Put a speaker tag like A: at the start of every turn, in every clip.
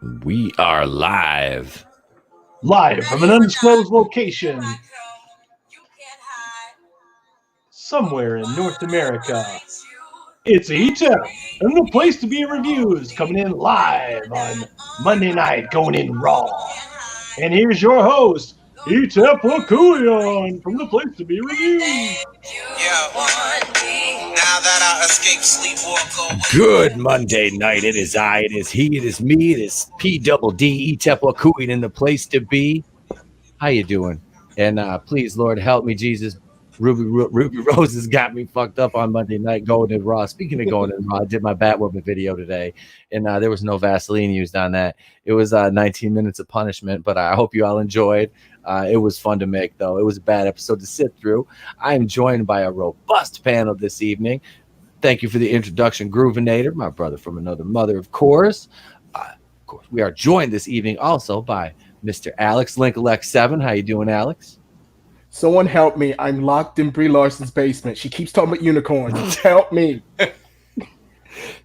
A: We are live.
B: Live from an undisclosed location somewhere in North America. It's Etep, and the place to be reviews coming in live on Monday night, going in raw. And here's your host, Etep from the place to be reviews.
C: Now that I escape sleep, walk away.
A: Good Monday night. It is I, it is he, it is me, it is P-double-D, Etep in the place to be. How you doing? And please, Lord, help me, Jesus. Ruby Rose has got me fucked up on Monday night going in raw. Speaking of going in raw, I did my Batwoman video today, and there was no Vaseline used on that. It was 19 minutes of punishment, but I hope you all enjoyed. It was fun to make, though. It was a bad episode to sit through. I am joined by a robust panel this evening. Thank you for the introduction, Groovinator, my brother from another mother, of course. We are joined this evening also by Mr. Alex Linkalek7. How you doing, Alex?
D: Someone help me. I'm locked in Brie Larson's basement. She keeps talking about unicorns. Help me.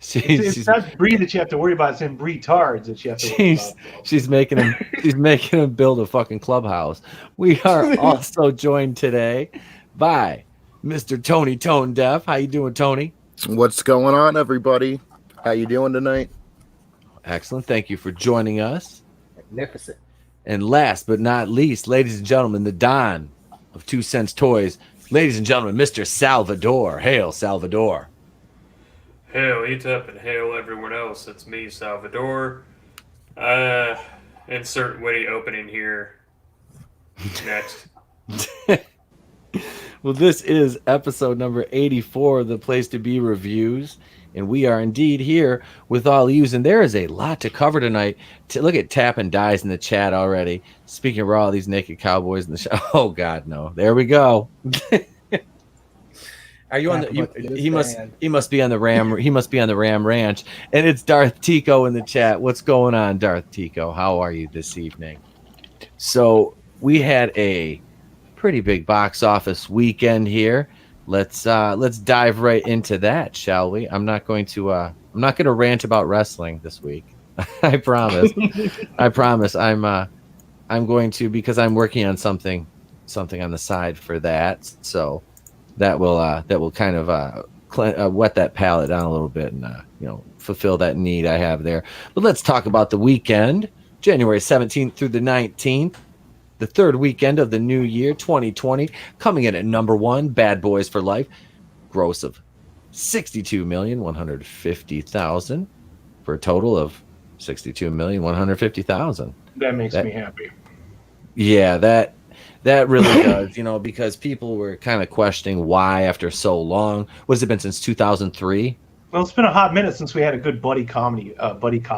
B: It's not Brie that you have to worry about. It's in Brie Tards that you have to worry about.
A: She's making him build a fucking clubhouse. We are also joined today by Mr. Tony Tone Deaf. How you doing, Tony?
E: What's going on, everybody? How you doing tonight?
A: Excellent. Thank you for joining us.
D: Magnificent.
A: And last but not least, ladies and gentlemen, the Don of 2 Cents Toys. Ladies and gentlemen, Mr. Salvador. Hail, Salvador.
F: Hail, Etep, and hail everyone else. It's me, Salvador. Insert witty opening here. Next.
A: Well, this is episode number 84 of the Place to Be Reviews, and we are indeed here with all yous, and there is a lot to cover tonight. Look at Tap and Dies in the chat already. Speaking of all these naked cowboys in the show. Oh, God, no. There we go. Are you on the? He must be on the Ram. He must be on the Ram Ranch. And it's Darth Tico in the chat. What's going on, Darth Tico? How are you this evening? So we had a pretty big box office weekend here. Let's dive right into that, shall we? I'm not going to rant about wrestling this week. I promise. I promise. I'm going to, because I'm working on something on the side for that. So that will kind of wet that palate down a little bit and fulfill that need I have there. But let's talk about the weekend, January 17th through the 19th. The third weekend of the new year, 2020, coming in at number one, Bad Boys for Life, gross of $62,150,000 for a total of $62,150,000.
B: That makes me happy.
A: Yeah, that really does, because people were kind of questioning why after so long. What has it been since 2003?
B: Well, it's been a hot minute since we had a good buddy cop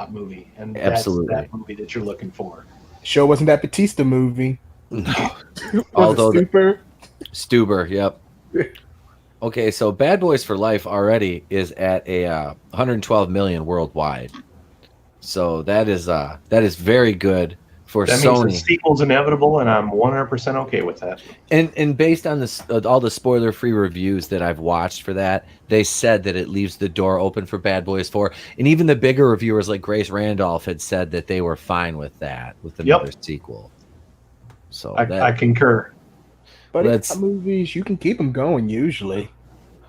B: movie, and
A: absolutely
B: that's that movie that you're looking for.
D: Sure wasn't that Batista movie.
A: No. Although
D: Stuber,
A: yep. Okay, so Bad Boys for Life already is at a 112 million worldwide. So that is very good for
B: that
A: Sony.
B: Means the sequel's inevitable, and I'm 100% okay with that.
A: And based on this, all the spoiler-free reviews that I've watched for that, they said that it leaves the door open for Bad Boys 4. And even the bigger reviewers like Grace Randolph had said that they were fine with that, with another sequel. So
B: I concur.
D: But movies, you can keep them going usually.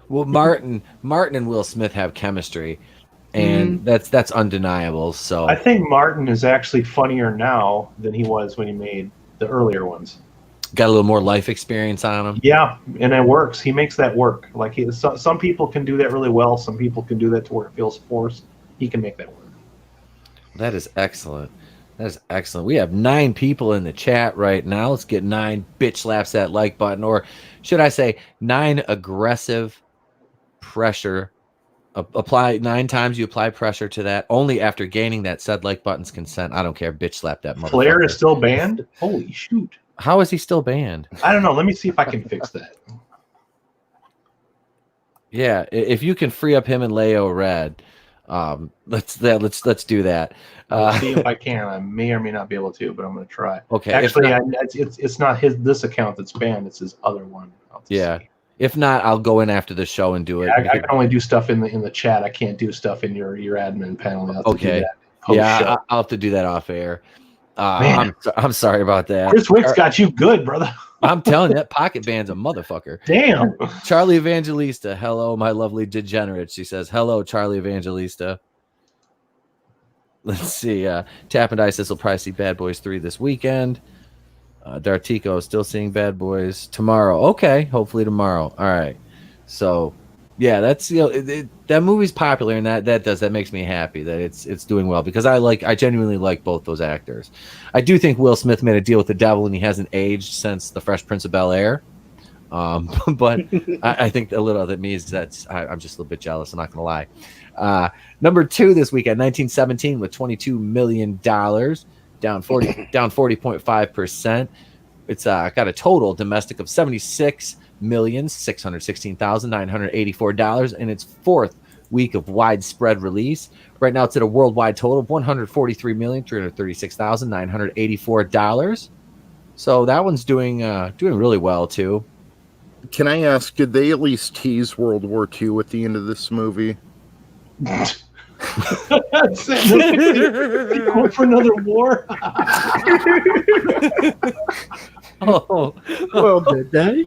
A: Well, Martin and Will Smith have chemistry, and that's undeniable. So
B: I think Martin is actually funnier now than he was when he made the earlier ones.
A: Got a little more life experience on him.
B: Yeah, and it works. He makes that work. Like some people can do that really well. Some people can do that to where it feels forced. He can make that work.
A: That is excellent. That is excellent. We have 9 people in the chat right now. Let's get 9 bitch slaps that like button, or should I say 9 aggressive pressure. Apply 9 times. You apply pressure to that only after gaining that said like button's consent. I don't care. Bitch slap that motherfucker.
B: Flair is still banned? Holy shoot.
A: How is he still banned?
B: I don't know. Let me see if I can fix that.
A: Yeah, if you can free up him and Leo Red, let's do that.
B: I'll see if I can. I may or may not be able to, but I'm going to try.
A: Okay.
B: Actually, it's not this account that's banned. It's his other one.
A: Yeah. See. If not, I'll go in after the show and do it.
B: I can only do stuff in the chat. I can't do stuff in your admin panel.
A: Okay. Yeah, I'll have to do that off air. I'm sorry about that.
B: Chris Wick's got you good, brother.
A: I'm telling you, that pocket band's a motherfucker.
B: Damn.
A: Charlie Evangelista, hello, my lovely degenerate. She says, hello, Charlie Evangelista. Let's see. Tap and Dice, this will probably see Bad Boys 3 this weekend. Dartico is still seeing Bad Boys tomorrow. Okay, hopefully tomorrow. All right. So, yeah, that's that movie's popular, and that makes me happy that it's doing well, because I genuinely like both those actors. I do think Will Smith made a deal with the devil, and he hasn't aged since The Fresh Prince of Bel-Air. But I think a little of it means that I'm just a little bit jealous. I'm not gonna lie. Number 2 this weekend, 1917 with $22 million, down 40.5%. It's got a total domestic of $76,616,984 in its 4th week of widespread release. Right now, it's at a worldwide total of $143,336,984. So that one's doing really well too.
E: Can I ask, did they at least tease World War II at the end of this movie?
B: That's it. Going for another war.
D: Well, did they?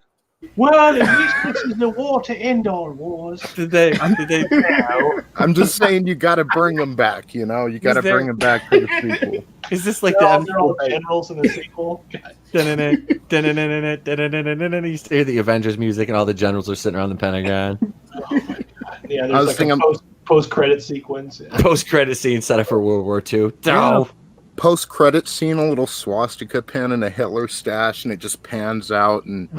B: Well, at least this is the war to end all wars.
A: Did they?
E: I'm just saying, you got to bring them back. You got to bring them back for the sequel.
A: Is this like
B: they're all generals in the sequel?
A: You hear the Avengers music, and all the generals are sitting around the Pentagon.
B: Oh my God. Yeah, there's like a post-credit sequence. Yeah.
A: Post-credit scene set up for World War II.
E: Yeah. Post-credit scene, a little swastika pin and a Hitler stash, and it just pans out, and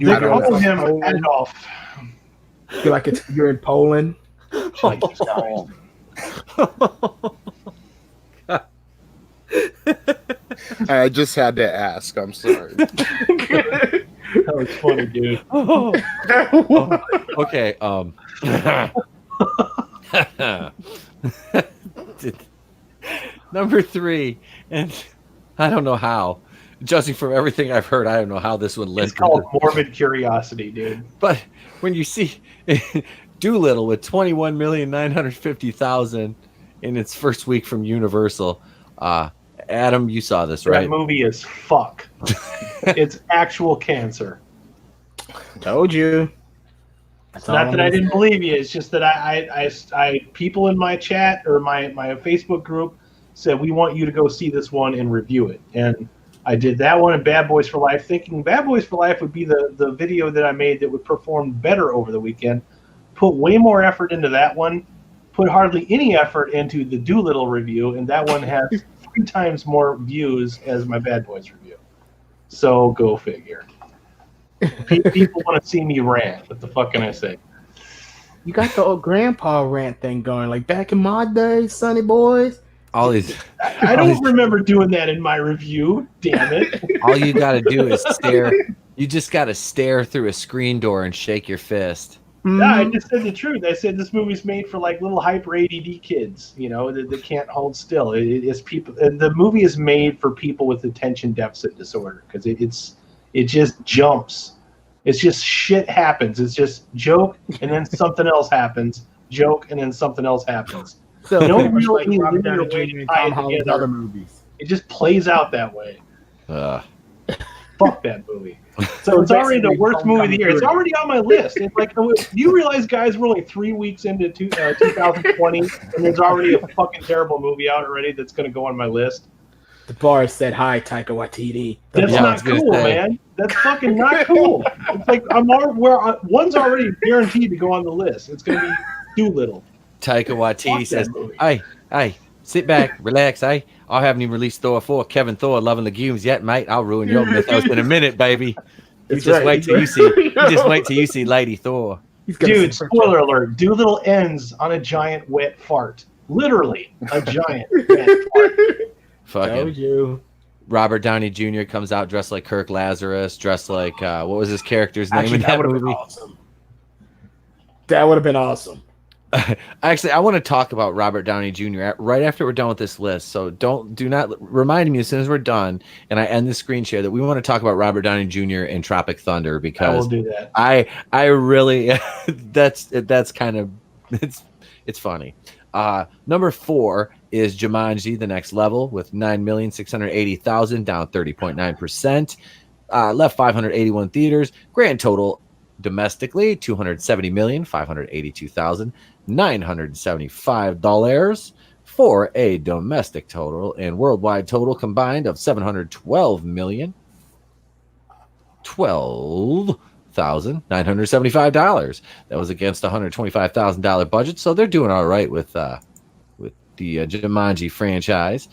B: they call him Adolf.
D: Feel like you're in Poland.
B: Like,
E: I just had to ask. I'm sorry.
B: That was funny, dude.
A: Okay. Number 3, and I don't know how. Judging from everything I've heard, I don't know how this would live.
B: It's called morbid curiosity, dude.
A: But when you see Doolittle with 21,950,000 in its first week from Universal, Adam, you saw this, right?
B: That movie is fuck. It's actual cancer.
D: Told you.
B: It's not that I didn't believe you. It's just that I people in my chat or my Facebook group said, we want you to go see this one and review it. And I did that one and Bad Boys for Life, thinking Bad Boys for Life would be the video that I made that would perform better over the weekend. Put way more effort into that one. Put hardly any effort into the Doolittle review, and that one has 3 times more views as my Bad Boys review. So go figure. People want to see me rant. What the fuck can I say?
D: You got the old grandpa rant thing going, like back in my day, Sonny Boys.
A: All these.
B: I don't remember doing that in my review. Damn it!
A: All you got to do is stare. You just got to stare through a screen door and shake your fist.
B: No, I just said the truth. I said this movie's made for like little hyper ADD kids, that can't hold still. It's people. The movie is made for people with attention deficit disorder because it just jumps. It's just shit happens. It's just joke and then something else happens. Joke and then something else happens.
D: So
B: no
D: much
B: real
D: like Robert
B: linear
D: Downey
B: way
D: Jr.
B: to
D: and
B: tie
D: Tom
B: it
D: Holland's
B: together.
D: other movies.
B: It just plays out that way. Fuck that movie. So it's already the worst movie of the year. It's already on my list. It's like, you realize, guys, we're only 3 weeks into 2020, and there's already a fucking terrible movie out already that's going to go on my list.
D: The bar said hi, Taika Waititi.
B: That's not cool, man. That's fucking not cool. It's like one's already guaranteed to go on the list. It's going to be Doolittle.
A: Taika Waititi says, "Hey, sit back, relax. I haven't even released Thor 4. Kevin Thor, Loving Legumes yet, mate. I'll ruin your mythos in a minute, baby. You just wait till you see Lady Thor."
B: Dude, spoiler alert: Doolittle ends on a giant wet fart. Literally, a giant wet fart.
A: Fucking
D: you.
A: Robert Downey Jr. comes out dressed like Kirk Lazarus, dressed like what was his character's name in that movie?
D: Awesome. That would have been awesome.
A: Actually, I want to talk about Robert Downey Jr. right after we're done with this list. So do not remind me as soon as we're done and I end the screen share that we want to talk about Robert Downey Jr. in Tropic Thunder, because
B: I will do that.
A: I really that's kind of it's funny. Number 4, is Jumanji: The Next Level with 9,680,000, down 30.9%. Left 581 theaters. Grand total domestically $270,582,975 for a domestic total, and worldwide total combined of $712,975. That was against a $125,000 budget, so they're doing all right with the Jumanji franchise.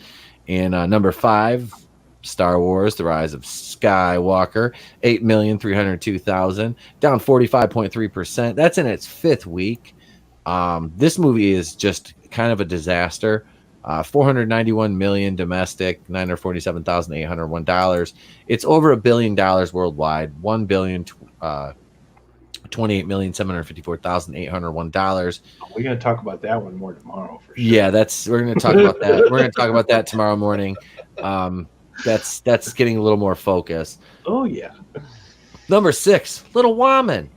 A: And number 5, Star Wars: The Rise of Skywalker, 8,302,000, down 45.3%. That's in its 5th week. This movie is just kind of a disaster. 491 million domestic, $947,801. It's over $1 billion worldwide. $1,028,754,801.
B: We're gonna talk about that one more tomorrow for sure.
A: Yeah, we're gonna talk about that. We're gonna talk about that tomorrow morning. That's getting a little more focus.
B: Oh yeah.
A: Number 6, Little Woman.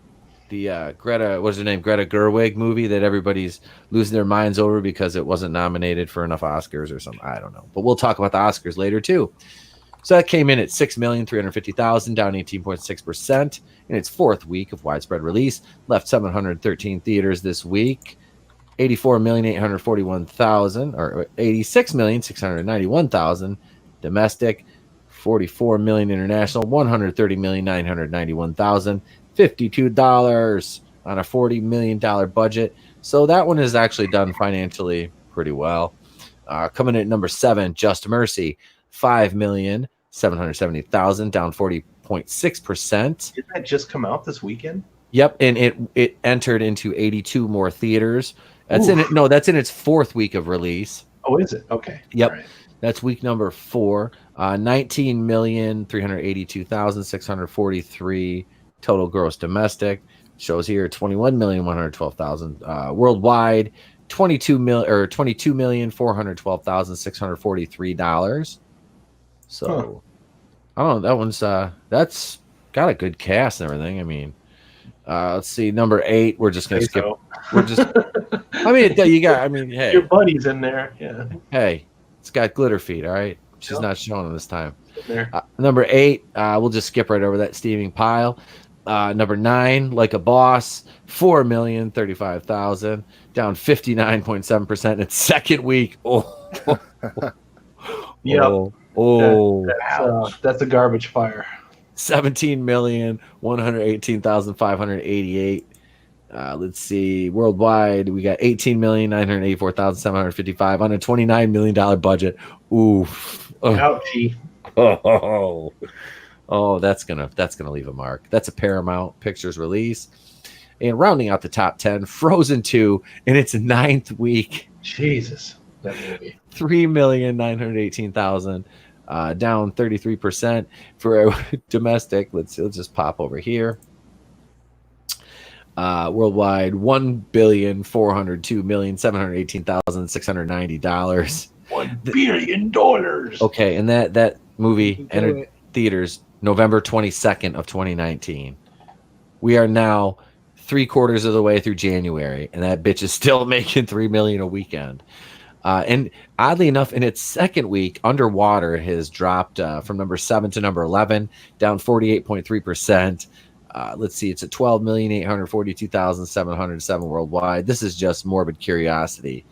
A: The Greta Gerwig movie that everybody's losing their minds over because it wasn't nominated for enough Oscars or something. I don't know. But we'll talk about the Oscars later too. So that came in at 6,350,000, down 18.6% in its 4th week of widespread release. Left 713 theaters this week. 84,841,000 or 86,691,000 domestic. 44 million international. 130,991,000. $52 on a $40 million budget. So that one is actually done financially pretty well. Coming in at number 7, Just Mercy, 5,770,000, down 40.6%.
B: Did that just come out this weekend?
A: Yep, and it entered into 82 more theaters. That's in it. No, that's in its 4th week of release.
B: Oh, is it? Okay.
A: Yep.
B: Right.
A: That's week number 4. 19,382,643 total gross domestic. Shows here 21,112,000 worldwide. 22,412,643. So I don't know. That one's that's got a good cast and everything. I mean, let's see, number 8. We're just gonna skip.
B: So.
A: We're just. I mean, you got. I mean, hey,
B: your buddy's in there. Yeah.
A: Hey, it's got glitter feet. All right, she's not showing them this time.
B: There.
A: Number 8. We'll just skip right over that steaming pile. Number 9, Like a Boss, 4,035,000, down 59.7% in its 2nd week.
B: Yep. That's a garbage fire.
A: 17,118,588. Let's see. Worldwide, we got 18,984,755 on a $29 million budget. Oof.
B: Ouchie.
A: Oh, that's gonna leave a mark. That's a Paramount Pictures release. And rounding out the top 10, Frozen 2 in its 9th week.
B: Jesus, that movie.
A: 3,918,000, down 33% for a domestic. Let's just pop over here. Worldwide, $1,402,718,690.
B: $1 billion.
A: Okay, and that movie entered theaters November 22nd of 2019. We are now 3/4 of the way through January, and that bitch is still making $3 million a weekend. And oddly enough, in its 2nd week, Underwater has dropped from number 7 to number 11, down 48.3%. Let's see, it's at 12,842,707 worldwide. This is just morbid curiosity.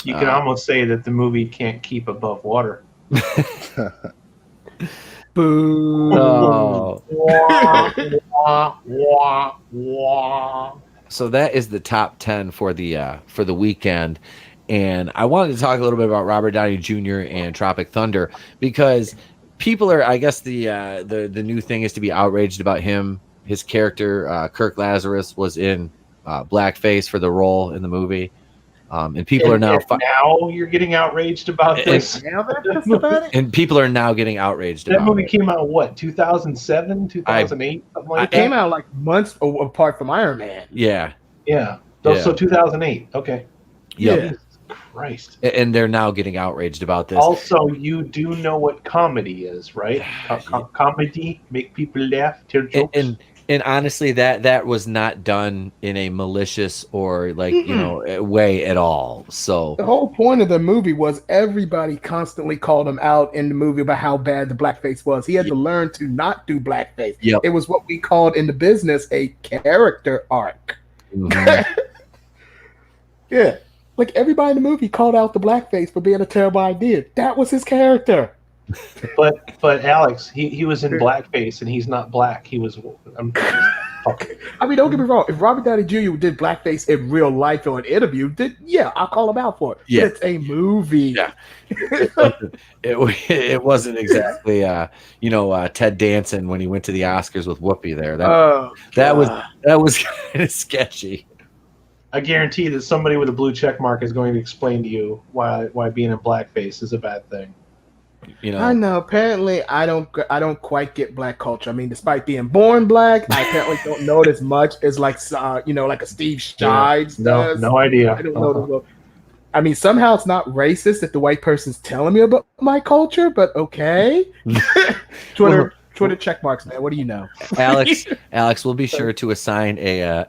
B: You can almost say that the movie can't keep above water.
A: Boo. So that is the top 10 for the weekend. And I wanted to talk a little bit about Robert Downey Jr. and Tropic Thunder because people are, I guess the new thing is to be outraged about him. His character, Kirk Lazarus, was in blackface for the role in the movie. And people are now
B: now you're getting outraged about this.
A: And people are now getting outraged.
B: That movie came out what, 2007, 2008, something like that.
D: It came out like months apart from Iron Man.
A: Yeah.
B: So 2008. Okay.
A: Yeah.
B: Christ.
A: And they're now getting outraged about this.
B: Also, you do know what comedy is, right? Comedy, make people laugh, tell jokes.
A: And honestly, that was not done in a malicious or way at all. So
D: The whole point of the movie was everybody constantly called him out in the movie about how bad the blackface was. He had to learn to not do blackface.
A: Yep.
D: It was what we called in the business a character arc.
A: Mm-hmm.
D: Yeah. Like everybody in the movie called out the blackface for being a terrible idea. That was his character.
B: But Alex, he was in blackface and he's not black. He was.
D: I mean, don't get me wrong. If Robert Downey Jr. did blackface in real life or an interview, I'll call him out for it.
A: Yeah.
D: But it's a movie.
A: Yeah. It wasn't exactly Ted Danson when he went to the Oscars with Whoopi there. That was kind of sketchy.
B: I guarantee that somebody with a blue check mark is going to explain to you why being in blackface is a bad thing.
D: I know. Apparently, I don't quite get black culture. I mean, despite being born black, I apparently don't know it as much as like a Steve Shives does.
B: No idea.
D: I don't know. I mean, somehow it's not racist if the white person's telling me about my culture, but okay. Twitter check marks, man. What do you know?
A: Alex, we'll be sure to assign a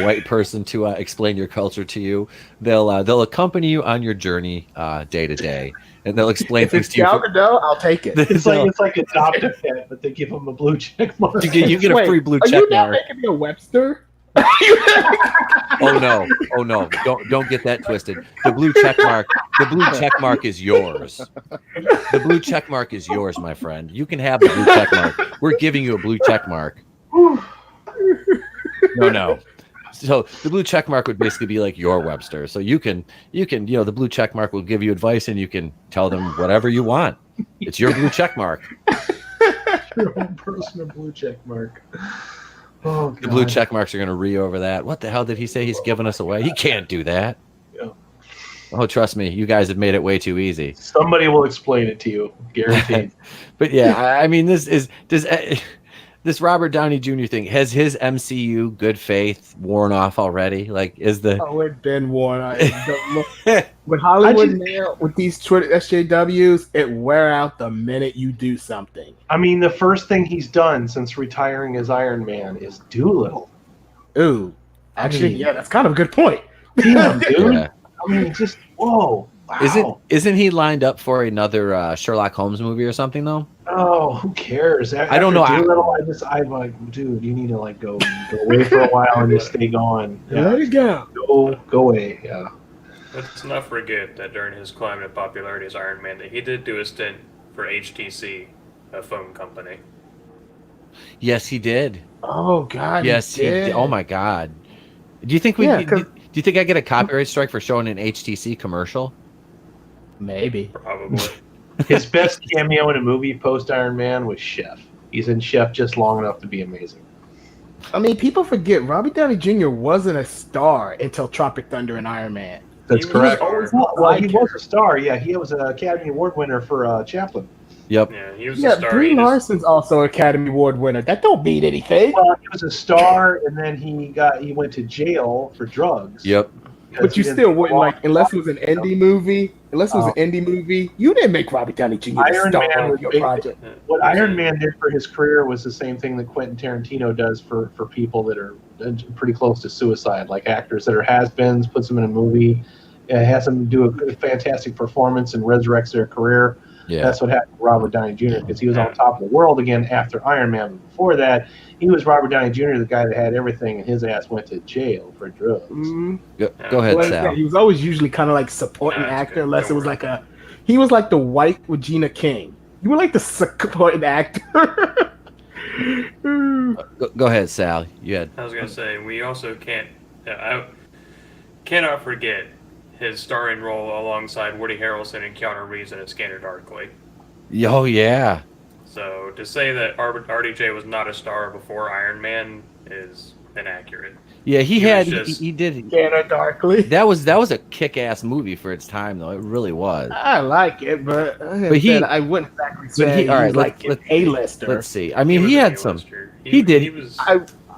A: white person to explain your culture to you. They'll accompany you on your journey day to day, and they'll explain things to you.
D: Gal Gadot, I'll take it.
B: It's like adopt a pet, but they give them a blue check mark.
A: You get a free blue check mark.
D: Are you not making me a Webster?
A: Oh no! Don't get that twisted. The blue check mark is yours. The blue check mark is yours, my friend. You can have the blue check mark. We're giving you a blue check mark. No. So the blue check mark would basically be like your Webster. So you can the blue check mark will give you advice and you can tell them whatever you want. It's your blue check mark.
B: Your own personal blue check mark. Oh, God.
A: The blue check marks are going to over that. What the hell did he say? He's giving us away. He can't do that.
B: Yeah.
A: Oh, trust me, you guys have made it way too easy.
B: Somebody will explain it to you, guaranteed.
A: But yeah, I mean, this Robert Downey Jr. thing, has his MCU good faith worn off already? Like, it's
D: been worn off. With Hollywood now, with these Twitter SJWs, it wear out the minute you do something.
B: I mean, the first thing he's done since retiring as Iron Man is Doolittle.
D: Ooh, actually, that's kind of a good point.
B: Damn, dude.
A: Yeah.
B: I mean, just whoa. Wow.
A: Isn't he lined up for another Sherlock Holmes movie or something though?
B: Oh, who cares?
A: I don't know.
B: I'm like, dude, you need to go away for a while and just stay gone.
D: Yeah. Let it go.
B: Go away. Yeah.
F: Let's not forget that during his climb of popularity as Iron Man, that he did do a stint for HTC, a phone company.
A: Yes, he did.
D: Oh God.
A: Yes, he did. Oh my God. Do you think do you think I get a copyright strike for showing an HTC commercial?
D: Maybe.
F: Probably.
B: His best cameo in a movie post Iron Man was Chef. He's in Chef just long enough to be amazing.
D: I mean, people forget Robert Downey Jr. wasn't a star until Tropic Thunder and Iron Man.
B: That's correct.
D: He
B: was a star. Yeah, he was an Academy Award winner for Chaplin.
A: Yep.
F: Yeah, he was a star.
D: Brie Larson's also an Academy Award winner. That don't mean anything.
B: Well, he was a star, and then he went to jail for drugs.
A: Yep.
D: But you still wouldn't unless it was an indie movie. Unless it was an indie movie, you didn't make Robert Downey Jr.
B: Iron
D: star
B: Man
D: of your project.
B: What Iron Man did for his career was the same thing that Quentin Tarantino does for people that are pretty close to suicide, like actors that are has-beens, puts them in a movie, has them do a fantastic performance and resurrects their career.
A: Yeah.
B: That's what happened to Robert Downey Jr. because he was on top of the world again after Iron Man. But before that, he was Robert Downey Jr., the guy that had everything, and his ass went to jail for drugs.
D: Mm-hmm.
A: Go ahead, Sal.
D: He was always usually kind of like supporting actor, unless it was like he was like the white Regina King. You were like the supporting actor.
A: Go ahead, Sal.
F: I was gonna say we also cannot forget his starring role alongside Woody Harrelson and Keanu Reeves in A Scanner Darkly.
A: Oh yeah.
F: So to say that RDJ was not a star before Iron Man is inaccurate.
A: Yeah, he did.
D: Scanner Darkly.
A: That was a kick-ass movie for its time, though. It really was.
D: I like it, but I wouldn't exactly say
A: all right,
D: like an A-lister.
A: Let's see. I mean, he had some. He did.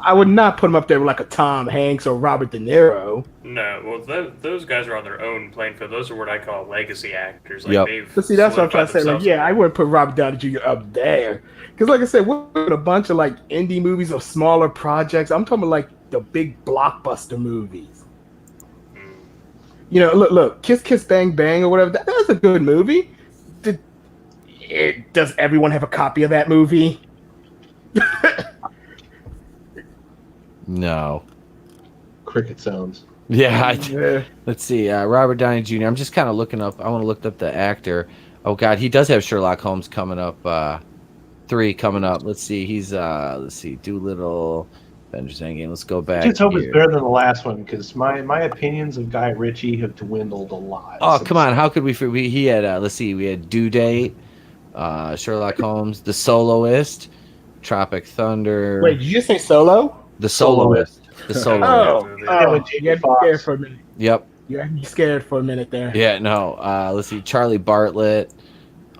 D: I would not put him up there with like a Tom Hanks or Robert De Niro.
F: No, well, those guys are on their own playing field. Those are what I call legacy actors. Like,
A: Yep.
D: But see, that's what I'm trying to say. Like, yeah, I wouldn't put Robert Downey Jr. up there. Because, like I said, we're in a bunch of like indie movies or smaller projects. I'm talking about like the big blockbuster movies. You know, look, Kiss Kiss Bang Bang or whatever. That's a good movie. Does everyone have a copy of that movie?
A: No.
B: Cricket sounds.
A: Yeah. Let's see. Robert Downey Jr. I'm just kind of looking up. I want to look up the actor. Oh God, he does have Sherlock Holmes coming up. 3 coming up. Let's see. He's Doolittle, Avengers Endgame. Let's go back.
B: I just hope it's better than the last one because my opinions of Guy Ritchie have dwindled a lot.
A: Oh come on, how could we? He had. Let's see. We had Due Date, Sherlock Holmes, The Soloist, Tropic Thunder.
D: Wait, did you just say Solo?
A: The Soloist. The Soloist.
D: You had me scared for a minute.
A: Yep.
D: You had me scared for a minute there.
A: Yeah, no. Let's see. Charlie Bartlett.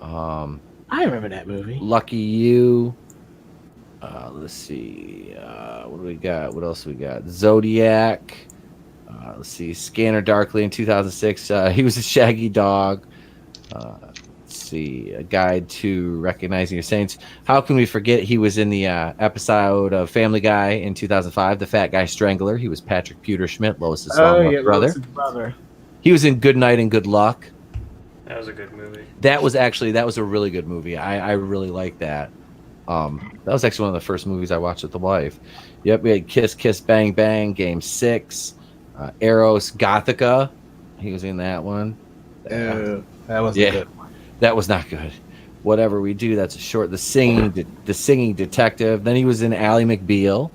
D: I remember that movie.
A: Lucky You. Let's see. What do we got? What else we got? Zodiac. Let's see. Scanner Darkly in 2006. He was a shaggy dog. Let's see. A Guide to Recognizing Your Saints. How can we forget he was in the episode of Family Guy in 2005, The Fat Guy Strangler. He was Patrick Pewterschmidt, Lois's brother.
D: Lois's brother.
A: He was in Good Night and Good Luck.
F: That was a good movie.
A: That was a really good movie. I really like that. That was actually one of the first movies I watched with the wife. Yep, we had Kiss Kiss Bang Bang, Game 6, Eros Gothica. He was in that one.
D: That wasn't good.
A: That was not good. Whatever We Do, that's a short. The Singing Detective. Then he was in Ally McBeal.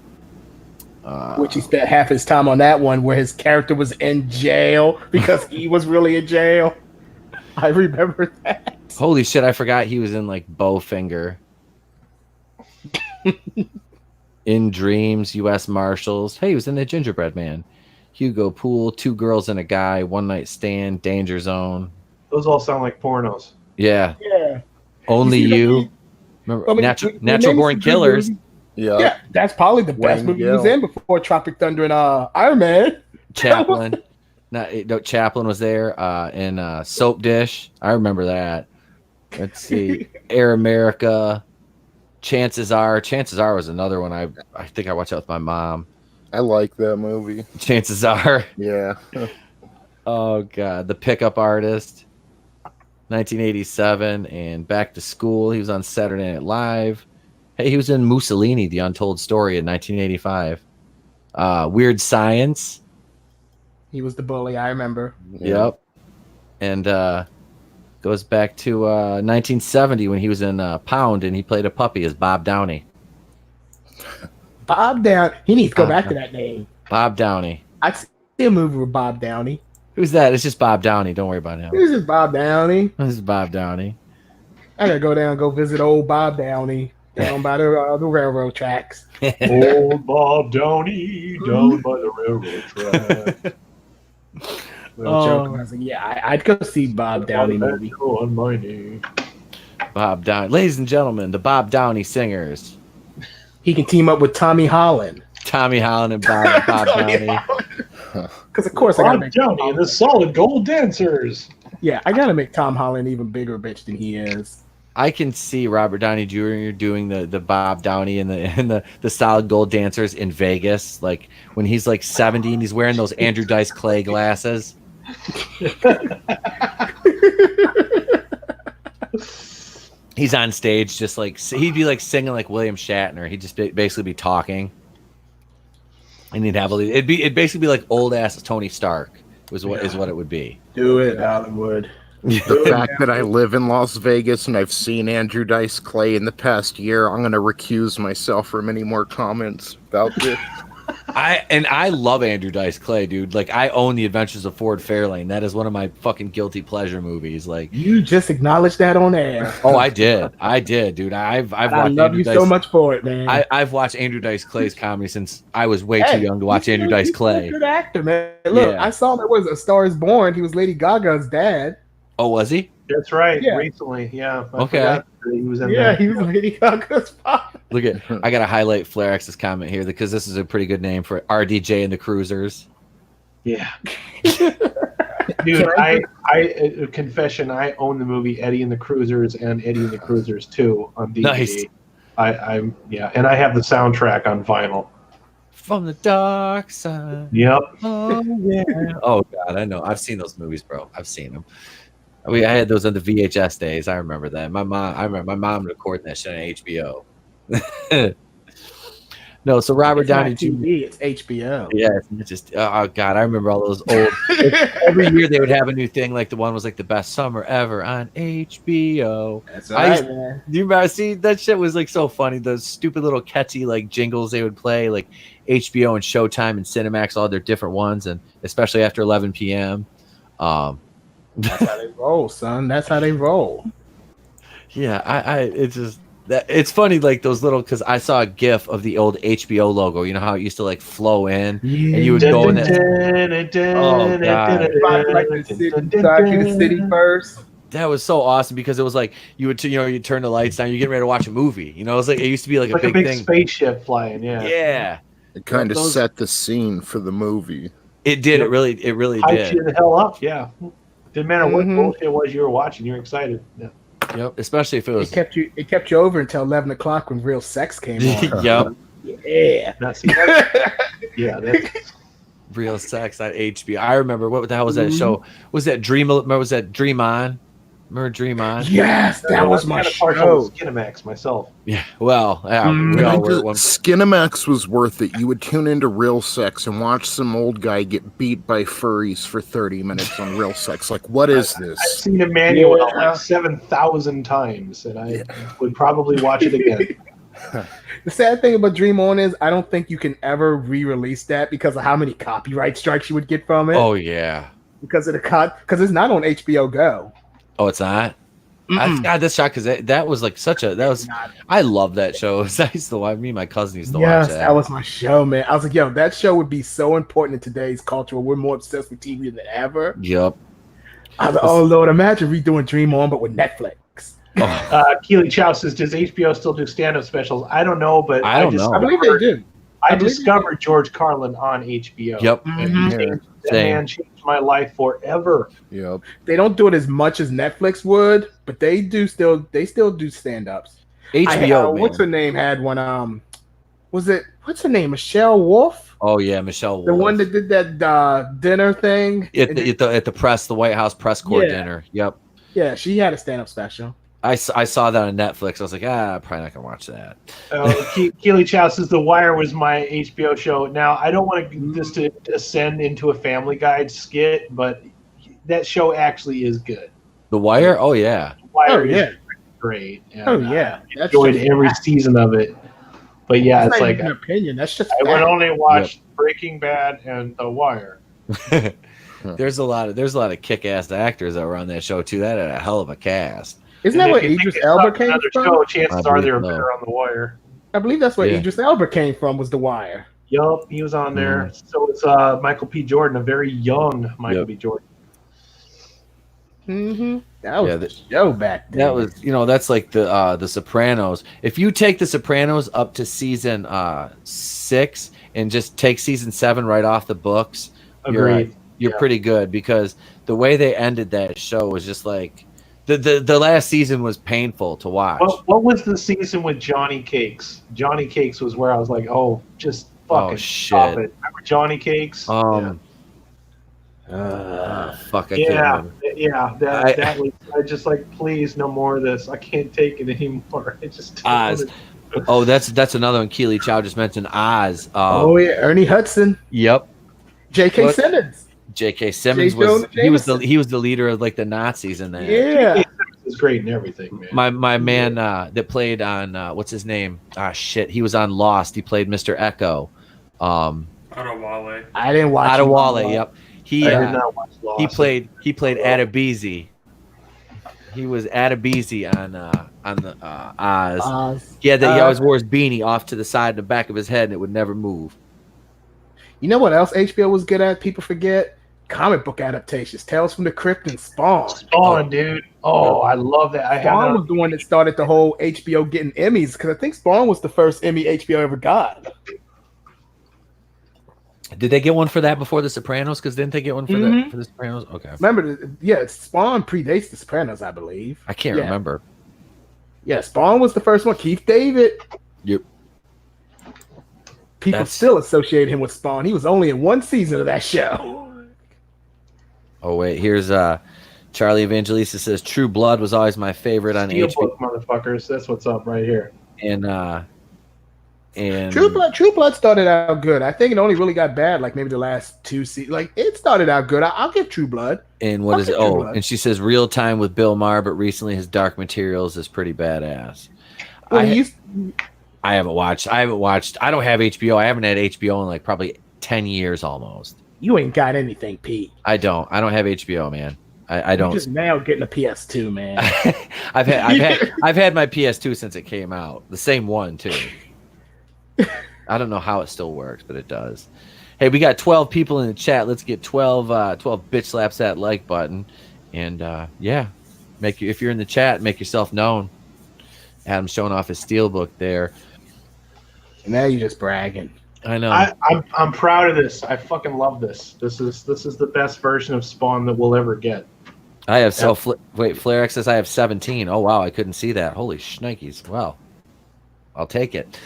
D: Which he spent half his time on that one where his character was in jail because he was really in jail. I remember that.
A: Holy shit, I forgot he was in like Bowfinger. In Dreams, U.S. Marshals. Hey, he was in The Gingerbread Man. Hugo Pool, Two Girls and a Guy, One Night Stand, Danger Zone.
B: Those all sound like pornos.
A: Yeah.
D: Yeah.
A: Only You. Remember, Natural Born Killers.
E: Yeah,
D: that's probably the best movie he was in before Tropic Thunder and Iron Man.
A: Chaplin. Chaplin was there in Soap Dish. I remember that. Let's see. Air America. Chances Are was another one. I think I watched that with my mom.
E: I like that movie.
A: Chances Are.
E: Yeah.
A: Oh God, The Pickup Artist. 1987 and Back to School. He was on Saturday Night Live. Hey, he was in Mussolini, The Untold Story in 1985. Weird Science.
D: He was the bully, I remember.
A: Yep. And goes back to 1970 when he was in Pound and he played a puppy as Bob Downey.
D: Bob Downey. He needs to go back to that name.
A: Bob Downey.
D: I'd see a movie with Bob Downey.
A: Who's that? It's just Bob Downey. Don't worry about him.
D: This is Bob Downey.
A: This is Bob Downey.
D: I gotta go down and go visit old Bob Downey down by the railroad tracks.
B: Old Bob Downey down by the railroad track.
D: I was like, yeah, I'd go see Bob Downey movie.
B: On my knee.
A: Bob Downey. Ladies and gentlemen, the Bob Downey Singers.
D: He can team up with Tommy Holland.
A: Tommy Holland and Bob Downey.
D: Because of course
B: Bob Downey and the Solid Gold Dancers.
D: Yeah, I gotta make Tom Holland even bigger bitch than he is.
A: I can see Robert Downey Jr. doing the Bob Downey and the Solid Gold Dancers in Vegas, like when he's like 70 and he's wearing those Andrew Dice Clay glasses. He's on stage just like he'd be like singing like William Shatner. He'd just basically be talking, and he'd have it'd basically be like old ass Tony Stark is what it would be.
D: Do it, Hollywood.
E: The fact that I live in Las Vegas and I've seen Andrew Dice Clay in the past year, I'm going to recuse myself from any more comments about this.
A: I love Andrew Dice Clay, dude. Like I own The Adventures of Ford Fairlane. That is one of my fucking guilty pleasure movies. Like
D: you just acknowledged that on air.
A: Oh, I did, dude. I've watched.
D: I love Andrew you Dice, so much for it, man.
A: I've watched Andrew Dice Clay's comedy since I was way too young to watch Andrew Dice Clay.
D: He's a good actor, man. Look, I saw that was A Star Is Born. He was Lady Gaga's dad.
A: Oh, was he?
B: That's right.
D: Yeah.
B: Recently, yeah. I
A: Okay.
B: forgot that he was in
D: Yeah,
B: that.
D: he was Lady Gaga's father.
A: Look at I gotta highlight Flarex's comment here because this is a pretty good name for RDJ and the Cruisers.
B: Yeah. Dude, I confession, I own the movie Eddie and the Cruisers and Eddie and the Cruisers 2 on DVD.
A: Nice.
B: I'm and I have the soundtrack on vinyl.
A: From the dark side.
B: Yep.
A: Oh yeah. Oh god, I know. I've seen those movies, bro. I've seen them. I had those on the VHS days. I remember that. I remember my mom recording that shit on HBO. No, so Robert
D: It's not
A: Downey Jr.
D: TV, it's HBO.
A: Yeah, it's just oh god, I remember all those old. Every year they would have a new thing. Like the one was like the best summer ever on HBO.
D: That's right, man.
A: Do you remember? See, that shit was like so funny. Those stupid little catchy like jingles they would play, like HBO and Showtime and Cinemax, all their different ones, and especially after 11 p.m.
D: That's how they roll, son. That's how they roll.
A: Yeah, it's just that it's funny, like those little because I saw a GIF of the old HBO logo. You know how it used to like flow in, and you would go in that. Oh god,
D: Like the city first.
A: that was so awesome because it was like you would you turn the lights down, you get ready to watch a movie. You know, it was like it used to be like a big thing.
B: Spaceship flying. Yeah.
A: Yeah,
E: It kind of set the scene for the movie.
A: it did.
B: Yep.
A: It really
B: Hyped
A: did.
B: you the hell up. Yeah. Didn't matter what bullshit it was you were watching. You're excited. Yeah.
A: Yep, especially if it was.
D: It kept you over until 11 o'clock when Real Sex came on.
A: Yep,
D: Yeah.
B: That's yeah. That's
A: Real Sex on HBO. I remember what the hell was that show? Was that Dream? Was that Dream On? Remember Dream On?
D: Yes, that was my show.
B: Skinemax myself.
A: Yeah. Well, we all were at one.
E: Skinemax was worth it. You would tune into Real Sex and watch some old guy get beat by furries for 30 minutes on Real Sex. Like, what is this?
B: I've seen Emmanuel like 7,000 times, and I would probably watch it again.
D: The sad thing about Dream On is I don't think you can ever re-release that because of how many copyright strikes you would get from it.
A: Oh yeah.
D: Because of because it's not on HBO Go.
A: Oh, it's not. God, this shock because that was like I love that show. I used to watch. Me and my cousin used to watch that.
D: That was my show, man. I was like, yo, that show would be so important in today's culture. We're more obsessed with TV than ever.
A: Yep.
D: I was like, oh Lord, imagine redoing Dream On but with Netflix.
B: Keely Chow says, "Does HBO still do stand-up specials?" I don't know, but
A: I don't know.
D: I believe they do.
B: I discovered George Carlin on HBO.
A: Yep.
B: That man changed my life forever.
E: Yep.
D: They don't do it as much as Netflix would, but they still do stand-ups.
A: HBO.
D: What's her name had one? What's her name? Michelle Wolf?
A: Oh yeah, Michelle Wolf.
D: The one that did that dinner thing
A: at the White House press corps dinner. Yep.
D: Yeah, she had a stand-up special.
A: I saw that on Netflix. I was like, probably not gonna watch that.
B: Keely Chow says The Wire was my HBO show. Now I don't want this to ascend into a Family Guide skit, but that show actually is good.
A: The Wire? Oh yeah.
B: The Wire is great. And,
D: I
B: enjoyed every season of it. But yeah,
D: that's
B: it's like
D: an opinion. That's just
B: I would only watch Breaking Bad and The Wire.
A: There's a lot of kick-ass actors that were on that show too. That had a hell of a cast.
D: Isn't that where Idris Elba came from?
B: Show, chances are they were better on The Wire.
D: I believe that's where Idris Elba came from. Was The Wire?
B: Yup, he was on there. So it's Michael P. Jordan, a very young Michael P. Jordan.
D: That was the show back then.
A: That was, that's like the Sopranos. If you take the Sopranos up to season 6 and just take season 7 right off the books, you're pretty good because the way they ended that show was just like the last season was painful to watch.
B: What was the season with Johnny Cakes? Johnny Cakes was where I was like, oh, just fucking stop it. Remember Johnny Cakes?
A: Fuck, I can't remember.
B: That was. I just like, please, no more of this. I can't take it anymore. I just.
A: Oz. Oh, that's another one. Keely Chow just mentioned Oz.
D: Ernie Hudson.
A: Yep.
D: J.K. Simmons.
A: J.K. Simmons was the leader of like the Nazis in that.
D: Yeah,
B: J.K. Simmons is great in everything, man.
A: My man that played on what's his name? He was on Lost. He played Mr. Echo.
F: Adewale.
D: I didn't watch
A: Adewale. Yep.
B: I did not watch Lost.
A: He played Adebisi. He was Adebisi on the Oz. He always wore his beanie off to the side and the back of his head, and it would never move.
D: You know what else HBO was good at? People forget comic book adaptations, Tales from the Crypt and Spawn.
B: Spawn, dude. Oh, I love that. I
D: Spawn
B: have
D: was the one that started the whole HBO getting Emmys, because I think Spawn was the first Emmy HBO ever got.
A: Did they get one for that before The Sopranos? Because didn't they get one for the Sopranos? Okay.
D: Remember, Spawn predates The Sopranos, I believe.
A: I can't remember.
D: Yeah, Spawn was the first one. Keith David.
A: Yep.
D: People still associate him with Spawn. He was only in one season of that show.
A: Oh wait, here's Charlie Evangelista says True Blood was always my favorite on HBO.
B: Motherfuckers, that's what's up right here.
A: And
D: True Blood started out good. I think it only really got bad like maybe the last 2 seasons. Like it started out good. I'll give True Blood.
A: And what is it? Oh, and she says Real Time with Bill Maher, but recently his Dark Materials is pretty badass.
D: Well,
A: I haven't watched. I don't have HBO. I haven't had HBO in like probably 10 years almost.
D: You ain't got anything, Pete.
A: I don't have HBO, man. I don't.
D: You're just now getting a PS2, man.
A: I've had my PS2 since it came out. The same one too. I don't know how it still works, but it does. Hey, we got 12 people in the chat. Let's get 12 bitch slaps that like button, and if you're in the chat, make yourself known. Adam's showing off his steelbook there.
D: And now you're just bragging.
A: I know.
B: I'm proud of this. I fucking love this. This is the best version of Spawn that we'll ever get.
A: I have Flarex says I have 17. Oh wow, I couldn't see that. Holy shnikes. Wow. I'll take it.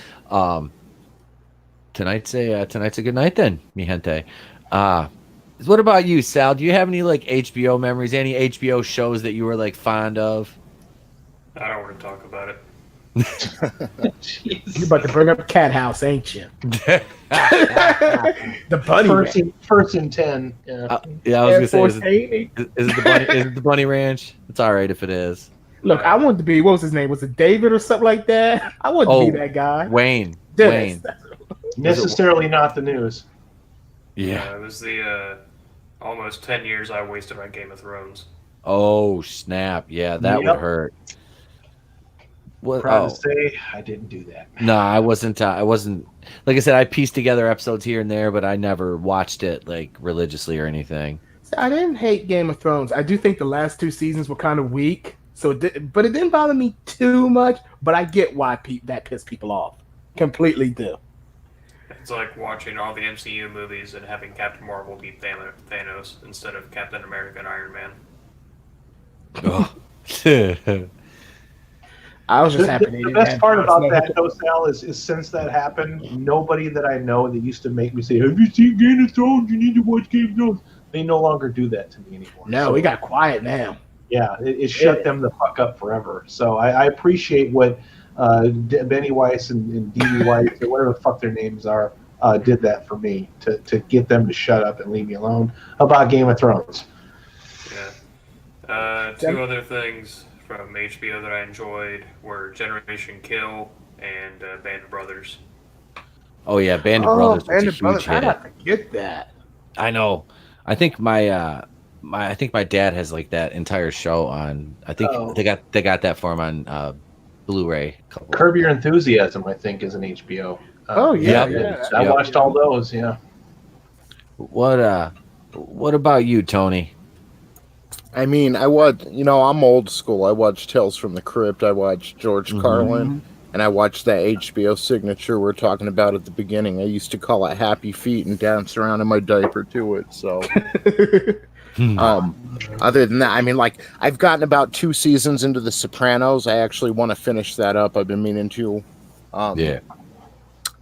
A: Tonight's a good night then, mi gente. What about you, Sal? Do you have any like HBO memories? Any HBO shows that you were like fond of?
F: I don't want to talk about it.
D: You're about to bring up Cat House, ain't you? The bunny
B: first and 10. Yeah,
A: I was gonna say, is it the bunny ranch? It's all right if it is.
D: Look, I wanted to be, what was his name? Was it David or something like that? I wanted to be that guy.
A: Wayne.
D: Dennis.
A: Wayne.
B: Necessarily not the news.
A: Yeah.
F: It was the almost 10 years I wasted on Game of Thrones.
A: Oh snap! Yeah, that would hurt.
B: Proud to say I didn't do that.
A: No, I wasn't. Like I said, I pieced together episodes here and there, but I never watched it like religiously or anything.
D: See, I didn't hate Game of Thrones. I do think the last 2 seasons were kind of weak, but it didn't bother me too much. But I get why that pissed people off. Completely do.
F: It's like watching all the MCU movies and having Captain Marvel beat Thanos instead of Captain America and Iron Man.
A: Oh.
D: I was just happy.
B: The best part about that, though, Sal, is since that happened, nobody that I know that used to make me say, "Have you seen Game of Thrones? You need to watch Game of Thrones." They no longer do that to me anymore.
D: No, we got quiet now.
B: Yeah, it shut them the fuck up forever. So I appreciate what Benny Weiss and Dee Weiss, or whatever the fuck their names are, did that for me to get them to shut up and leave me alone about Game of Thrones.
F: Yeah. 2 other things from HBO that I enjoyed were Generation Kill and Band of Brothers.
A: Oh yeah, Band of Brothers.
D: Band of Brothers. How did I forget that?
A: I know. I think my dad has like that entire show on. I think they got that for him on Blu-ray.
B: Curb Your Enthusiasm, I think, is an HBO.
D: Yeah.
B: I watched all those. Yeah.
A: What about you, Tony?
E: I mean, I'm old school. I watched Tales from the Crypt. I watched George Carlin. And I watched that HBO signature we were talking about at the beginning. I used to call it Happy Feet and dance around in my diaper to it. So, other than that, I mean, like, I've gotten about 2 seasons into The Sopranos. I actually want to finish that up. I've been meaning to.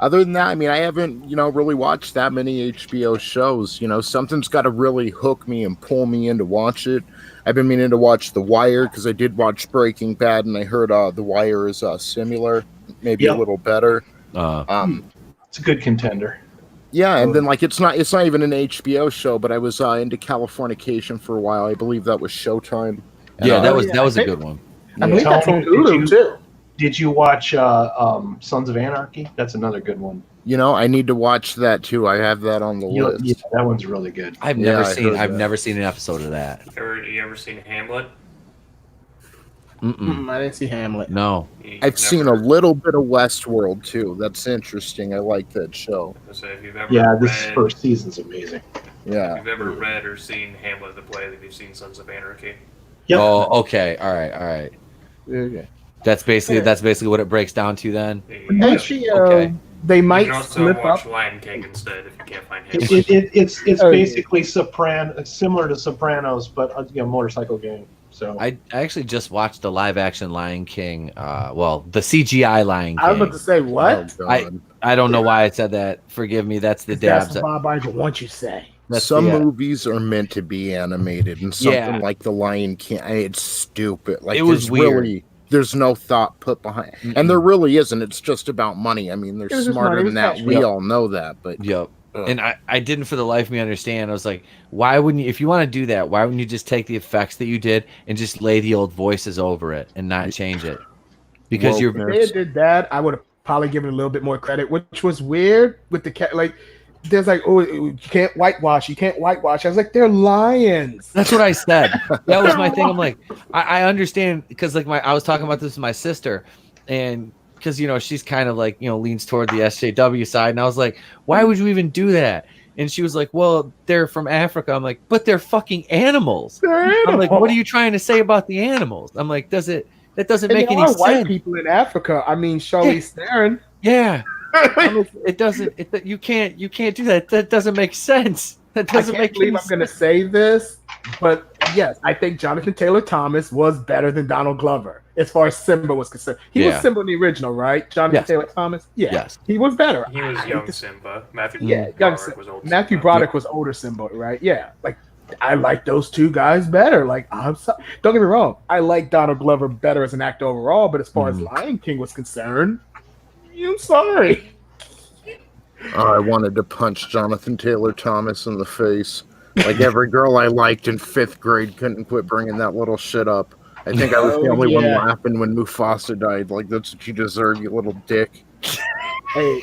E: Other than that, I mean, I haven't, really watched that many HBO shows. Something's got to really hook me and pull me in to watch it. I've been meaning to watch The Wire because I did watch Breaking Bad, and I heard The Wire is similar, maybe a little better.
B: It's a good contender.
E: Yeah, and then like it's not even an HBO show, but I was into Californication for a while. I believe that was Showtime.
A: Yeah, that was a good one.
D: I believe that's on Hulu too.
B: Did you watch Sons of Anarchy? That's another good one.
E: I need to watch that too. I have that on the list.
B: Yeah, that one's really good.
A: I've never seen an episode of that.
F: You ever seen Hamlet?
D: I didn't see Hamlet.
A: No.
E: I've seen a little bit of Westworld too. That's interesting. I like that show.
F: So if you've ever
B: this first season's amazing.
E: Yeah.
F: If you've ever read or seen Hamlet the play, then you've seen Sons of Anarchy.
B: Yep.
A: Oh, okay. All right.
D: Okay.
A: That's basically what it breaks down to then.
F: Yeah.
D: Actually,
A: Okay.
D: they
F: You
D: might
F: can also
D: slip
F: watch
D: up.
F: Lion King instead if you can't find
B: It,
F: Hamlet.
B: it's
D: Oh, yeah.
B: basically similar to Sopranos, but motorcycle game. So
A: I actually just watched the live action Lion King. The CGI Lion
D: I was about
A: King.
D: to say what?
E: Oh, God.
A: I don't know why I said that. Forgive me. That's the
D: That's
A: dabs.
D: what Bob Iger wants you to say.
A: That's
E: Some
A: the,
E: movies are meant to be animated, and something
A: Yeah.
E: like The Lion King, it's stupid. Like
A: It was
E: there's
A: weird.
E: really there's no thought put behind, and there really isn't. It's just about money. I mean, they're
D: It was just
E: smarter
D: money, it
E: than
D: was
E: that.
D: cash.
E: We
A: Yep.
E: all know that, but
A: Yep. And I didn't for the life of me understand. I was like, why wouldn't you, if you want to do that, why wouldn't you just take the effects that you did and just lay the old voices over it and not change it? Because
E: Well,
D: If they had did that, I would have probably given a little bit more credit, which was weird with the cat. Like, there's like, oh, you can't whitewash. I was like, they're lions.
A: that's what I said. That was my thing. I'm like, I understand because like I was talking about this with my sister, and because she's kind of like leans toward the SJW side, and I was like, why would you even do that? And she was like, well, they're from Africa. I'm like, but they're fucking animals. I'm like, what are you trying to say about the animals? I'm like, that doesn't
D: And
A: make
D: there
A: any
D: are white
A: sense.
D: people in Africa. I mean, Charlize Theron.
A: Yeah. I'm like, it doesn't. You can't do that. That doesn't make sense. That
D: I
A: doesn't
D: can't
A: make
D: believe
A: any
D: I'm going to
A: sense.
D: say this, but yes, I think Jonathan Taylor Thomas was better than Donald Glover as far as Simba was concerned. He was
A: Yeah.
D: Simba in the original, right? Jonathan
A: Yes.
D: Taylor Thomas. Yeah,
A: Yes.
D: he was better.
F: He was
D: I hate
F: young
D: to-
F: Simba. Matthew
D: Yeah, young
F: Broderick
D: Simba.
F: was old
D: Matthew
F: Simba.
D: Broderick was older Simba, right? Yeah, like I like those two guys better. Like don't get me wrong, I like Donald Glover better as an actor overall, but as far as Lion King was concerned, I'm sorry.
E: I wanted to punch Jonathan Taylor Thomas in the face. Like every girl I liked in 5th grade couldn't quit bringing that little shit up. I think I was the only one laughing when Mufasa died. Like, that's what you deserve, you little dick.
D: Hey,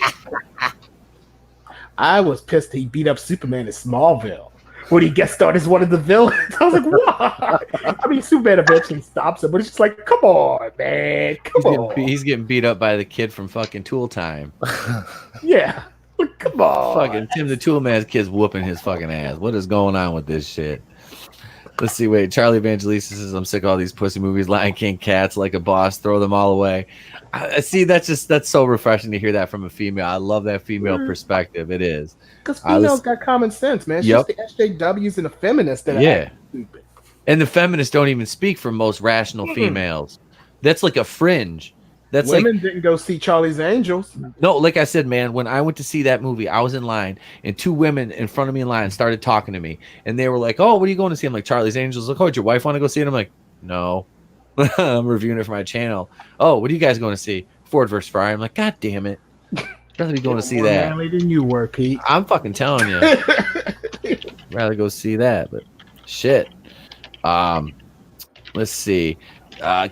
D: I was pissed he beat up Superman in Smallville when he guest starred as one of the villains. I was like, what? I mean, Superman eventually stops him, but it's just like, come on, man,
A: He's getting beat up by the kid from fucking Tool Time.
D: Yeah, like, come on.
A: Fucking Tim the Tool Man's kid's whooping his fucking ass. What is going on with this shit? Let's see. Wait, Charlie Evangelista says, I'm sick of all these pussy movies. Lion King, Cats, Like a Boss, throw them all away. I see. That's so refreshing to hear that from a female. I love that female perspective. It is.
D: Because females got common sense, man. It's just the SJWs and the feminists that are stupid.
A: And the feminists don't even speak for most rational females. That's like a fringe. That's
D: Women didn't go see Charlie's Angels.
A: No, like I said, man, when I went to see that movie, I was in line and 2 women in front of me in line started talking to me. And they were like, oh, what are you going to see? I'm like, Charlie's Angels. Like, oh, did your wife want to go see it? I'm like, no. I'm reviewing it for my channel. Oh, what are you guys going to see? Ford versus Ferrari. I'm like, God damn it. Rather be going to see that.
D: More manly than you were, Pete.
A: I'm fucking telling you. Rather go see that, but shit. Let's see.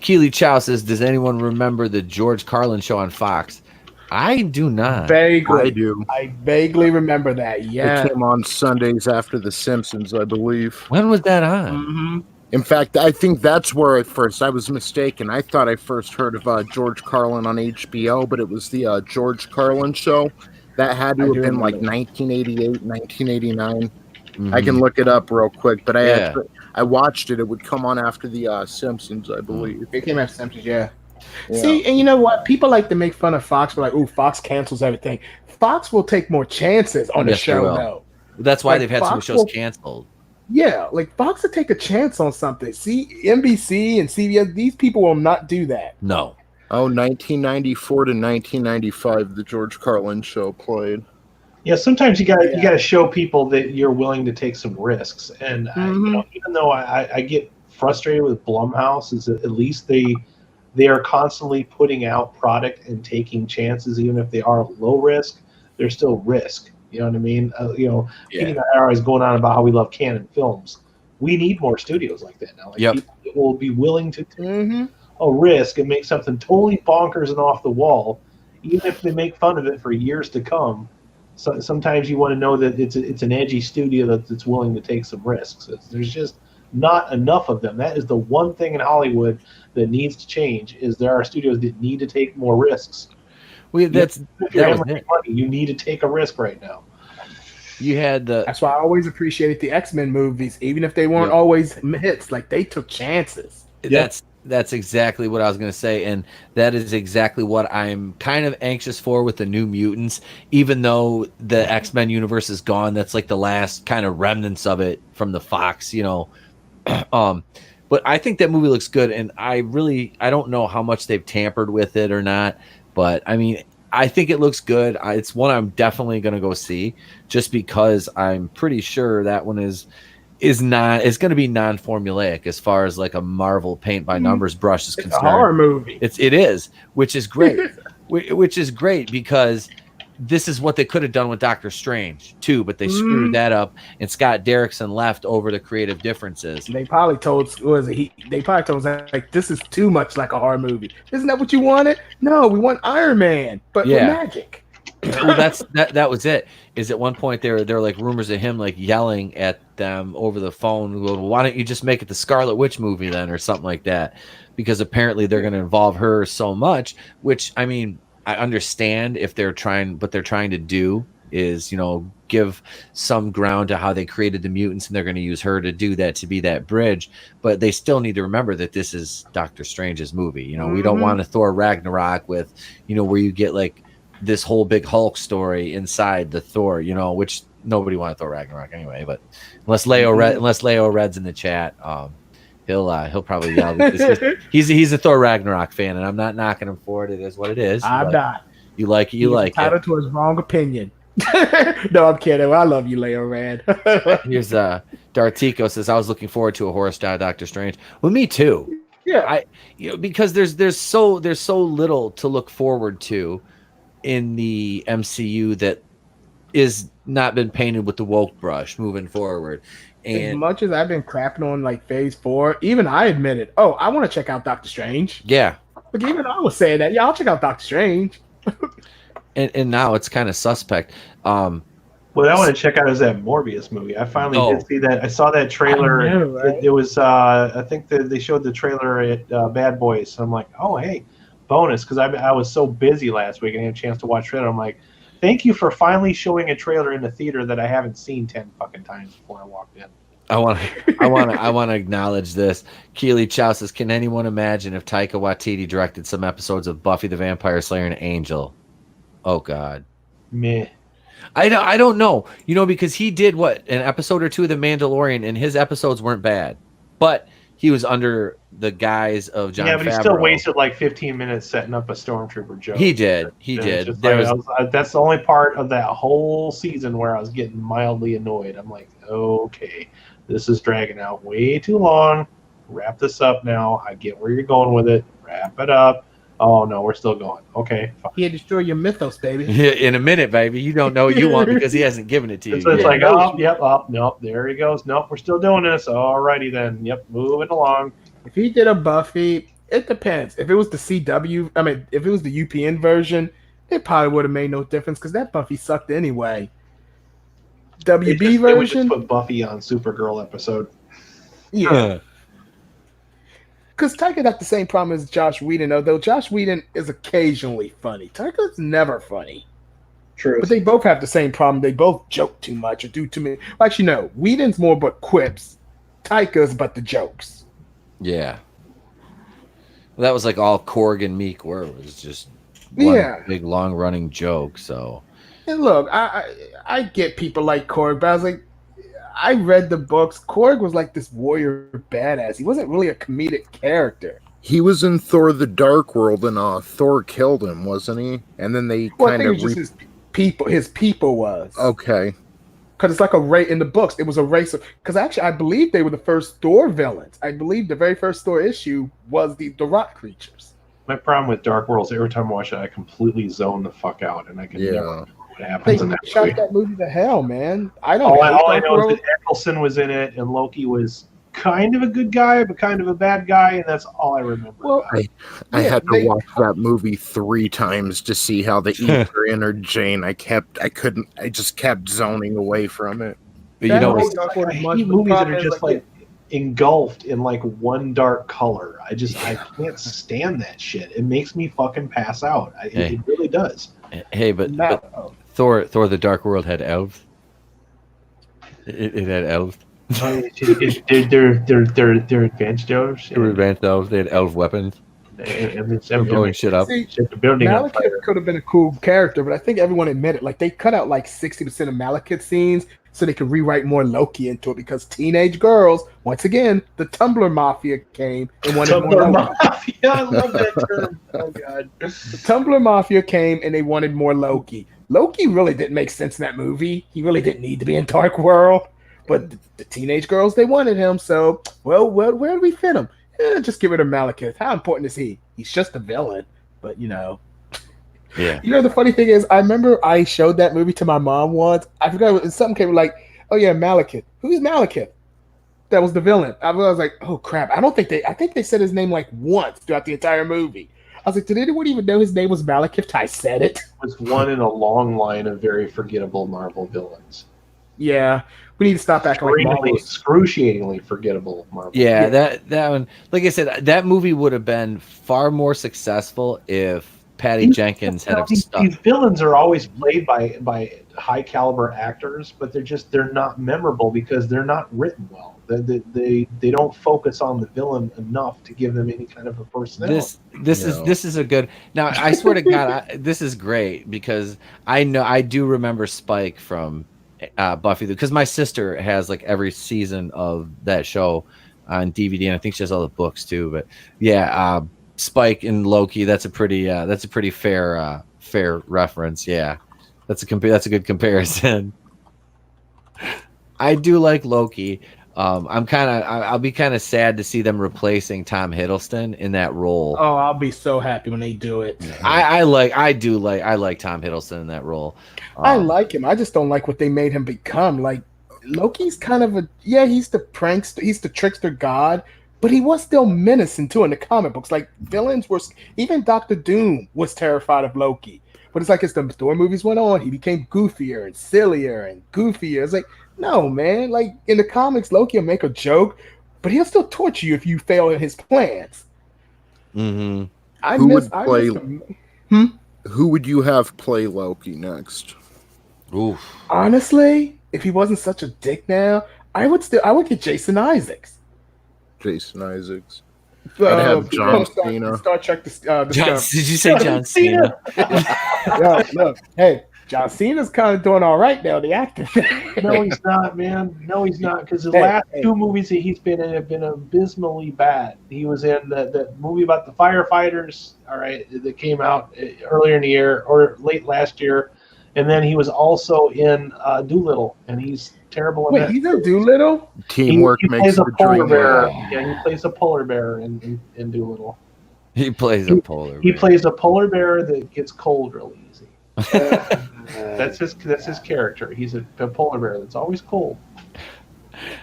A: Keely Chow says, does anyone remember the George Carlin show on Fox? I do not.
D: Vaguely.
E: I do.
D: I vaguely remember that. Yeah.
E: It came on Sundays after The Simpsons, I believe.
A: When was that on?
D: Mm-hmm.
E: In fact, I think that's where I was mistaken. I thought I first heard of George Carlin on HBO, but it was the George Carlin show. That had to have been like 1988, 1989. I can look it up real quick, but I watched it. It would come on after the Simpsons, I believe.
D: It came after Simpsons, yeah. See, and you know what? People like to make fun of Fox. We're like, "Ooh, Fox cancels everything." Fox will take more chances on the show, though.
A: That's why
D: Like,
A: they've had some
D: Fox
A: shows canceled.
D: Yeah, like Fox will take a chance on something. See, NBC and CBS, these people will not do that.
A: No.
E: Oh, 1994 to 1995, the George Carlin show played.
B: Yeah, sometimes you got to show people that you're willing to take some risks, and even though I get frustrated with Blumhouse, is that at least they are constantly putting out product and taking chances, even if they are low risk, they're still risk. You know what I mean? Pete and I are always going on about how we love Canon Films. We need more studios like that now. Like people that will be willing to take a risk and make something totally bonkers and off the wall, even if they make fun of it for years to come. So sometimes you want to know that it's an edgy studio that's willing to take some risks. There's just not enough of them. That is the one thing in Hollywood that needs to change. Is there are studios that need to take more risks.
A: That was it.
B: Money, you need to take a risk right now.
A: You had the
D: That's why I always appreciated the X-Men movies, even if they weren't always hits. Like they took chances.
A: That's exactly what I was going to say, and that is exactly what I'm kind of anxious for with the New Mutants. Even though the X-Men universe is gone, that's like the last kind of remnants of it from the Fox, But I think that movie looks good, and I don't know how much they've tampered with it or not, but I mean, I think it looks good. It's one I'm definitely going to go see, just because I'm pretty sure that one is going to be non-formulaic as far as like a Marvel paint by numbers brush is concerned.
D: It's a horror movie.
A: It is, which is great. Which is great because this is what they could have done with Doctor Strange too, but they screwed that up, and Scott Derrickson left over the creative differences.
D: They probably told us like, this is too much like a horror movie. Isn't that what you wanted? No, we want Iron Man, but with magic.
A: Well, that was it. Is at one point there were like rumors of him like yelling at them over the phone. Well, why don't you just make it the Scarlet Witch movie then, or something like that? Because apparently they're going to involve her so much. Which, I mean, I understand if what they're trying to do is, give some ground to how they created the mutants, and they're going to use her to do that, to be that bridge. But they still need to remember that this is Doctor Strange's movie. We don't want a Thor Ragnarok with, where you get like this whole big Hulk story inside the Thor, which nobody wanted Thor Ragnarok anyway. But unless Leo Red's in the chat, he'll probably yell. He's a Thor Ragnarok fan, and I'm not knocking him for it. It is what it is.
D: I'm not.
A: You like it. You like it.
D: Entitled to his wrong opinion. No, I'm kidding. I love you, Leo Red.
A: Here's Dartico says, I was looking forward to a horror style Doctor Strange. Well, me too.
D: Yeah,
A: because there's so little to look forward to in the MCU that is not been painted with the woke brush moving forward. And
D: as much as I've been crapping on like Phase 4, even I admitted, I want to check out Doctor Strange.
A: Yeah.
D: Like even I was saying that, yeah, I'll check out Doctor Strange.
A: and now it's kind of suspect.
B: What I want to check out is that Morbius movie. I finally did see that. I saw that trailer.
D: I know, right?
B: It was, I think that they showed the trailer at Bad Boys. So I'm like, oh, hey, bonus. Because I was so busy last week and I had a chance to watch trailer. I'm like, thank you for finally showing a trailer in the theater that I haven't seen 10 fucking times before I walked in.
A: I want to acknowledge this. Keely Chow says, can anyone imagine if Taika Waititi directed some episodes of Buffy the Vampire Slayer and Angel? Oh, God.
B: Meh.
A: I don't know, because he did an episode or two of The Mandalorian, and his episodes weren't bad, but he was under the guise of Jon Favreau.
B: Yeah, but he still wasted like 15 minutes setting up a Stormtrooper joke.
A: He did.
B: That's the only part of that whole season where I was getting mildly annoyed. I'm like, okay, this is dragging out way too long. Wrap this up now. I get where you're going with it. Wrap it up. Oh, no, we're still going. Okay, fine.
D: He had destroyed your mythos, baby.
A: Yeah, in a minute, baby. You don't know what you want because he hasn't given it to you.
B: So it's like, nope, there he goes. Nope, we're still doing this. Alrighty then. Yep, moving along.
D: If he did a Buffy, it depends. If it was the if it was the UPN version, it probably would have made no difference because that Buffy sucked anyway. WB version?
B: They just put Buffy on Supergirl episode.
D: Yeah. Because Taika got the same problem as Josh Whedon, although Josh Whedon is occasionally funny. Taika's never funny.
B: True.
D: But they both have the same problem. They both joke too much or do too many. Actually, no. Whedon's more but quips. Taika's but the jokes.
A: Yeah. Well, that was like all Korg and Meek were. It was just one big, long-running joke, so.
D: And look, I get people like Korg, but I was like, I read the books. Korg was like this warrior badass. He wasn't really a comedic character.
E: He was in Thor: The Dark World, and Thor killed him, wasn't he? And then they kind of
D: his people. His people was
E: okay.
D: Because it's like a race in the books. It was a race of. Because actually, I believe they were the first Thor villains. I believe the very first Thor issue was the rock creatures.
B: My problem with Dark Worlds, every time I watch it, I completely zone the fuck out, and I can never. What happens in that
D: shot
B: movie.
D: that movie to hell, man. I don't.
B: All I know is that Eccleston was in it, and Loki was kind of a good guy, but kind of a bad guy, and that's all I remember.
D: Well,
E: I had to watch that movie 3 times to see how the Ether entered Jane. I just kept zoning away from it.
A: But
B: I hate movies that are just like engulfed in like one dark color. I can't stand that shit. It makes me fucking pass out. It really does.
A: Hey, but Thor: The Dark World had elves. It had elves.
B: They're advanced elves.
A: They were advanced elves. They had elf weapons. They were blowing shit up.
D: See,
B: Set the building on
D: Malekith
B: fire.
D: could have been a cool character, but I think everyone admitted like they cut out like 60% of Malekith scenes so they could rewrite more Loki into it because teenage girls, once again, the Tumblr Mafia came and wanted more
B: Tumblr
D: Loki.
B: Mafia. I love that term. Oh god.
D: The Tumblr Mafia came and they wanted more Loki. Loki really didn't make sense in that movie. He really didn't need to be in Dark World. But the teenage girls, they wanted him. So, well, where do we fit him? Just get rid of Malekith. How important is he? He's just a villain. But,
A: Yeah.
D: the funny thing is, I remember I showed that movie to my mom once. I forgot, something came like, oh yeah, Malekith. Who's Malekith? That was the villain. I was like, oh crap. I think they said his name like once throughout the entire movie. I was like, did anyone even know his name was Malekith? I said it.
B: It was one in a long line of very forgettable Marvel villains.
D: Yeah. We need to stop acting like Marvel.
B: Excruciatingly forgettable Marvel.
A: Yeah, that one. Like I said, that movie would have been far more successful if Patty Jenkins had stuck.
B: These villains are always played by high caliber actors, but they're not memorable because they're not written well. They don't focus on the villain enough to give them any kind of a personality.
A: This is a good. Now I swear to God, this is great because I do remember Spike from Buffy because my sister has like every season of that show on DVD, and I think she has all the books too. But yeah, Spike and Loki. That's a pretty fair reference. Yeah, that's a good comparison. I do like Loki. I'll be kind of sad to see them replacing Tom Hiddleston in that role.
D: Oh, I'll be so happy when they do it.
A: I like Tom Hiddleston in that role.
D: I like him. I just don't like what they made him become. Like Loki's kind of he's the prankster, he's the trickster god, but he was still menacing too in the comic books. Like villains were, even Doctor Doom was terrified of Loki. But it's like as the Thor movies went on, he became goofier and sillier and goofier. It's like, no, man. Like in the comics, Loki will make a joke, but he'll still torture you if you fail in his plans.
A: Mm-hmm.
E: Who would you have play Loki next?
A: Oof.
D: Honestly, if he wasn't such a dick now, I would get Jason Isaacs.
E: Jason Isaacs. I'd have John Cena.
D: Star Trek.
A: Did you say John Cena?
D: Yo, look, hey, John Cena's kind of doing all right now. The actor.
B: No, he's not, man. No, he's not. Because the last two movies that he's been in have been abysmally bad. He was in that movie about the firefighters. All right, that came out earlier in the year or late last year, and then he was also in Doolittle, and he's terrible in that.
D: Wait, he's in Doolittle?
E: Teamwork makes the dream
B: work. Yeah, he plays a polar bear in Doolittle.
A: He plays a polar bear.
B: He plays a polar bear that gets cold real easy. That's his character. He's a polar bear that's always cold.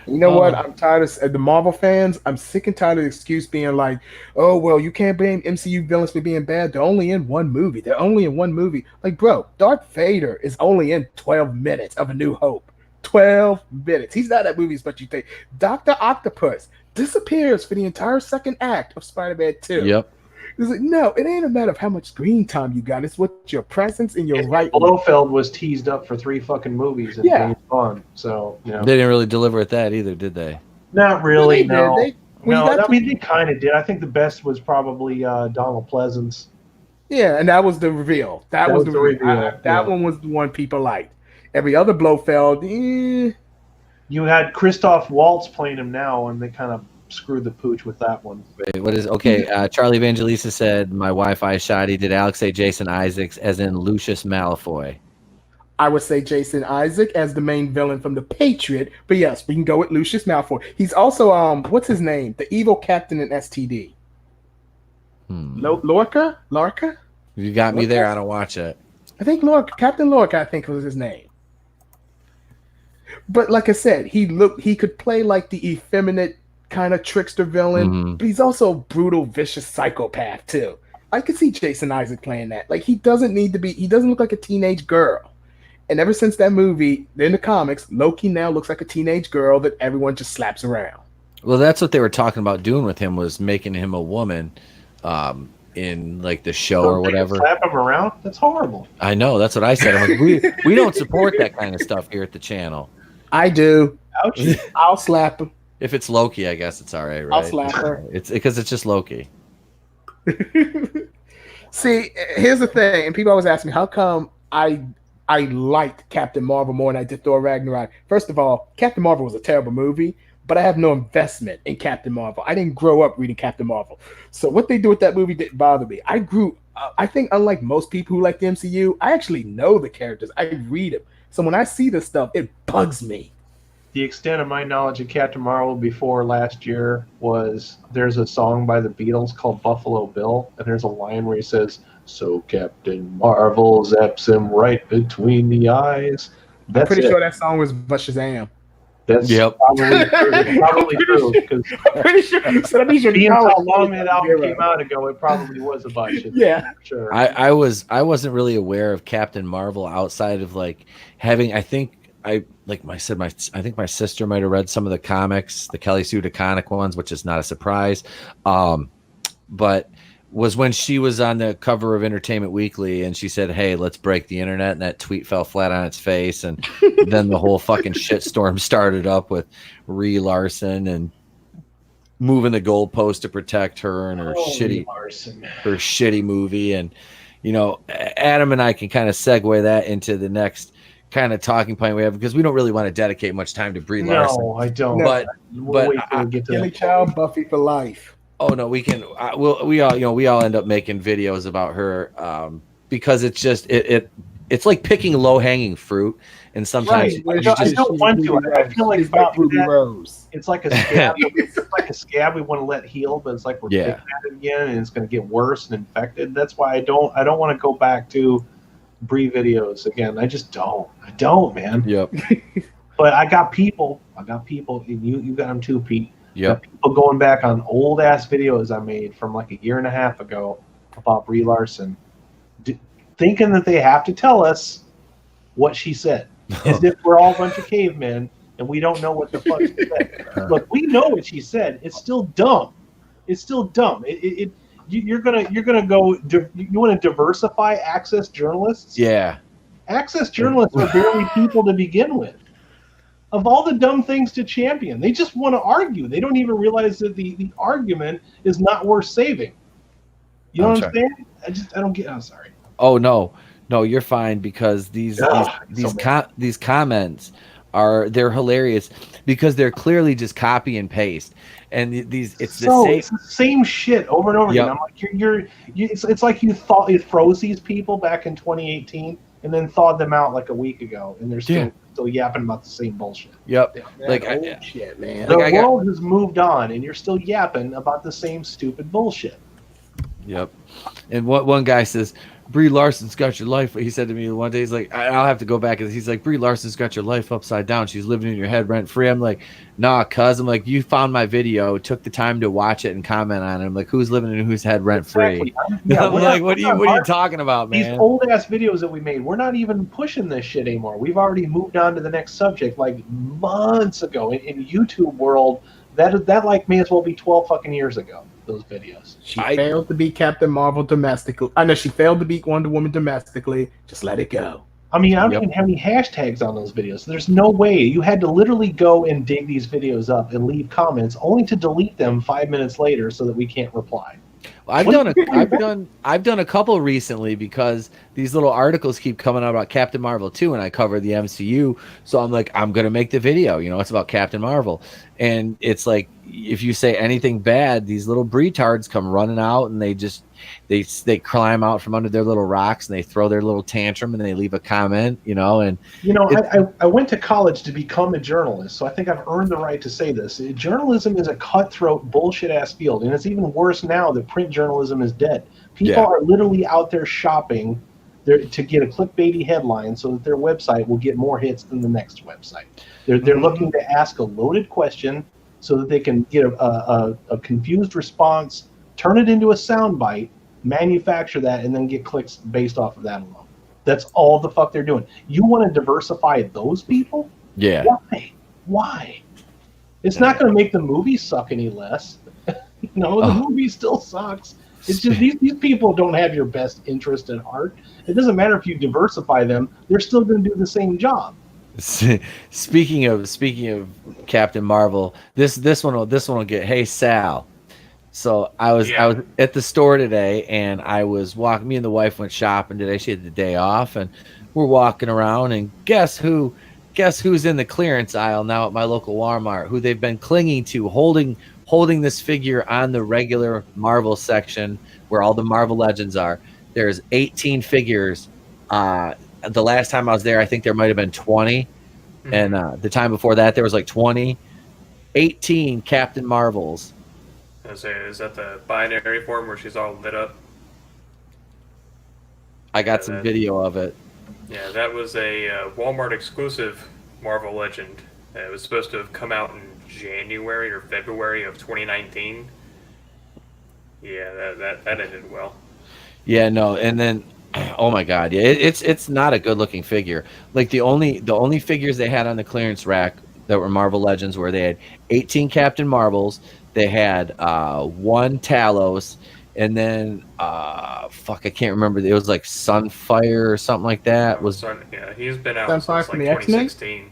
D: You know what? I'm tired of the Marvel fans. I'm sick and tired of the excuse being like, oh, well, you can't blame MCU villains for being bad. They're only in one movie. Like, bro, Darth Vader is only in 12 minutes of A New Hope. 12 minutes. He's not at movies, but you think. Dr. Octopus disappears for the entire second act of Spider-Man 2.
A: Yep.
D: It's like, no, it ain't a matter of how much screen time you got. It's what your presence and your right.
B: Blofeld was teased up for 3 fucking movies and James Bond. So,
A: they didn't really deliver at that either, did they?
B: Not really,
D: no.
B: They kind of did. I think the best was probably Donald Pleasance.
D: Yeah, and that was the reveal. That was the reveal. That one was the one people liked. Every other Blofeld, You
B: had Christoph Waltz playing him now, and they kind of screwed the pooch with that one.
A: Wait, what is okay? Charlie Evangelista said my Wi-Fi shoddy. Did Alex say Jason Isaacs as in Lucius Malfoy?
D: I would say Jason Isaac as the main villain from The Patriot, but yes, we can go with Lucius Malfoy. He's also what's his name? The evil captain in STD. Lorca?
A: You got me there. I don't watch it.
D: I think Captain Lorca, I think was his name. But like I said, he could play like the effeminate kind of trickster villain, but he's also a brutal, vicious psychopath too. I could see Jason Isaac playing that. Like he doesn't look like a teenage girl. And ever since that movie, in the comics, Loki now looks like a teenage girl that everyone just slaps around.
A: Well, that's what they were talking about doing with him, was making him a woman in like the show or whatever.
B: Slap him around? That's horrible.
A: I know. That's what I said. I'm like, we don't support that kind of stuff here at the channel.
D: I do.
B: Ouch.
D: I'll slap him.
A: If it's Loki, I guess it's all right, right?
D: I'll slap her.
A: It's because it's just Loki.
D: See, here's the thing, and people always ask me, how come I liked Captain Marvel more than I did Thor Ragnarok? First of all, Captain Marvel was a terrible movie, but I have no investment in Captain Marvel. I didn't grow up reading Captain Marvel. So what they do with that movie didn't bother me. I think unlike most people who like the MCU, I actually know the characters. I read them. So when I see this stuff, it bugs me.
B: The extent of my knowledge of Captain Marvel before last year was there's a song by the Beatles called Buffalo Bill, and there's a line where he says, "So Captain Marvel zaps him right between the eyes."
D: I'm pretty sure that song was by Shazam.
B: That's probably true. Because
D: I'm pretty sure. So that means
B: being how long that album came out ago, it probably was a bunch.
D: Yeah,
B: sure.
A: I wasn't really aware of Captain Marvel outside of like having. I think my sister might have read some of the comics, the Kelly Sue DeConnick ones, which is not a surprise. But was when she was on the cover of Entertainment Weekly and she said, "Hey, let's break the internet," and that tweet fell flat on its face, and then the whole fucking shitstorm started up with Brie Larson and moving the goalpost to protect her and her shitty movie. And Adam and I can kind of segue that into the next kind of talking point we have, because we don't really want to dedicate much time to Brie Larson.
B: No, I don't.
A: But
D: Kelly Child, Buffy for life.
A: Oh no, we can. We all end up making videos about her because it's just it's like picking low hanging fruit, and sometimes
B: I don't want to. I feel like if I do that, it's like a scab. It's like a scab we want to let heal, but it's like we're picking at it again, and it's going to get worse and infected. That's why I don't want to go back to Brie videos again. I just don't. I don't, man.
A: Yep.
B: But I got people. And you got them too, Pete.
A: Yeah.
B: People going back on old ass videos I made from like a year and a half ago about Brie Larson, thinking that they have to tell us what she said, as if we're all a bunch of cavemen and we don't know what the fuck she said. Look, we know what she said. It's still dumb. It's still dumb. You're gonna go. You want to diversify access journalists?
A: Yeah.
B: Access journalists are barely people to begin with. Of all the dumb things to champion, they just want to argue. They don't even realize that the argument is not worth saving. You know what I'm saying? I don't get. I'm sorry.
A: Oh no, you're fine, because these comments they're hilarious because they're clearly just copy and paste, and it's the
B: same shit over and over again. I'm like, it's like you froze these people back in 2018 and then thawed them out like a week ago, and they're still yapping about the same bullshit.
A: Yep.
D: Shit, man.
B: The world has moved on, and you're still yapping about the same stupid bullshit.
A: Yep. And what one guy says, Brie Larson's got your life. He said to me one day, he's like, I'll have to go back. He's like, Brie Larson's got your life upside down. She's living in your head rent free. I'm like, nah, cuz. I'm like, you found my video, took the time to watch it and comment on it. I'm like, who's living in whose head rent free? Exactly. I'm like, what are you talking about, man?
B: These old ass videos that we made, we're not even pushing this shit anymore. We've already moved on to the next subject like months ago. In YouTube world, that like may as well be 12 fucking years ago. Those videos.
D: She failed to beat Captain Marvel domestically. I know she failed to beat Wonder Woman domestically. Just let it go.
B: I mean, I don't even have any hashtags on those videos. There's no way. You had to literally go and dig these videos up and leave comments, only to delete them 5 minutes later so that we can't reply.
A: Well, I've done a couple recently because these little articles keep coming out about Captain Marvel too, and I cover the MCU, so I'm like, I'm gonna make the video. It's about Captain Marvel, and it's like, if you say anything bad, these little bretards come running out, and they climb out from under their little rocks, and they throw their little tantrum, and they leave a comment,
B: I went to college to become a journalist, so I think I've earned the right to say this. Journalism is a cutthroat bullshit ass field, and it's even worse now that print journalism is dead. People are literally out there shopping to get a clickbaity headline so that their website will get more hits than the next website. They're looking to ask a loaded question so that they can get a confused response, turn it into a soundbite, manufacture that, and then get clicks based off of that alone. That's all the fuck they're doing. You want to diversify those people?
A: Yeah.
B: Why? It's not going to make the movie suck any less. The movie still sucks. It's just these people don't have your best interest at heart. It doesn't matter if you diversify them; they're still going to do the same job.
A: Speaking of Captain Marvel, this one will get. Hey Sal, so I was at the store today, and I was walking. Me and the wife went shopping today. She had the day off, and we're walking around. And guess who? Guess who's in the clearance aisle now at my local Walmart? Who they've been clinging to, holding this figure on the regular Marvel section where all the Marvel Legends are. There's 18 figures. The last time I was there, I think there might have been 20, and the time before that, there was like 20. 18 Captain Marvels.
F: I say, is that the binary form where she's all lit up?
A: I got some video of it.
F: Yeah, that was a Walmart exclusive Marvel Legend. It was supposed to have come out in January or February of 2019. Yeah, that ended well.
A: Yeah, no, and then oh my god, yeah, it's not a good looking figure. Like the only figures they had on the clearance rack that were Marvel Legends where they had 18 Captain Marvels, they had 1 Talos, and then I can't remember. It was like Sunfire or something like that.
F: Yeah, he's been out
D: Sunfire
F: since
D: from
F: like
D: the X-Men?
F: 2016.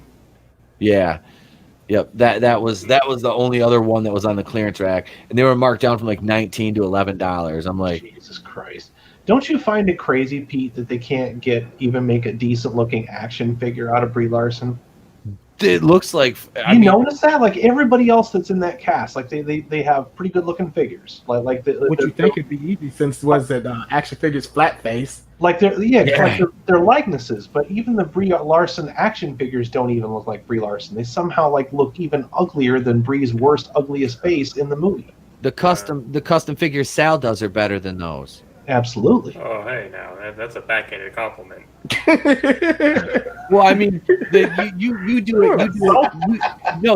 A: Yeah. Yep, that was the only other one that was on the clearance rack, and they were marked down from like $19 to $11. I'm like,
B: Jesus Christ! Don't you find it crazy, Pete, that they can't even make a decent looking action figure out of Brie Larson?
A: it looks like
B: notice that? Like everybody else that's in that cast, like they have pretty good looking figures. Like
D: what you think it'd be easy since was it action figures flat face?
B: Like they're likenesses, but even the Brie Larson action figures don't even look like Brie Larson. They somehow like look even uglier than Brie's worst, ugliest face in the movie.
A: The custom figures Sal does are better than those.
B: Absolutely.
F: Oh, hey, now that's a backhanded compliment.
A: Well, I mean, you do it.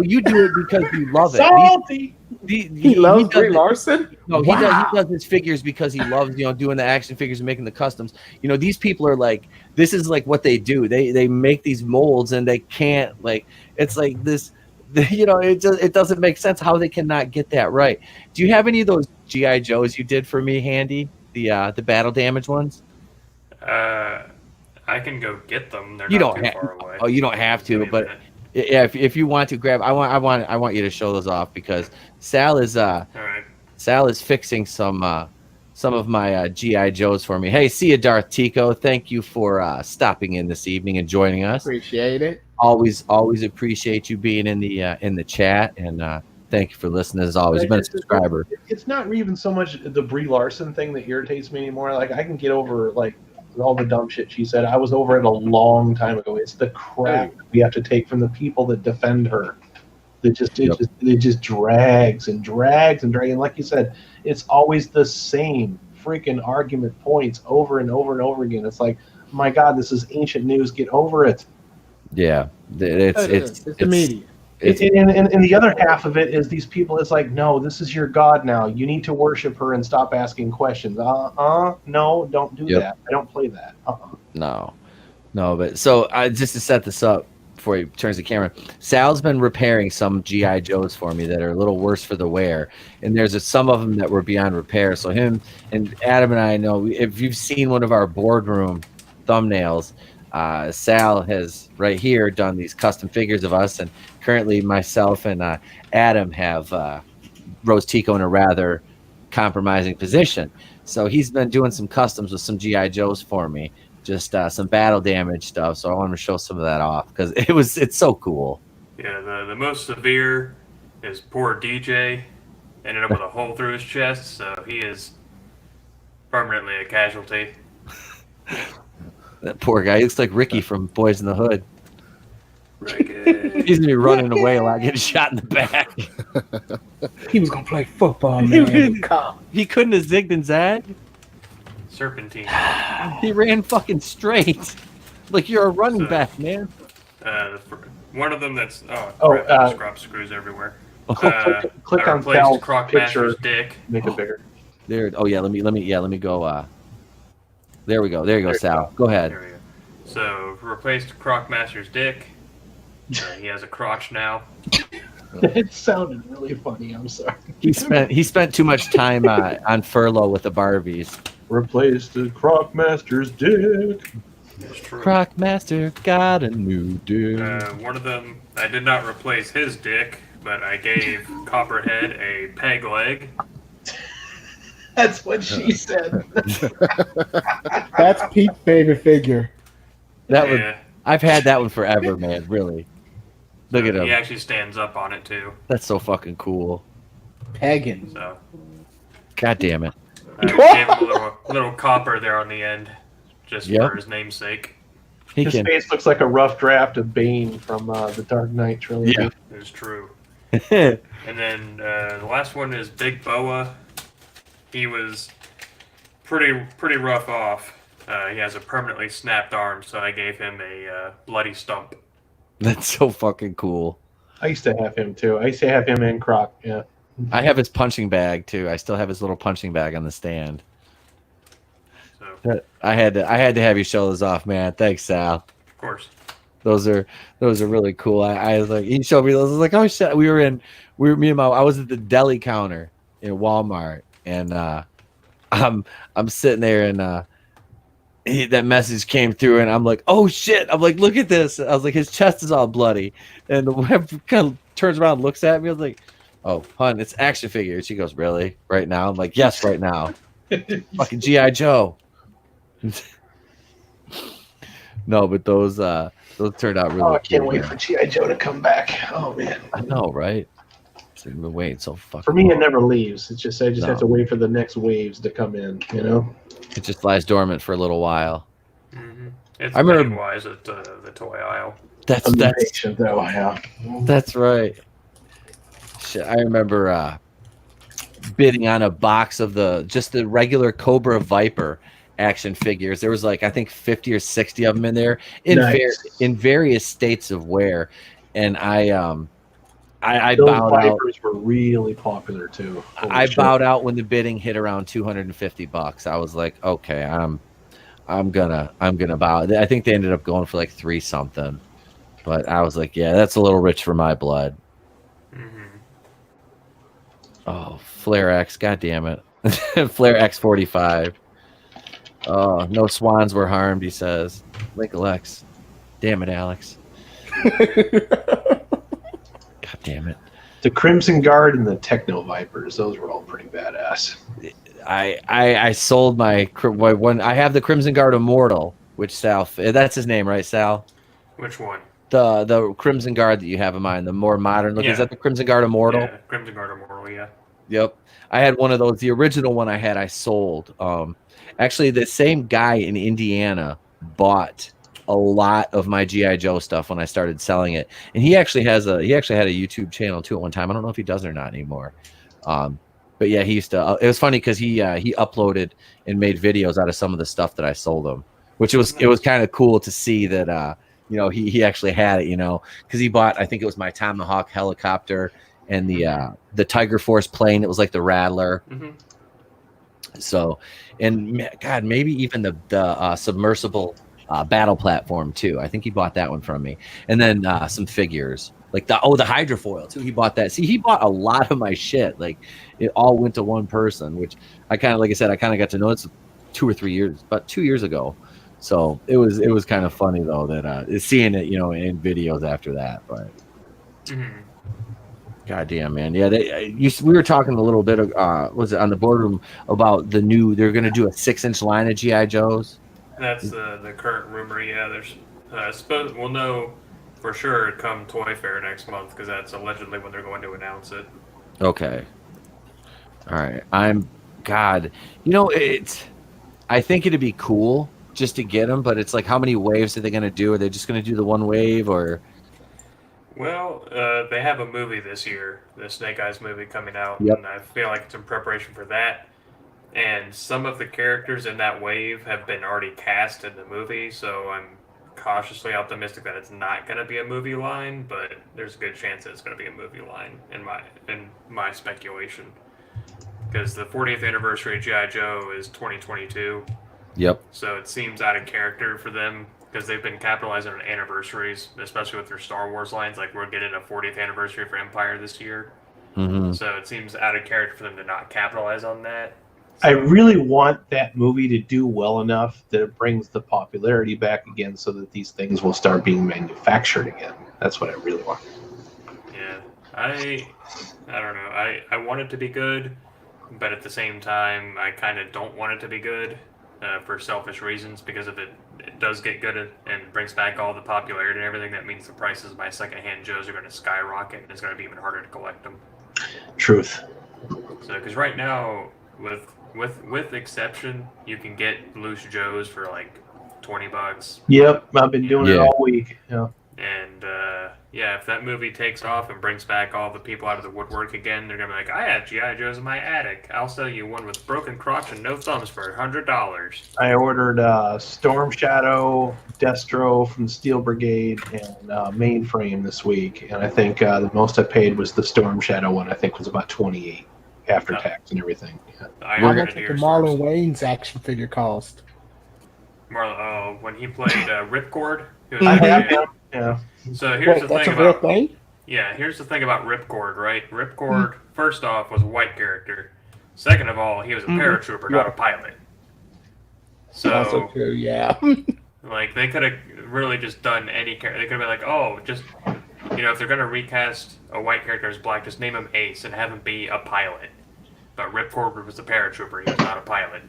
A: You do it because you love it.
B: Salty.
D: He loves Brie Larson.
A: No, wow. He does his figures because he loves doing the action figures and making the customs. These people are like, this is like what they do. They make these molds and they can't it's like this. It doesn't make sense how they cannot get that right. Do you have any of those GI Joes you did for me handy? The battle damage ones?
F: I can go get them. They're
A: you
F: not
A: don't
F: too far away.
A: Oh, you don't have to, but yeah, if you want to grab, I want you to show those off because Sal is
F: All right.
A: Sal is fixing some of my GI Joes for me. Hey, see you, Darth Tico. Thank you for stopping in this evening and joining us.
D: Appreciate it.
A: Always appreciate you being in the chat, and thank you for listening as always. You've been a subscriber.
B: It's not even so much the Brie Larson thing that irritates me anymore. Like I can get over all the dumb shit she said. I was over it a long time ago. It's the crap we have to take from the people that defend her. It just drags and drags and drags. And like you said, it's always the same freaking argument points over and over and over again. It's like, my God, this is ancient news. Get over it.
A: Yeah, it's
D: the media.
B: And the other half of it is these people. It's like, no, this is your God now. You need to worship her and stop asking questions. No, don't do that. I don't play that.
A: No. But so just to set this up before he turns the camera, Sal's been repairing some GI Joes for me that are a little worse for the wear, and there's some of them that were beyond repair. So him and Adam and I know if you've seen one of our boardroom thumbnails. Sal has right here done these custom figures of us, and currently myself and Adam have Rose Tico in a rather compromising position. So he's been doing some customs with some GI Joes for me, just some battle damage stuff. So I want to show some of that off because it's so cool.
F: Yeah, the most severe is poor DJ. Ended up with a hole through his chest, so he is permanently a casualty.
A: That poor guy. He looks like Ricky from Boys in the Hood.
F: Ricky.
A: He's gonna be running away a lot, getting shot in the back.
D: He was gonna play football, man.
A: He couldn't have zigged and zagged.
F: Serpentine.
A: He ran fucking straight. Like you're a running back, man.
F: One of them that's scrap screws everywhere.
B: Click on
F: Sal's
B: Croc picture.
F: Dick.
B: Make it bigger.
A: There. Oh yeah. Let me go. There we go. There you go, Sal. Go ahead.
F: There we go. So replaced Crocmaster's dick. He has a crotch now.
B: It sounded really funny. I'm sorry.
A: He spent too much time on furlough with the Barbies.
B: Replaced the Crocmaster's dick.
F: It's true.
A: Croc-master got a new dude.
F: One of them, I did not replace his dick, but I gave Copperhead a peg leg.
B: That's what she said.
D: That's Pete's favorite figure.
A: That one, I've had that one forever, man. Really. Look at him.
F: He actually stands up on it too.
A: That's so fucking cool.
D: Pagan.
F: So.
A: God damn it.
F: I gave him a little copper there on the end, just for his namesake.
B: His face looks like a rough draft of Bane from the Dark Knight trilogy.
F: Yeah, it's true. And then the last one is Big Boa. He was pretty rough off. He has a permanently snapped arm, so I gave him a bloody stump.
A: That's so fucking cool.
B: I used to have him too. I used to have him and Croc. Yeah.
A: I have his punching bag too. I still have his little punching bag on the stand. So I had to have you show those off, man. Thanks, Sal.
F: Of course.
A: Those are really cool. I was like, he showed me those. I was like, oh shit. I was at the deli counter in Walmart, and I'm sitting there, and that message came through, and I'm like, oh shit. I'm like, look at this. I was like, his chest is all bloody, and the web kind of turns around, and looks at me. I was like, oh, hun, it's action figure. She goes, really? Right now? I'm like, yes, right now. Fucking G.I. Joe. No, but those turned out really cool.
B: I can't wait for G.I. Joe to come back. Oh, man.
A: I know, right? So we've been waiting so fucking
B: For me,
A: long.
B: it never leaves. It's just I have to wait for the next waves to come in, you know?
A: It just lies dormant for a little while.
F: Mm-hmm. It's
A: I remember
F: Pennywise at the toy aisle.
A: That's right. Shit, I remember bidding on a box of the regular Cobra Viper action figures. There was like, I think 50 or 60 of them in there in various states of wear, and I
B: Those
A: bowed
B: Vipers
A: out.
B: were really popular too.
A: I bowed out when the bidding hit around $250. I was like, okay, I'm gonna bow. I think they ended up going for like $3 something, but I was like, yeah, that's a little rich for my blood.
F: Mm-hmm.
A: Oh, Flare X, god damn it. Flare X45. Oh, no swans were harmed, he says. Link Alex. Damn it, Alex. God damn it.
B: The Crimson Guard and the Techno Vipers, those were all pretty badass.
A: I sold my one. I have the Crimson Guard Immortal, which Sal, that's his name, right, Sal?
F: Which one?
A: The Crimson Guard that you have in mind, the more modern look. Yeah. Is that the Crimson Guard Immortal?
F: Yeah, Crimson Guard Immortal, yeah.
A: Yep. I had one of those. The original one I sold. Actually, the same guy in Indiana bought a lot of my G.I. Joe stuff when I started selling it. And he actually had a YouTube channel too at one time. I don't know if he does or not anymore. But yeah, he used to. It was funny because he uploaded and made videos out of some of the stuff that I sold him, which it was kind of cool to see that he actually had it, because he bought, I think it was my Tomahawk helicopter and the Tiger Force plane. It was like the Rattler.
F: Mm-hmm.
A: So, and God, maybe even the submersible battle platform too. I think he bought that one from me, and then some figures like the hydrofoil too. He bought that. See, he bought a lot of my shit. Like it all went to one person, which I kind of, like I said, I kind of got to know it's 2 or 3 years, about 2 years ago. So it was kind of funny though that seeing it, in videos after that. But God damn, man, yeah. We were talking a little bit. Was it on the boardroom about they're going to do a 6-inch line of GI Joes?
F: That's the current rumor. Yeah, there's suppose we'll know for sure come Toy Fair next month because that's allegedly when they're going to announce it.
A: Okay. All right. I think it'd be cool just to get them, but it's like, how many waves are they going to do? Are they just going to do the one wave, or?
F: Well, they have a movie this year, the Snake Eyes movie coming out, and I feel like it's in preparation for that. And some of the characters in that wave have been already cast in the movie, so I'm cautiously optimistic that it's not going to be a movie line, but there's a good chance that it's going to be a movie line in my speculation. Because the 40th anniversary of G.I. Joe is 2022.
A: Yep.
F: So it seems out of character for them because they've been capitalizing on anniversaries, especially with their Star Wars lines. Like we're getting a 40th anniversary for Empire this year.
A: Mm-hmm.
F: So it seems out of character for them to not capitalize on that.
B: I really want that movie to do well enough that it brings the popularity back again, so that these things will start being manufactured again. That's what I really want.
F: Yeah, I don't know. I want it to be good, but at the same time, I kind of don't want it to be good for selfish reasons. Because if it does get good and brings back all the popularity and everything, that means the prices of my secondhand Joes are going to skyrocket, and it's going to be even harder to collect them.
B: Truth.
F: So, because right now, with exception, you can get loose Joes for like $20.
B: Yep, I've been doing it all week. Yeah.
F: And yeah, if that movie takes off and brings back all the people out of the woodwork again, they're gonna be like, I have GI Joes in my attic. I'll sell you one with broken crotch and no thumbs for $100.
B: I ordered Storm Shadow, Destro from the Steel Brigade, and Mainframe this week, and I think the most I paid was the Storm Shadow one. I think was about $28 after tax and everything. Yeah.
D: How much did the Marlon Wayans action figure cost?
F: Marlon, when he played Ripcord.
B: I have him. Yeah.
F: So here's the
D: that's
F: thing
D: a real
F: about
D: thing?
F: Yeah, here's the thing about Ripcord, right? Ripcord, first off, was a white character. Second of all, he was a paratrooper, not a pilot. So
D: also true, yeah.
F: like they could have really just done any character. They could have been like, oh, just if they're gonna recast a white character as black, just name him Ace and have him be a pilot. But Ripcord was a paratrooper; he was not a pilot.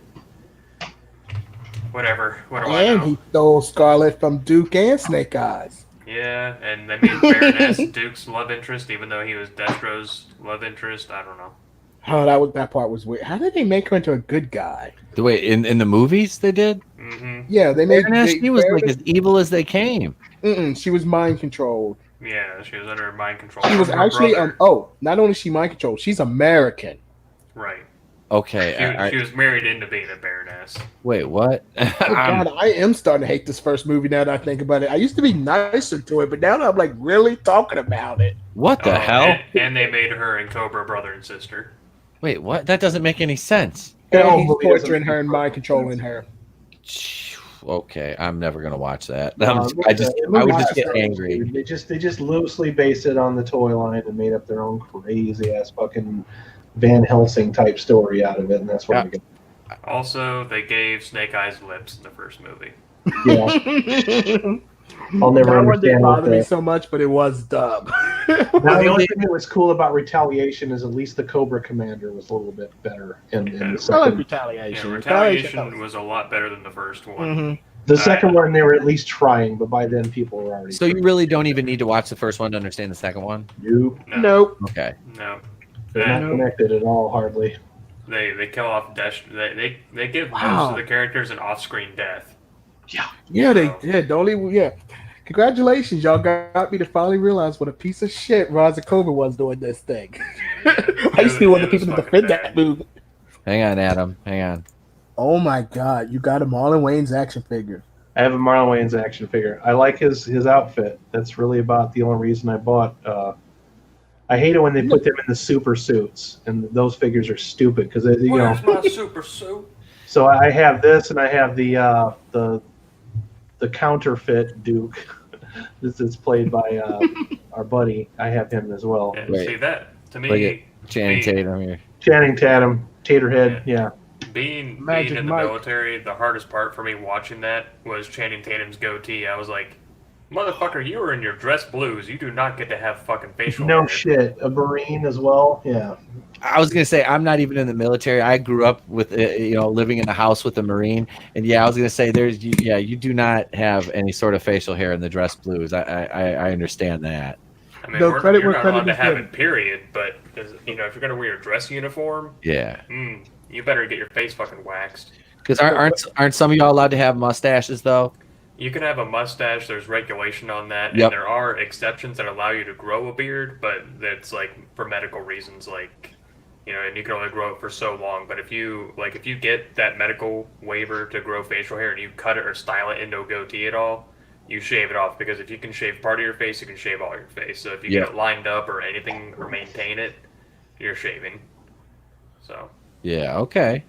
F: Whatever. What do I know?
D: And he stole Scarlet from Duke and Snake Eyes.
F: Yeah, and they made Baroness Duke's love interest, even though he was Destro's love interest. I don't know.
D: Oh, that part was weird. How did they make her into a good guy?
A: The way in the movies they did.
F: Mm-hmm.
D: Yeah, they made.
A: She was like as evil as they came.
D: She was mind controlled.
F: Yeah, she was under mind control.
D: She was actually not only is she mind controlled, she's American.
F: Right.
A: Okay.
F: She was married into being a Baroness.
A: Wait, what?
D: Oh, God, I am starting to hate this first movie now that I think about it. I used to be nicer to it, but now that I'm like really talking about it.
A: What the hell?
F: And they made her and Cobra brother and sister.
A: Wait, what? That doesn't make any sense.
D: And he's torturing her and mind controlling her.
A: Okay, I'm never gonna watch that. I would just get angry.
B: They just loosely based it on the toy line and made up their own crazy ass fucking Van Helsing type story out of it, and that's what I get.
F: Also, they gave Snake Eyes lips in the first movie.
B: Yeah. I'll never understand.
D: Didn't bother me so much, but it was dumb.
B: Now, the only thing that was cool about Retaliation is at least the Cobra Commander was a little bit better in the second.
D: I like Retaliation.
F: Yeah, Retaliation was a lot better than the first one.
D: Mm-hmm.
B: The second one, they were at least trying, but by then people were already.
A: So you really don't even need to watch the first one to understand the second one?
D: Nope.
A: Okay.
F: No.
B: They're not connected at all, hardly.
F: They kill off they give most of the characters an off-screen death.
D: Yeah, they did. Congratulations, y'all got me to finally realize what a piece of shit Raza Cobra was doing this thing. I used to be one of the people to defend that movie.
A: Hang on, Adam. Hang on.
D: Oh my God, you got a Marlon Wayans action figure.
B: I have a Marlon Wayans action figure. I like his outfit. That's really about the only reason I bought. I hate it when they put them in the super suits, and those figures are stupid because
F: Where's my super suit?
B: So I have this, and I have the counterfeit Duke. This is played by our buddy. I have him as well.
F: Yeah, see that to me?
A: Channing Tatum here.
B: Channing Tatum, Taterhead. Yeah.
F: Being in the military, the hardest part for me watching that was Channing Tatum's goatee. I was like, motherfucker, you were in your dress blues. You do not get to have fucking facial hair.
B: No shit. A Marine as well? Yeah.
A: I was gonna say I'm not even in the military. I grew up with living in a house with a Marine, and I was gonna say you do not have any sort of facial hair in the dress blues. I understand that.
F: I mean, you're not allowed to have it, period. But if you're gonna wear your dress uniform, you better get your face fucking waxed.
A: Because aren't some of y'all allowed to have mustaches though?
F: You can have a mustache. There's regulation on that, and there are exceptions that allow you to grow a beard, but that's like for medical reasons, like and you can only grow it for so long. But if you get that medical waiver to grow facial hair and you cut it or style it into a goatee at all, you shave it off, because if you can shave part of your face, you can shave all your face. So if you get it lined up or anything or maintain it, you're shaving. So.
A: Yeah. Okay.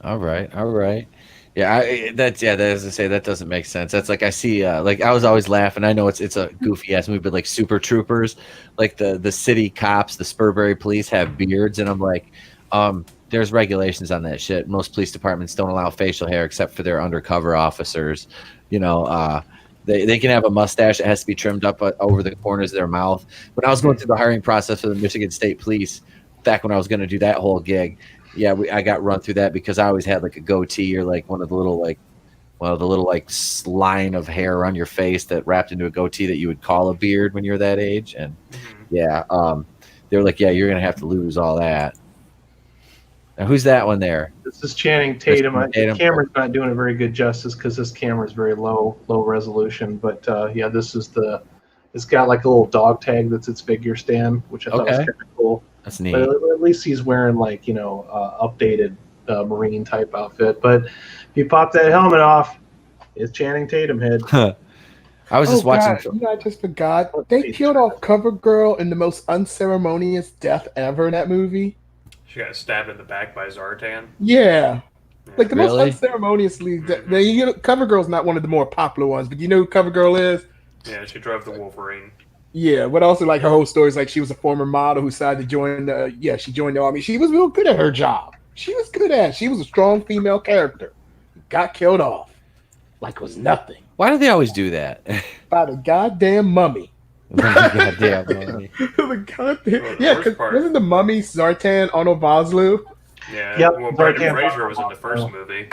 A: All right. Yeah, as I say, that doesn't make sense. That's like I see, I was always laughing. I know it's a goofy ass movie, but like Super Troopers, like the city cops, the Spurbury police have beards, and I'm like, there's regulations on that shit. Most police departments don't allow facial hair except for their undercover officers. You know, they can have a mustache that has to be trimmed up over the corners of their mouth. When I was going through the hiring process for the Michigan State Police, back when I was going to do that whole gig, I got run through that because I always had like a goatee or like one of the little line of hair on your face that wrapped into a goatee that you would call a beard when you're that age. And they were like, you're going to have to lose all that. Now, who's that one there?
B: This is Channing Tatum. The camera's not doing a very good justice because this camera is very low resolution. But this is it's got like a little dog tag that's its figure stand, which I thought was kind of cool.
A: That's neat.
B: But at least he's wearing like updated Marine type outfit. But if you pop that helmet off, it's Channing Tatum head.
A: I was just watching.
D: God, I just forgot. They killed off CoverGirl in the most unceremonious death ever in that movie.
F: She got stabbed in the back by Zartan.
D: Yeah. Like the most unceremoniously. CoverGirl's not one of the more popular ones, but you know who CoverGirl is?
F: Yeah, she drove the Wolverine.
D: Yeah, but also like her whole story is like she was a former model who decided to join she joined the army. She was real good at her job. She was good at it. She was a strong female character. Got killed off. Like it was nothing.
A: Why do they always do that?
D: By the goddamn mummy.
A: Goddamn mummy.
D: Because wasn't the mummy Zartan Arnold Vosloo?
F: Yeah. Yep. Well, Brendan Fraser was in the first movie.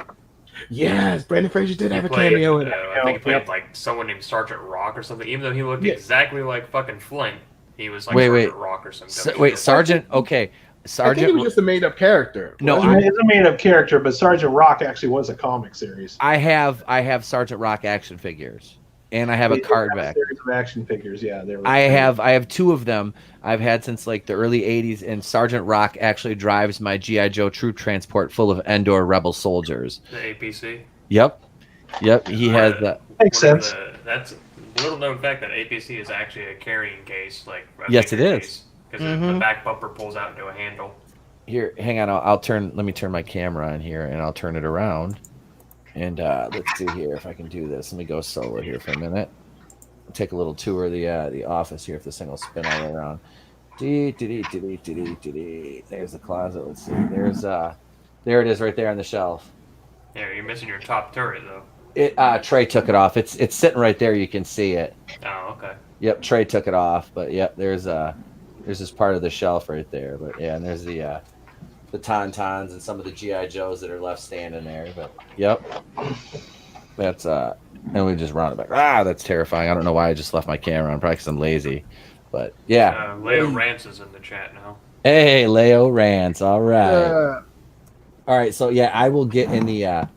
D: Yes, Brendan Fraser did have a cameo in it.
F: I think he played like someone named Sergeant Rock or something. Even though he looked exactly like fucking Flint, he was like Sergeant Rock or something.
A: Sergeant. Okay. Sergeant.
D: I think he was just a made-up character.
A: No,
B: it's a made-up character, but Sergeant Rock actually was a comic series.
A: I have Sergeant Rock action figures, and I have a card back.
B: Series of action figures,
A: I have two of them. I've had since like the early '80s, and Sergeant Rock actually drives my GI Joe troop transport full of Endor rebel soldiers.
F: The APC.
A: Yep. He has that.
B: Makes sense.
F: That's a little known fact that APC is actually a carrying case, like
A: yes, it is.
F: Because the back bumper pulls out into a handle.
A: Here, hang on. Let me turn my camera on here, and I'll turn it around. And let's see here if I can do this. Let me go solo here for a minute. I'll take a little tour of the office here if this thing will spin all the way around. There's the closet. Let's see. There it is right there on the shelf.
F: Yeah, you're missing your top turret though.
A: Trey took it off. It's sitting right there. You can see it.
F: Oh, okay.
A: Yep, Trey took it off. But yep, there's this part of the shelf right there. But yeah, and there's the Tauntauns and some of the GI Joes that are left standing there. But yep, that's and we just round it back. That's terrifying. I don't know why I just left my camera on. Probably because I'm lazy. But yeah,
F: Leo Rance is in the chat now.
A: Hey, Leo Rance. All right. All right. So yeah, I will get in the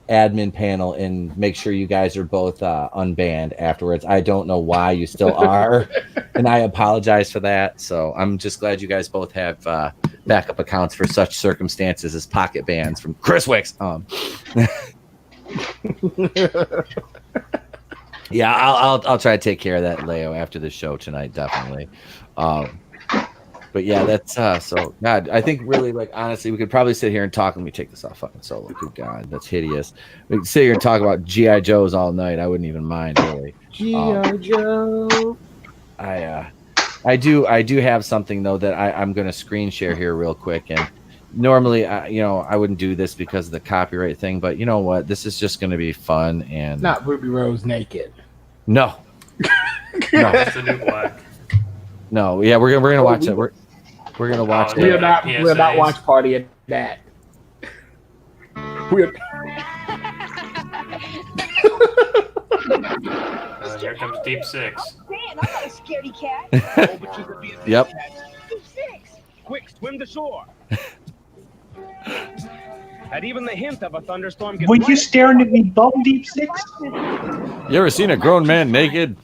A: admin panel and make sure you guys are both unbanned afterwards. I don't know why you still are, and I apologize for that. So I'm just glad you guys both have backup accounts for such circumstances as pocket bans from Chris Wicks. Yeah, I'll try to take care of that, Leo, after the show tonight, definitely. But yeah, that's so God. I think really, like, honestly, we could probably sit here and talk. Let me take this off fucking solo. Good God, that's hideous. We could sit here and talk about GI Joes all night. I wouldn't even mind, really.
D: GI Joe.
A: I do have something though that I'm going to screen share here real quick. And normally, I wouldn't do this because of the copyright thing. But you know what? This is just going to be fun and
D: not Ruby Rose naked.
A: No,
F: That's the new black.
A: No, yeah, we're gonna watch it. We're gonna watch it.
D: We'll not watch party at that.
F: Here comes Deep Six.
G: Man, I'm not a scaredy cat.
A: Yep.
G: Deep Six.
H: Quick, swim to shore. At even the hint of a thunderstorm.
B: Were you staring at me, bum, Deep Six?
A: You ever seen a grown man naked?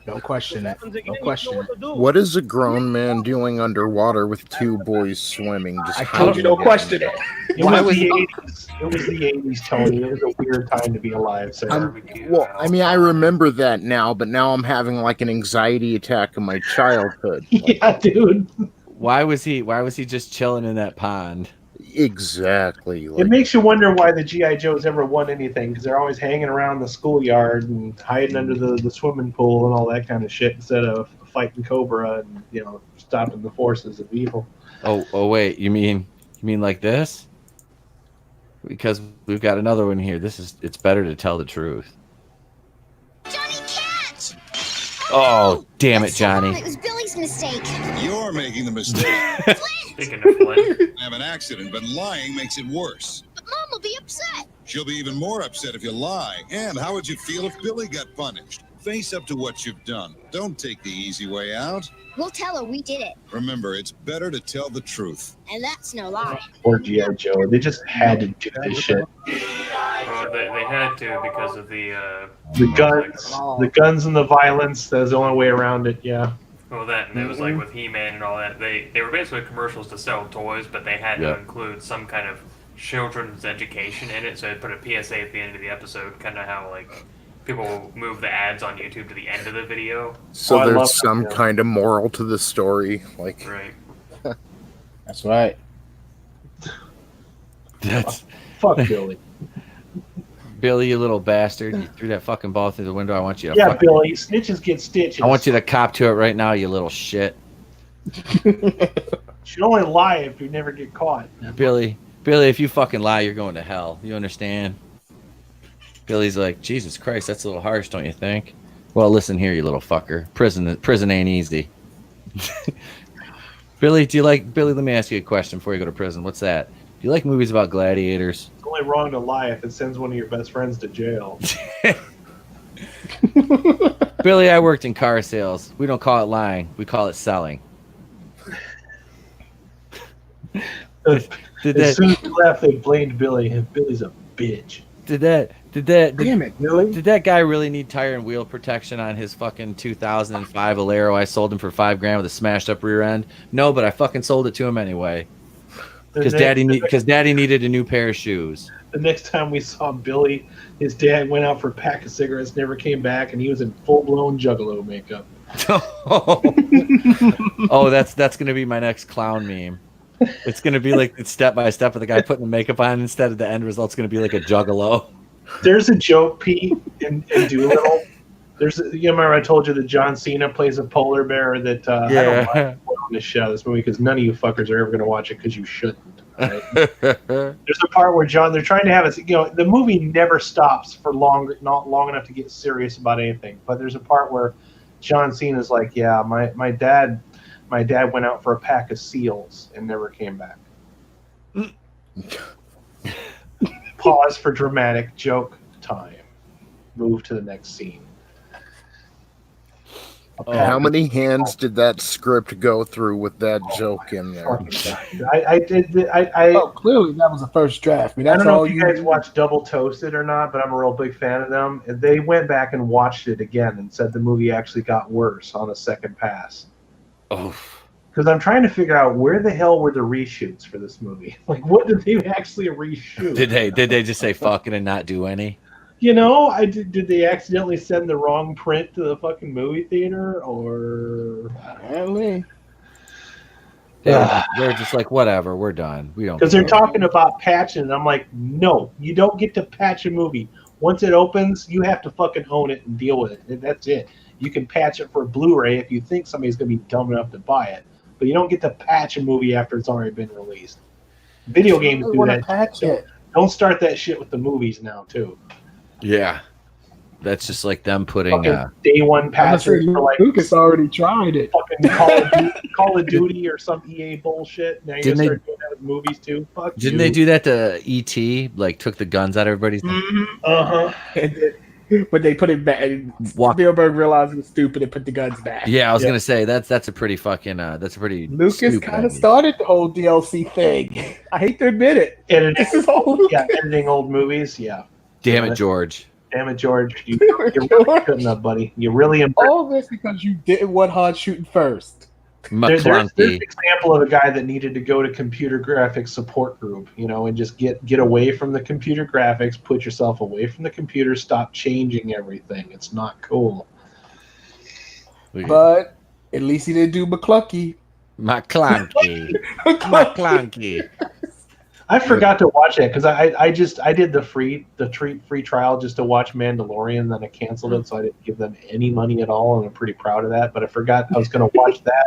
D: Don't question it. Don't question it.
E: What is a grown man doing underwater with two boys swimming?
D: I told you don't question it.
B: It was the 80s. It was the 80s, Tony. It was a weird time to be alive. So.
E: I remember that now, but now I'm having like an anxiety attack in my childhood.
B: Yeah, dude.
A: Why was he just chilling in that pond?
E: Exactly.
B: It makes you wonder why the GI Joes ever won anything, because they're always hanging around the schoolyard and hiding under the swimming pool and all that kind of shit instead of fighting Cobra and stopping the forces of evil.
A: Oh wait, you mean like this? Because we've got another one here. It's better to tell the truth.
I: Johnny, catch!
A: Oh, damn it, Johnny.
I: It was Billy's mistake.
J: You're making the mistake.
F: Speaking of Flint,
J: Have an accident, but lying makes it worse.
I: But Mom will be upset.
J: She'll be even more upset if you lie. And how would you feel if Billy got punished? Face up to what you've done. Don't take the easy way out.
I: We'll tell her we did it.
J: Remember, it's better to tell the truth.
I: And that's no lie.
B: Poor G.I. Joe. They just had to do this shit.
F: well, they had to because of the
B: guns and the violence. That's the only way around it. Yeah.
F: Well, that and it was like with He-Man and all that. They were basically commercials to sell toys, but they had to include some kind of children's education in it. So they put a PSA at the end of the episode, kind of how like people move the ads on YouTube to the end of the video.
E: So there's some kind of moral to the story, like
F: right.
D: That's right.
A: That's
B: fuck Billy.
A: Billy, you little bastard! You threw that fucking ball through the window. I want you to.
B: Yeah, Billy. Snitches get stitches.
A: I want you to cop to it right now, you little shit.
B: Should only lie if you never get caught.
A: Billy, if you fucking lie, you're going to hell. You understand? Billy's like, Jesus Christ, that's a little harsh, don't you think? Well, listen here, you little fucker. Prison ain't easy. Billy, let me ask you a question before you go to prison. What's that? Do you like movies about gladiators?
B: It's only wrong to lie if it sends one of your best friends to jail.
A: Billy, I worked in car sales. We don't call it lying. We call it selling.
B: As soon as we left, they blamed Billy. And Billy's a bitch.
A: Damn
D: it, Billy.
A: Did that guy really need tire and wheel protection on his fucking 2005 Alero I sold him for $5,000 with a smashed up rear end? No, but I fucking sold it to him anyway. Because daddy needed a new pair of shoes.
B: The next time we saw Billy, his dad went out for a pack of cigarettes, never came back, and he was in full-blown Juggalo makeup.
A: Oh, that's gonna be my next clown meme. It's gonna be like step by step of the guy putting the makeup on instead of the end result's gonna be like a Juggalo.
B: There's a joke, Pete, in Doolittle. You remember I told you that John Cena plays a polar bear that I don't like on this movie because none of you fuckers are ever going to watch it because you shouldn't. Right? There's a part where they're trying to have it. The movie never stops for not long enough to get serious about anything. But there's a part where John Cena's like, "Yeah, my dad went out for a pack of seals and never came back." Pause for dramatic joke time. Move to the next scene.
E: How many hands did that script go through with that joke in there?
D: Clearly that was the first draft. I mean, that's
B: I don't know
D: all
B: if you guys watch Double Toasted or not, but I'm a real big fan of them. They went back and watched it again and said the movie actually got worse on a second pass.
A: Oh.
B: Because I'm trying to figure out where the hell were the reshoots for this movie? Like, what did they actually reshoot?
A: Did they just say fucking and not do any?
B: Did they accidentally send the wrong print to the fucking movie theater, or
D: apparently
A: they're just like, whatever, we're done. We don't.
B: Because they're talking about patching, and I'm like, no, you don't get to patch a movie. Once it opens, you have to fucking own it and deal with it. That's it. You can patch it for Blu-ray if you think somebody's going to be dumb enough to buy it, but you don't get to patch a movie after it's already been released. Video games do that. Don't start that shit with the movies now, too.
A: Yeah, that's just like them putting
B: day one patches for like
D: Lucas already tried it.
B: Fucking Call of Duty or some EA bullshit. Now you're gonna start doing that with movies too. Fuck
A: Didn't they do that to E.T.? Like took the guns out of everybody's.
D: But they put it back. Spielberg realized it was stupid and put the guns back.
A: Yeah, I was gonna say that's a pretty fucking
D: Lucas kind of started the whole DLC thing. I hate to admit it.
B: Editing old movies. Yeah.
A: Damn it, George.
B: Damn it, George. You're really good enough, buddy. You really
D: all this because you didn't want Han shooting first.
B: There's an example of a guy that needed to go to computer graphics support group, and just get away from the computer graphics, put yourself away from the computer, stop changing everything. It's not cool.
D: But at least he didn't do McClunky.
A: McClunky. McClunky.
B: I forgot to watch it because I did the free trial just to watch Mandalorian, then I canceled it, so I didn't give them any money at all, and I'm pretty proud of that. But I forgot I was going to watch that,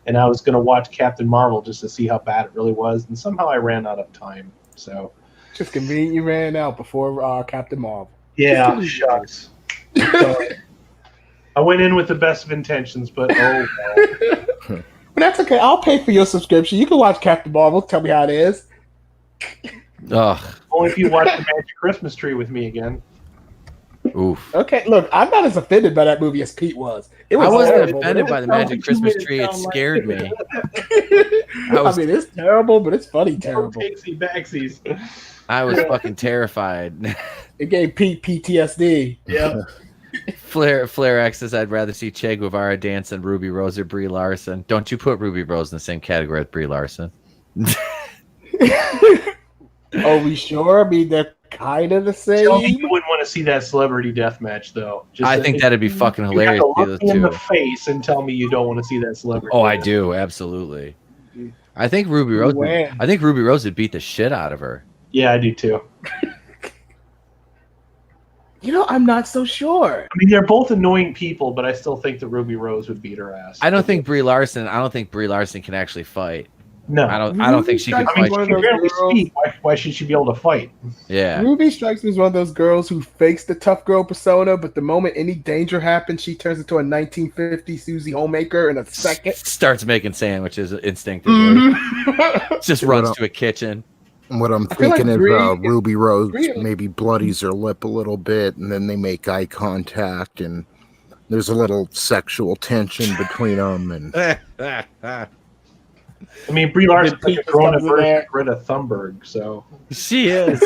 B: and I was going to watch Captain Marvel just to see how bad it really was, and somehow I ran out of time. So
D: just convenient you ran out before Captain Marvel.
B: Yeah, shucks. I went in with the best of intentions, but oh well.
D: But that's okay. I'll pay for your subscription. You can watch Captain Marvel. Tell me how it is.
A: Ugh.
B: Only if you watch the Magic Christmas Tree with me again.
A: Oof.
D: Okay, look, I'm not as offended by that movie as Pete was.
A: I wasn't offended by the Magic Christmas Tree. It scared me.
D: I mean, it's terrible, but it's funny terrible.
B: Backsies.
A: I was fucking terrified.
D: It gave Pete PTSD.
B: Yeah.
A: Flair X says, I'd rather see Che Guevara dance than Ruby Rose or Brie Larson. Don't you put Ruby Rose in the same category as Brie Larson.
D: Are we sure? I mean, they're kind of the same.
B: Tell me you wouldn't want to see that celebrity death match, though.
A: I think that'd be fucking hilarious.
B: You have to look me in the face and tell me you don't want to see that celebrity.
A: Oh, I do, absolutely. I think Ruby Rose. Would beat the shit out of her.
B: Yeah, I do too.
D: You know, I'm not so sure.
B: I mean, they're both annoying people, but I still think that Ruby Rose would beat her ass.
A: I don't think Brie Larson can actually fight.
B: No,
A: I don't think she can fight.
B: She can barely speak. Why should she be able to fight?
A: Yeah.
D: Ruby strikes me as one of those girls who fakes the tough girl persona, but the moment any danger happens, she turns into a 1950 Susie Homemaker in a second.
A: Starts making sandwiches instinctively. Just runs to a kitchen.
E: What I'm thinking is Ruby Rose maybe bloodies her lip a little bit, and then they make eye contact, and there's a little sexual tension between them. And
B: I mean, Brie Larson's like a grown-up version of Greta Thunberg, so
A: she is.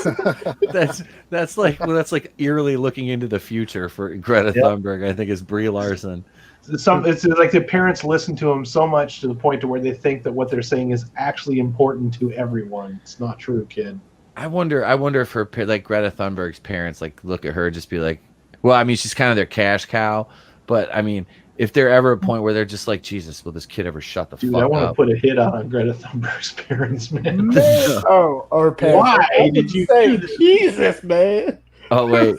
A: that's like eerily looking into the future for Greta Thunberg. I think is Brie Larson.
B: It's like the parents listen to them so much to the point to where they think that what they're saying is actually important to everyone. It's not true, kid.
A: I wonder if her, like Greta Thunberg's parents, like look at her, just be like, well, I mean, she's kind of their cash cow, but I mean, if they're ever a point where they're just like, Jesus, will this kid ever shut the fuck up?
B: I want to put a hit on Greta Thunberg's parents, man.
D: Or parents.
B: Why did you
D: say Jesus, man?
A: Oh wait.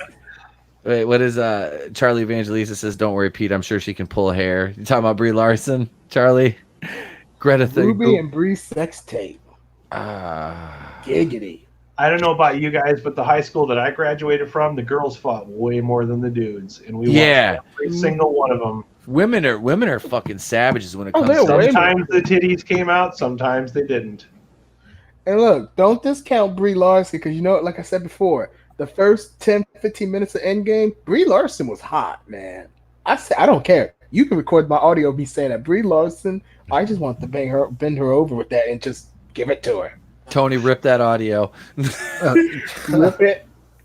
A: Wait, what is Charlie Evangelista says, don't worry, Pete, I'm sure she can pull hair. You talking about Brie Larson, Charlie? Greta
D: Ruby and Brie sex tape. Giggity.
B: I don't know about you guys, but the high school that I graduated from, the girls fought way more than the dudes. And we watched every single one of them.
A: Women are fucking savages when it comes
B: to sometimes the titties came out, sometimes they didn't.
D: And look, don't discount Brie Larson, because you know, like I said before, the first 10-15 minutes of Endgame, Brie Larson was hot, man. I don't care. You can record my audio of me saying that. Brie Larson, I just want to bend her over with that and just give it to her.
A: Tony, rip that audio.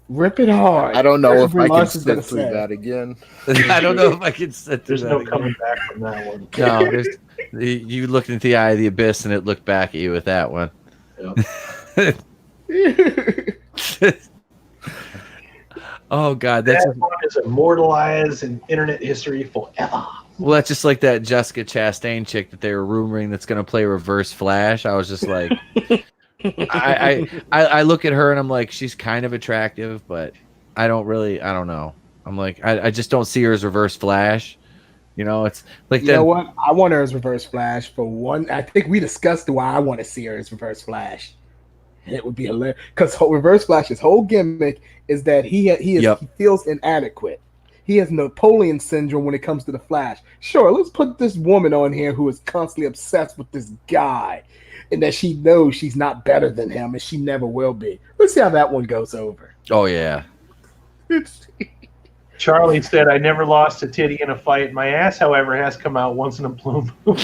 D: Rip it hard.
E: I don't know if I can sit through that again.
A: I don't know if I can sit through
B: that. There's no coming back from that one.
A: No, you looked into the eye of the abyss and it looked back at you with that one.
B: Yep.
A: Oh God,
B: that one is immortalized in internet history forever.
A: Well, that's just like that Jessica Chastain chick that they were rumoring that's going to play Reverse Flash. I was just like, I look at her and I'm like, she's kind of attractive, but I don't know. I'm like, I just don't see her as Reverse Flash. You know, it's like
D: you know what? I want her as Reverse Flash for one. I think we discussed why I want to see her as Reverse Flash. It would be hilarious because Reverse Flash's whole gimmick is that he feels inadequate. He has Napoleon syndrome when it comes to the Flash. Sure, let's put this woman on here who is constantly obsessed with this guy, and that she knows she's not better than him, and she never will be. Let's see how that one goes over.
A: Oh yeah.
B: Charlie said, "I never lost a titty in a fight. My ass, however, has come out once in a blue moon."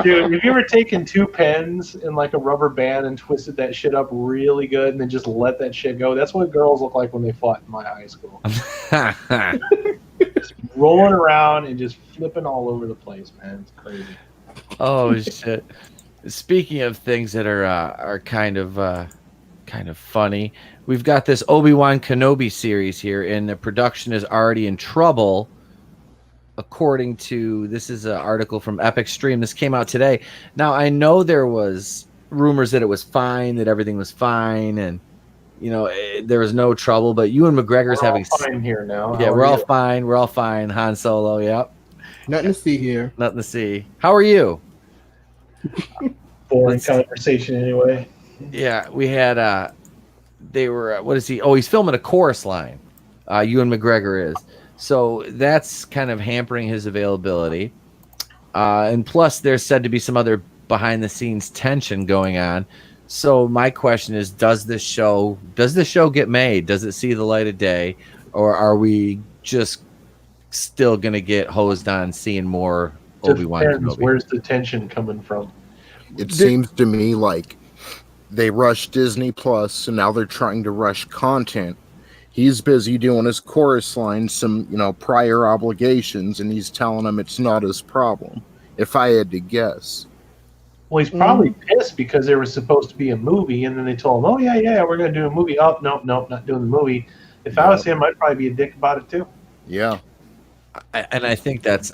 B: Dude, have you ever taken two pens and like a rubber band and twisted that shit up really good and then just let that shit go? That's what girls look like when they fought in my high school. Just rolling around and just flipping all over the place, man. It's crazy.
A: Oh shit! Speaking of things that are kind of funny, we've got this Obi Wan Kenobi series here, and the production is already in trouble. According to this is an article from Epic Stream. This came out today. Now I know there was rumors that it was fine, that everything was fine, and there was no trouble. But Ewan McGregor's
B: We're all
A: having
B: fine here now.
A: Yeah,
B: How
A: we're
B: are
A: all
B: you?
A: fine. We're all fine. Han Solo. Yep.
D: Nothing to see here.
A: Nothing to see. How are you?
B: Boring conversation anyway.
A: Yeah, we had. They were. What is he? Oh, he's filming a chorus line. Ewan McGregor is. So that's kind of hampering his availability. And plus, there's said to be some other behind-the-scenes tension going on. So my question is, does this show get made? Does it see the light of day, or are we just still gonna get hosed on seeing more Obi Wan Kenobi?
B: Where's the tension coming from?
E: It seems to me like they rushed Disney Plus, and now they're trying to rush content. He's busy doing his chorus line, some prior obligations, and he's telling them it's not his problem. If I had to guess.
B: Well, he's probably pissed because there was supposed to be a movie, and then they told him, "Oh yeah, we're going to do a movie." Oh no, not doing the movie. If I was him, I'd probably be a dick about it too.
E: Yeah,
A: and I think that's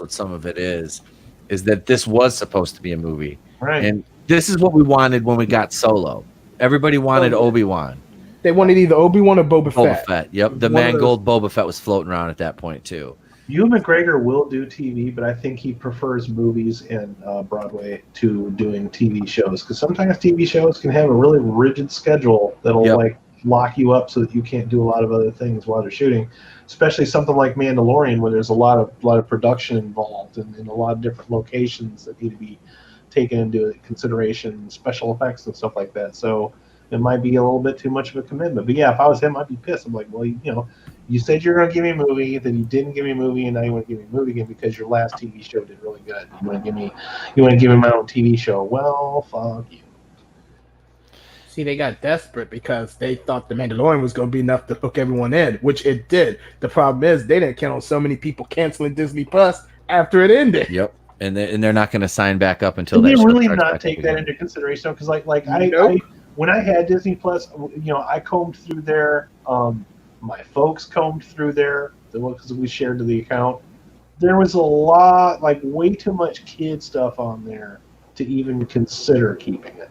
A: what some of it is that this was supposed to be a movie,
B: right?
A: And this is what we wanted when we got Solo. Everybody wanted Obi-Wan.
D: They wanted either Obi-Wan or Boba Fett.
A: Boba Fett. Yep, the Mangold Boba Fett was floating around at that point too.
B: Ewan McGregor will do TV, but I think he prefers movies and Broadway to doing TV shows, because sometimes TV shows can have a really rigid schedule that'll like lock you up so that you can't do a lot of other things while they're shooting. Especially something like Mandalorian, where there's a lot of production involved and a lot of different locations that need to be taken into consideration, special effects and stuff like that. So it might be a little bit too much of a commitment. But yeah, if I was him, I'd be pissed. I'm like, well, you said you're going to give me a movie, then you didn't give me a movie, and now you want to give me a movie again because your last TV show did really good. You want to give me my own TV show? Well, fuck you.
D: See, they got desperate because they thought The Mandalorian was going to be enough to hook everyone in, which it did. The problem is they didn't count on so many people canceling Disney Plus after it ended.
A: Yep, and they're not going to sign back up until
B: they
A: that.
B: Really not take that into consideration, because I when I had Disney Plus, I combed through there. My folks combed through there because we shared the account. There was a lot, way too much kid stuff on there to even consider keeping it.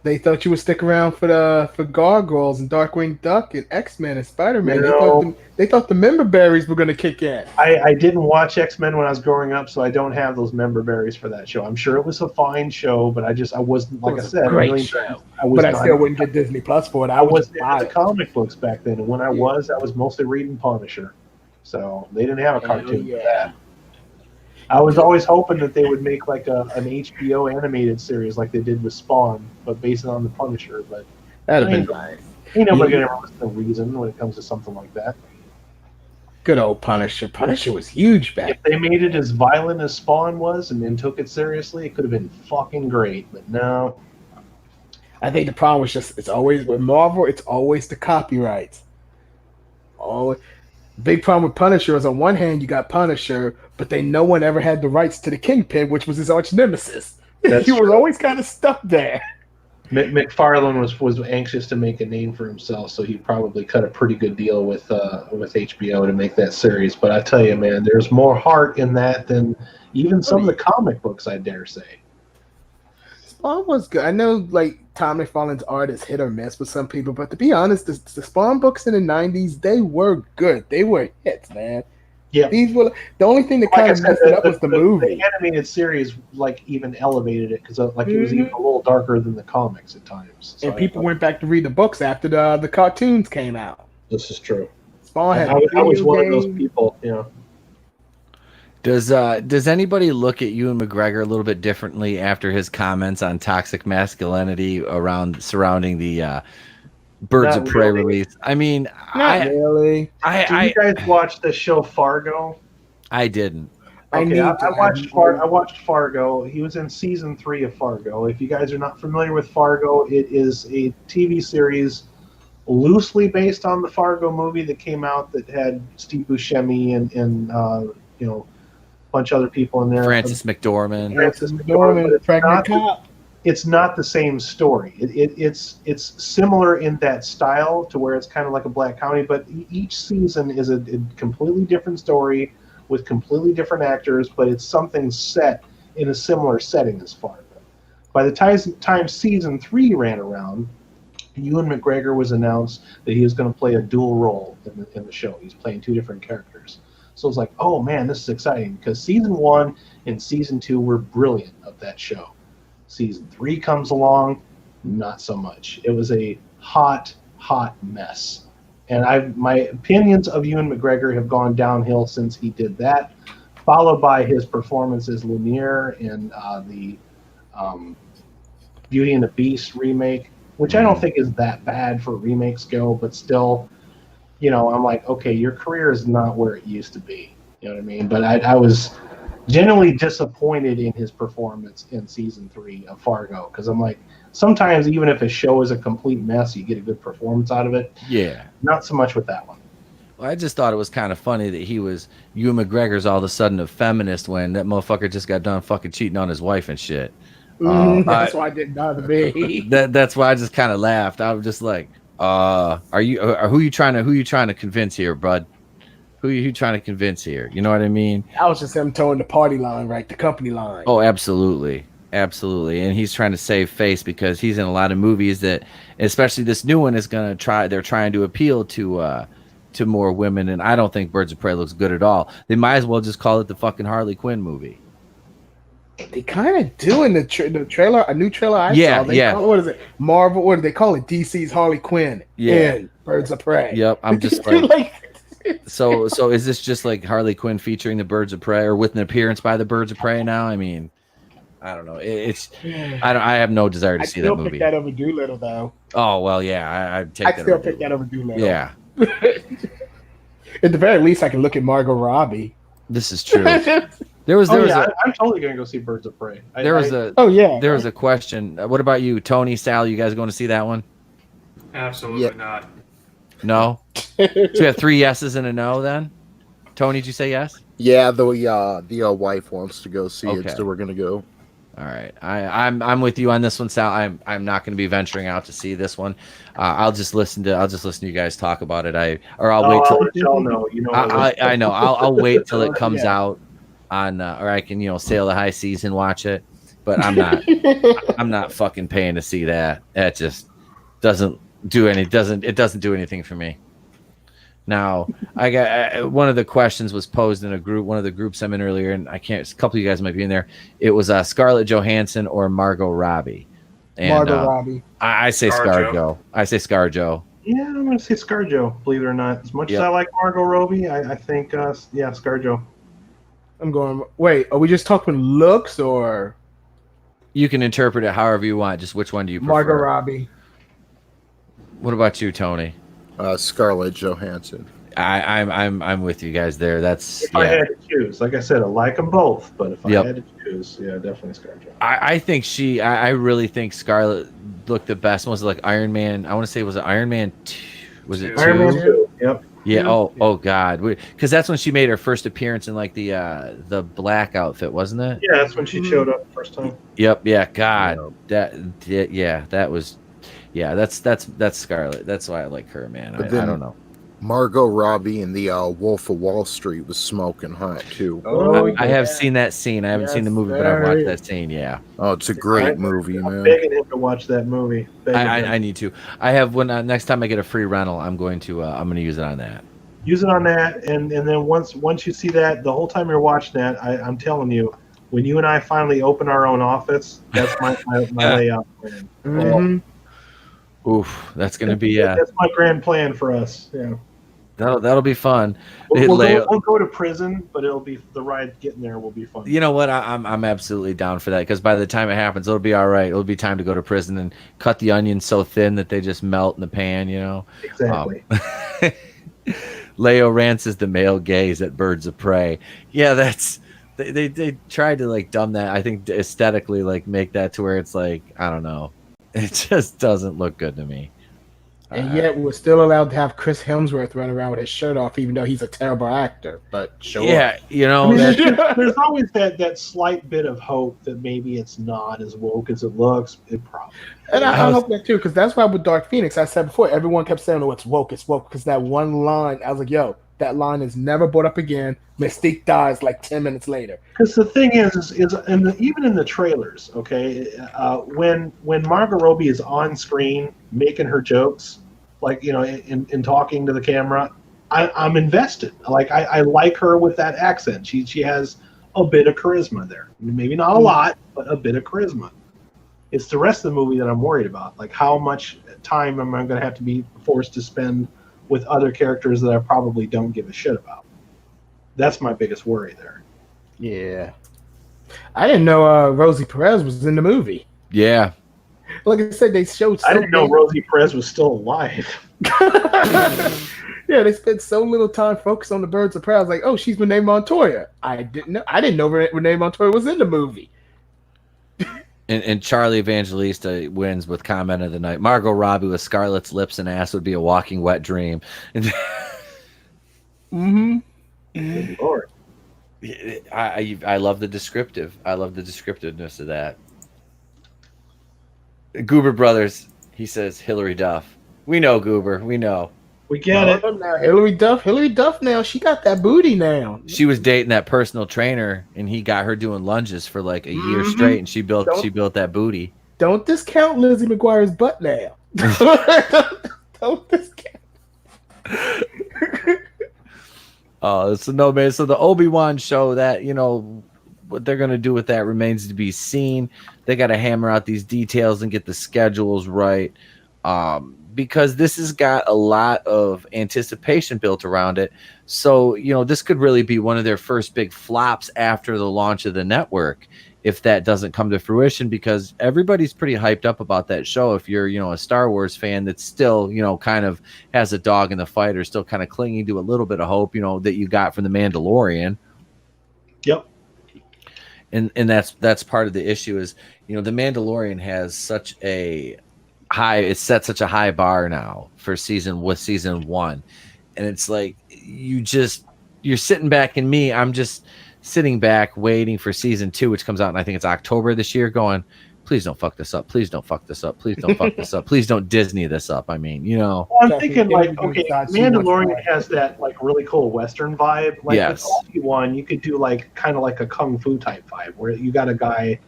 D: They thought you would stick around for Gargoyles and Darkwing Duck and X-Men and Spider-Man. They thought the member berries were going to kick in.
B: I didn't watch X-Men when I was growing up, so I don't have those member berries for that show. I'm sure it was a fine show, but I wasn't, like I said,
D: great show. I still wouldn't get Disney Plus for it. I
B: wasn't into the comic books back then, and when I was mostly reading Punisher. So they didn't have a cartoon for that. I was always hoping that they would make an HBO animated series like they did with Spawn, but based on the Punisher. But
D: that'd have been nice.
B: Ain't nobody gonna listen to Reason when it comes to something like that.
D: Good old Punisher. Punisher was huge back.
B: If they made it as violent as Spawn was and then took it seriously, it could have been fucking great. But no.
D: I think the problem was just it's always with Marvel. It's always the copyrights. Big problem with Punisher is on one hand you got Punisher, but no one ever had the rights to the Kingpin, which was his arch nemesis. He was always kind of stuck there.
B: McFarlane was anxious to make a name for himself, so he probably cut a pretty good deal with HBO to make that series. But I tell you, man, there's more heart in that than even some of the comic books, I dare say.
D: Spawn was good. I know, Tom McFarlane's art is hit or miss with some people, but to be honest, the Spawn books in the 90s, they were good. They were hits, man.
B: Yeah.
D: These were the only thing that kind of messed it up was the movie.
B: The animated series even elevated it because it was even a little darker than the comics at times.
D: So and people went back to read the books after the cartoons came out.
B: This is true.
D: Spawn had
B: I was one of those people,
A: Does anybody look at Ewan McGregor a little bit differently after his comments on toxic masculinity surrounding the Birds of Prey release? I mean,
D: not really.
B: Did you guys watch the show Fargo?
A: I didn't.
B: Okay, I watched Fargo. He was in season 3 of Fargo. If you guys are not familiar with Fargo, it is a TV series loosely based on the Fargo movie that came out that had Steve Buscemi and a bunch of other people in there.
A: Francis McDormand,
D: pregnant cop.
B: It's not the same story. It's similar in that style to where it's kind of like a black comedy, but each season is a completely different story with completely different actors, but it's something set in a similar setting as Fargo. By the time season 3 ran around, Ewan McGregor was announced that he was going to play a dual role in the show. He's playing 2 different characters. So it's like, oh man, this is exciting, because season 1 and season 2 were brilliant of that show. Season 3 comes along, not so much. It was a hot mess. And my opinions of Ewan McGregor have gone downhill since he did that, followed by his performance as Lumiere in the Beauty and the Beast remake, which I don't think is that bad for remakes go, but still, I'm like, okay, your career is not where it used to be. You know what I mean? But I was genuinely disappointed in his performance in season 3 of Fargo, because I'm like, sometimes even if a show is a complete mess, you get a good performance out of it.
A: Yeah.
B: Not so much with that one.
A: Well, I just thought it was kind of funny that Ewan McGregor's all of a sudden a feminist when that motherfucker just got done fucking cheating on his wife and shit.
D: That's why it didn't bother me.
A: That's why I just kind of laughed. I was just like, who you trying to convince here, bud? Who you trying to convince here? You know what I mean?
D: That was just him towing the party line, right? The company line.
A: Oh, absolutely. Absolutely. And he's trying to save face because he's in a lot of movies that, especially this new one, is going to they're trying to appeal to more women. And I don't think Birds of Prey looks good at all. They might as well just call it the fucking Harley Quinn movie.
D: They kind of do in the trailer, a new trailer I saw. What is it? Marvel, what do they call it? DC's Harley Quinn in Birds of Prey.
A: Yep. I'm just like so is this just like Harley Quinn featuring the Birds of Prey, or with an appearance by the Birds of Prey now? I mean, I don't know. I have no desire to see that movie.
D: I'd still pick that over Doolittle, though.
A: Oh, well, yeah. I'd
D: still pick that over Doolittle.
A: Yeah.
D: At the very least, I can look at Margot Robbie.
A: This is true. I'm
B: totally gonna go see Birds of Prey.
A: There was a question. What about you, Tony, Sal? You guys going to see that one?
F: Absolutely not.
A: No. So you have 3 yeses and a no. Then, Tony, did you say yes?
E: Yeah, the wife wants to go see it, so we're gonna go.
A: All right, I'm with you on this one, Sal. I'm not going to be venturing out to see this one. I'll just listen to you guys talk about it. I'll wait till
B: y'all know.
A: I know. I'll wait till it comes out on, or I can sail the high seas and watch it. But I'm not fucking paying to see that. That just doesn't do anything for me. Now, I got one of the questions was posed in a group, one of the groups I'm in earlier, and a couple of you guys might be in there. It was Scarlett Johansson or Margot Robbie. And,
D: Margot Robbie.
A: I say ScarJo. I say ScarJo.
B: Yeah, I'm going to say ScarJo, believe it or not. As much as I like Margot Robbie, I think, ScarJo.
D: I'm going, wait, are we just talking looks, or?
A: You can interpret it however you want. Just which one do you prefer?
D: Margot Robbie.
A: What about you, Tony?
E: Scarlett Johansson.
A: I'm with you guys there. That's
B: if I had to choose. Like I said, I like them both, but if I had to choose, definitely ScarJo.
A: I think I really think Scarlett looked the best. Was it like Iron Man? I want to say, was it Iron Man 2? Was it 2?
B: Iron Man 2. Yep.
A: Yeah. Oh God. Because that's when she made her first appearance in like the black outfit, wasn't it?
B: Yeah, that's when she showed up the first time.
A: Yep. Yeah. God. That was. Yeah, that's Scarlett. That's why I like her, man. I don't know.
E: Margot Robbie in the Wolf of Wall Street was smoking hot too.
A: I have seen that scene. I haven't seen the movie, but I've watched that scene. Yeah.
E: Oh, it's a great movie, man.
B: I'm begging him to watch that movie.
A: I need to. I have when next time I get a free rental, I'm going to use it on that.
B: Use it on that, and then once you see that, the whole time you're watching that, I'm telling you, when you and I finally open our own office, that's my layout plan.
D: Mm-hmm.
A: Oof, that's gonna be
B: that's my grand plan for us. Yeah,
A: that'll be fun.
B: We'll go to prison, but it'll be the ride getting there will be fun.
A: You know what? I'm absolutely down for that, because by the time it happens, it'll be all right. It'll be time to go to prison and cut the onions so thin that they just melt in the pan.
B: Exactly.
A: Leo Rance is the male gaze at Birds of Prey. Yeah, that's they tried to like dumb that. I think aesthetically like make that to where it's like, I don't know. It just doesn't look good to me.
D: And yet we're still allowed to have Chris Hemsworth run around with his shirt off, even though he's a terrible actor. But sure.
A: Yeah,
B: there's always that slight bit of hope that maybe it's not as woke as it looks. It probably.
D: And I hope that too, because that's why with Dark Phoenix, I said before, everyone kept saying, "Oh, it's woke," because that one line, I was like, "Yo, That line is never brought up again. Mystique dies like 10 minutes later.
B: Because the thing is even in the trailers, okay, when Margot Robbie is on screen making her jokes, like in talking to the camera, I'm invested. Like I like her with that accent. She has a bit of charisma there. Maybe not a lot, but a bit of charisma. It's the rest of the movie that I'm worried about. Like how much time am I going to have to be forced to spend with other characters that I probably don't give a shit about? That's my biggest worry there.
D: Yeah. I didn't know Rosie Perez was in the movie.
A: Yeah.
D: Like I said, they showed.
B: I didn't know Rosie Perez was still alive.
D: Yeah, they spent so little time focused on the Birds of Prey. I was like, oh, she's Renee Montoya. I didn't know Renee Montoya was in the movie.
A: And Charlie Evangelista wins with comment of the night. Margot Robbie with Scarlett's lips and ass would be a walking wet dream.
D: Mm-hmm.
B: Lord.
A: I love the descriptive. I love the descriptiveness of that. Goober Brothers, he says Hillary Duff. We know, Goober. We know.
B: We get it.
D: Now, Hillary Duff now, she got that booty now.
A: She was dating that personal trainer, and he got her doing lunges for like a year straight, and she built that booty.
D: Don't discount Lizzie McGuire's butt now. Don't discount.
A: So no, man. So the Obi-Wan show, that what they're gonna do with that remains to be seen. They got to hammer out these details and get the schedules right. Because this has got a lot of anticipation built around it. So, this could really be one of their first big flops after the launch of the network, if that doesn't come to fruition, because everybody's pretty hyped up about that show. If you're, a Star Wars fan that's still, kind of has a dog in the fight, or still kind of clinging to a little bit of hope, that you got from The Mandalorian.
B: Yep.
A: And that's part of the issue is, The Mandalorian has such a it's set such a high bar now for season 1, and it's like you're sitting back, and I'm just sitting back waiting for season 2, which comes out, and I think it's October this year, going, please don't fuck this up, please don't fuck this up, please don't fuck this up, please don't Disney this up. I mean,
B: well, I'm thinking like, okay, Mandalorian has that like really cool Western vibe. Like
A: yes.
B: With Obi Wan, you could do like kind of like a kung fu type vibe, where you got a guy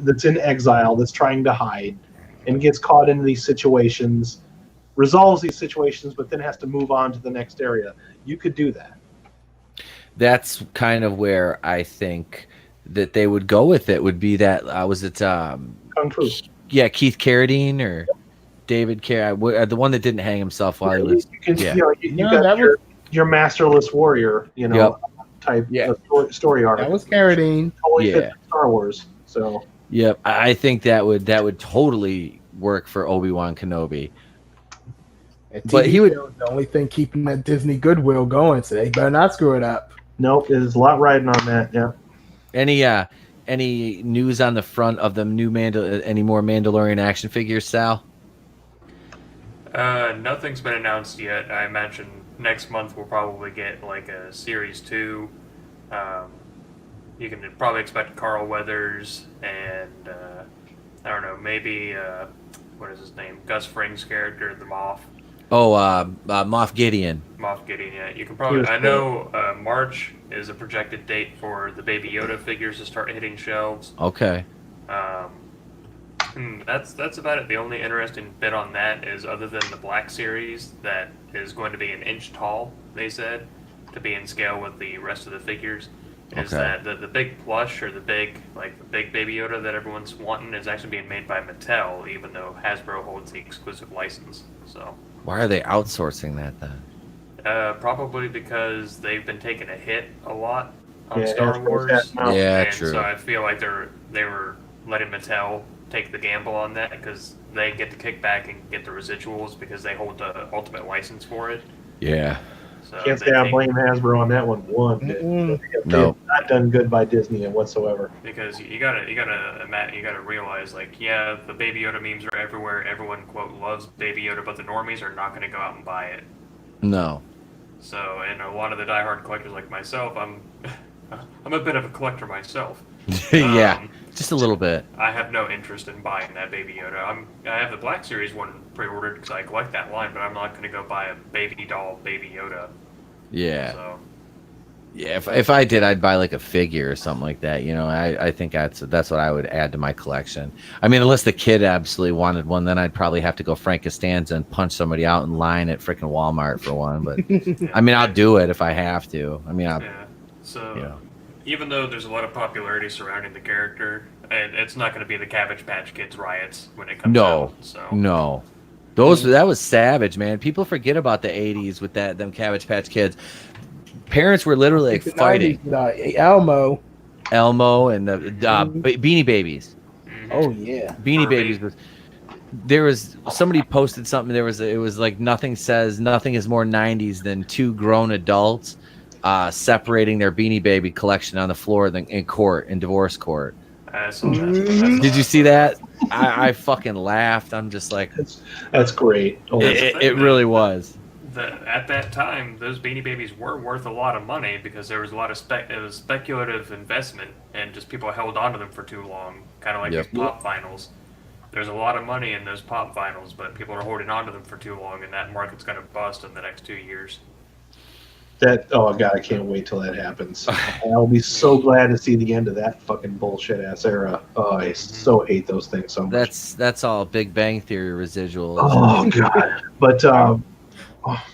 B: that's in exile that's trying to hide, and gets caught into these situations, resolves these situations, but then has to move on to the next area. You could do that.
A: That's kind of where I think that they would go with it. Would be that was it
B: Kung Fu?
A: Yeah, Keith Carradine or David the one that didn't hang himself while he was.
B: You got your masterless warrior, type of story arc.
D: That was Carradine.
B: Totally fit Star Wars. So.
A: Yep, I think that would totally work for Obi-Wan Kenobi.
D: But he would the only thing keeping that Disney goodwill going, so they better not screw it up.
B: Nope, there's a lot riding on that. Yeah.
A: Any news on the front of the new any more Mandalorian action figures, Sal?
F: Nothing's been announced yet. I imagine next month we'll probably get like a Series 2. You can probably expect Carl Weathers and I don't know, maybe what is his name? Gus Fring's character, the Moff.
A: Oh, Moff Gideon.
F: Moff Gideon, yeah. You can probably. I know March is a projected date for the Baby Yoda figures to start hitting shelves.
A: Okay.
F: That's about it. The only interesting bit on that is, other than the Black Series that is going to be an inch tall, they said, to be in scale with the rest of the figures. Is that the big plush, or the big Baby Yoda that everyone's wanting, is actually being made by Mattel, even though Hasbro holds the exclusive license. So
A: why are they outsourcing that then?
F: Probably because they've been taking a hit a lot on Star Wars.
A: Yeah, true.
F: So I feel like they were letting Mattel take the gamble on that, because they get the kickback and get the residuals because they hold the ultimate license for it.
A: Yeah.
B: So can't say I blame Hasbro on that one. No, not done good by Disney whatsoever.
F: Because you gotta realize, like, yeah, the Baby Yoda memes are everywhere. Everyone quote loves Baby Yoda, but the normies are not gonna go out and buy it.
A: No.
F: So, and a lot of the diehard collectors like myself, I'm a bit of a collector myself.
A: Yeah, just a little bit.
F: I have no interest in buying that Baby Yoda. I have the Black Series one pre-ordered because I collect that line, but I'm not going to go buy a baby doll Baby Yoda.
A: Yeah.
F: So.
A: Yeah, if I did, I'd buy like a figure or something like that. You know, I think that's what I would add to my collection. I mean, unless the kid absolutely wanted one, then I'd probably have to go Frank Costanza and punch somebody out in line at freaking Walmart for one. But I mean, I'll do it if I have to. I mean,
F: So even though there's a lot of popularity surrounding the character, it's not going to be the Cabbage Patch Kids riots when it comes out.
A: No. That was savage, man. People forget about the 80s with them Cabbage Patch Kids. Parents were literally like fighting.
D: Elmo
A: and the Beanie Babies.
D: Oh yeah,
A: Beanie Babies was. There was somebody posted something. It was like nothing is more 90s than two grown adults separating their Beanie Baby collection on the floor in divorce court. Did you see that? I fucking laughed. I'm just like,
B: that's great.
A: It really was.
F: At that time, those Beanie Babies were worth a lot of money because there was a lot of it was speculative investment, and just people held on to them for too long, kind of like these pop vinyls. There's a lot of money in those pop vinyls, but people are holding on to them for too long, and that market's going to bust in the next 2 years.
B: Oh god, I can't wait till that happens. I'll be so glad to see the end of that fucking bullshit ass era. Oh, I so hate those things so much.
A: That's all Big Bang Theory residuals.
B: Oh god, but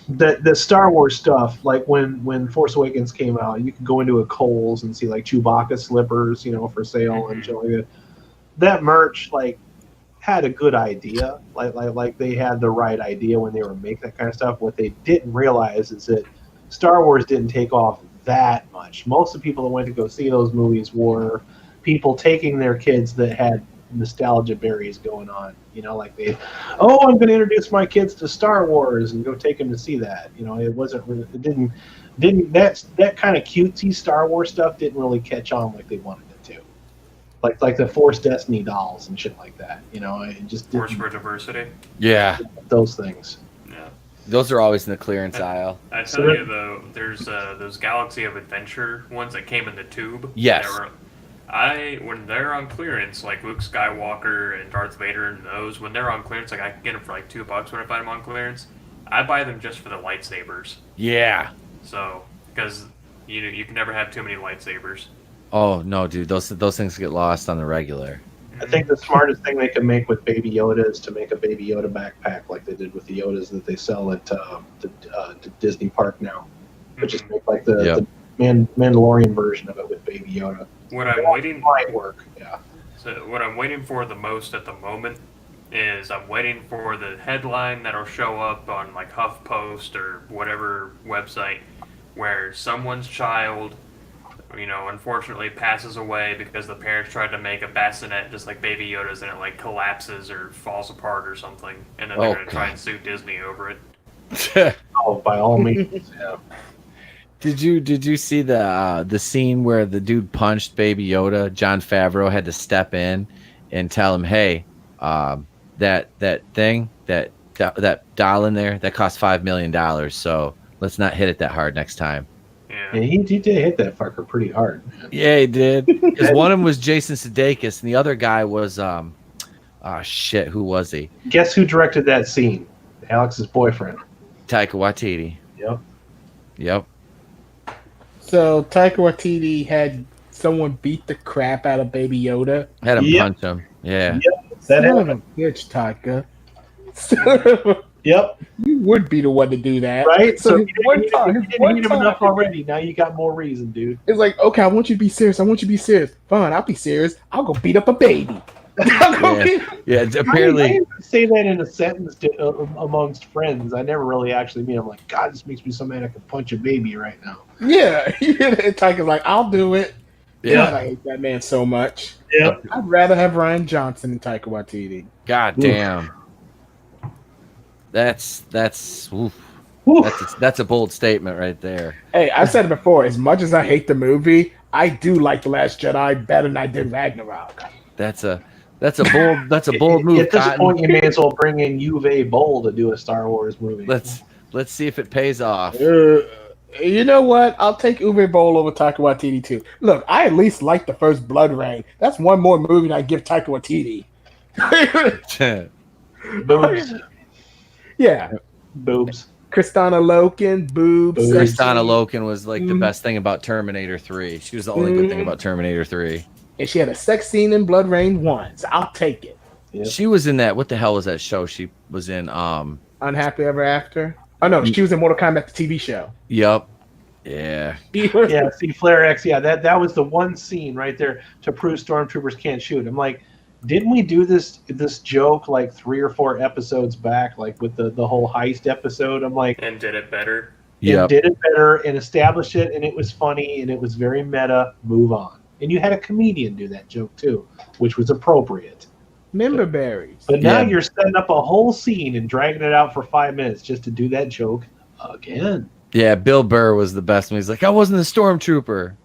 B: the Star Wars stuff, like when Force Awakens came out, you could go into a Kohl's and see like Chewbacca slippers, for sale and shit like that. That merch like had a good idea, like they had the right idea when they were making that kind of stuff. What they didn't realize is that Star Wars didn't take off that much. Most of the people that went to go see those movies were people taking their kids that had nostalgia berries going on, like I'm going to introduce my kids to Star Wars and go take them to see that. It wasn't really, that kind of cutesy Star Wars stuff didn't really catch on like they wanted it to, like the Force Destiny dolls and shit like that. It just
F: Force for Diversity.
A: Yeah,
B: those things.
F: Yeah,
A: those are always in the clearance aisle.
F: I tell you though, there's those Galaxy of Adventure ones that came in the tube.
A: Yes.
F: When they're on clearance, like Luke Skywalker and Darth Vader and those, when they're on clearance, like I can get them for like $2 when I find them on clearance. I buy them just for the lightsabers.
A: Yeah.
F: So, because you can never have too many lightsabers.
A: Oh no, dude, those things get lost on the regular.
B: I think the smartest thing they can make with Baby Yoda is to make a Baby Yoda backpack like they did with the Yodas that they sell at the Disney Park now. But just make like the Mandalorian version of it with Baby Yoda.
F: What I'm waiting
B: might work, yeah.
F: So what I'm waiting for the most at the moment is I'm waiting for the headline that'll show up on like HuffPost or whatever website where someone's child, unfortunately passes away because the parents tried to make a bassinet just like Baby Yoda's and it like collapses or falls apart or something, and then they're going to try and sue Disney over it.
B: Oh, by all means, yeah.
A: Did you see the scene where the dude punched Baby Yoda? Jon Favreau had to step in and tell him, "Hey, that doll in there that cost $5 million. So let's not hit it that hard next time."
B: Yeah, he did hit that fucker pretty hard. Man.
A: Yeah, he did. Because one of them was Jason Sudeikis, and the other guy was who was he?
B: Guess who directed that scene? Alex's boyfriend,
A: Taika Waititi. Yep.
D: So Taika Waititi had someone beat the crap out of Baby Yoda.
A: Had him punch him. Yeah.
B: Yep. That happened.
D: Bitch, Taika.
B: Yep.
D: You would be the one to do that.
B: Right? So
D: you didn't
B: hit him enough already. Now you got more reason, dude.
D: It's like, okay, I want you to be serious. Fine, I'll be serious. I'll go beat up a baby.
A: Yeah, apparently.
B: I say that in a sentence amongst friends. I never really actually mean. I'm like, God, this makes me so mad I could punch a baby right now.
D: Yeah, Taika's like, I'll do it.
A: Yeah,
D: God, I hate that man so much.
B: Yeah,
D: I'd rather have Ryan Johnson than Taika Waititi.
A: God damn. That's a bold statement right there.
D: Hey, I said it before. As much as I hate the movie, I do like The Last Jedi better than I did Ragnarok.
A: That's a bold move.
B: At this point, you may as well bring in Uwe Boll to do a Star Wars movie.
A: Let's see if it pays off.
D: You know what? I'll take Uwe Boll over Taika Waititi too. Look, I at least like the first Blood Rain. That's one more movie than I give Taika Waititi.
B: Boobs.
D: Yeah.
B: Boobs.
D: Kristana Loken, boobs.
A: Kristana Loken was like the best thing about Terminator 3. She was the only good thing about Terminator 3.
D: And she had a sex scene in Blood Rain 1, so I'll take it.
B: Yep.
A: She was in that. What the hell was that show she was in?
D: Unhappily Ever After? Oh, no, she was in Mortal Kombat, the TV show.
A: Yep. Yeah.
B: Yeah, see, Flare X, yeah, that was the one scene right there to prove stormtroopers can't shoot. I'm like, didn't we do this joke like 3 or 4 episodes back, like with the whole heist episode? I'm like,
F: and did it better.
A: Yeah,
B: did it better and established it, and it was funny and it was very meta. Move on. And you had a comedian do that joke too, which was appropriate.
D: Member berries.
B: But now you're setting up a whole scene and dragging it out for 5 minutes just to do that joke again.
A: Yeah, Bill Burr was the best one. He's like, I wasn't a stormtrooper.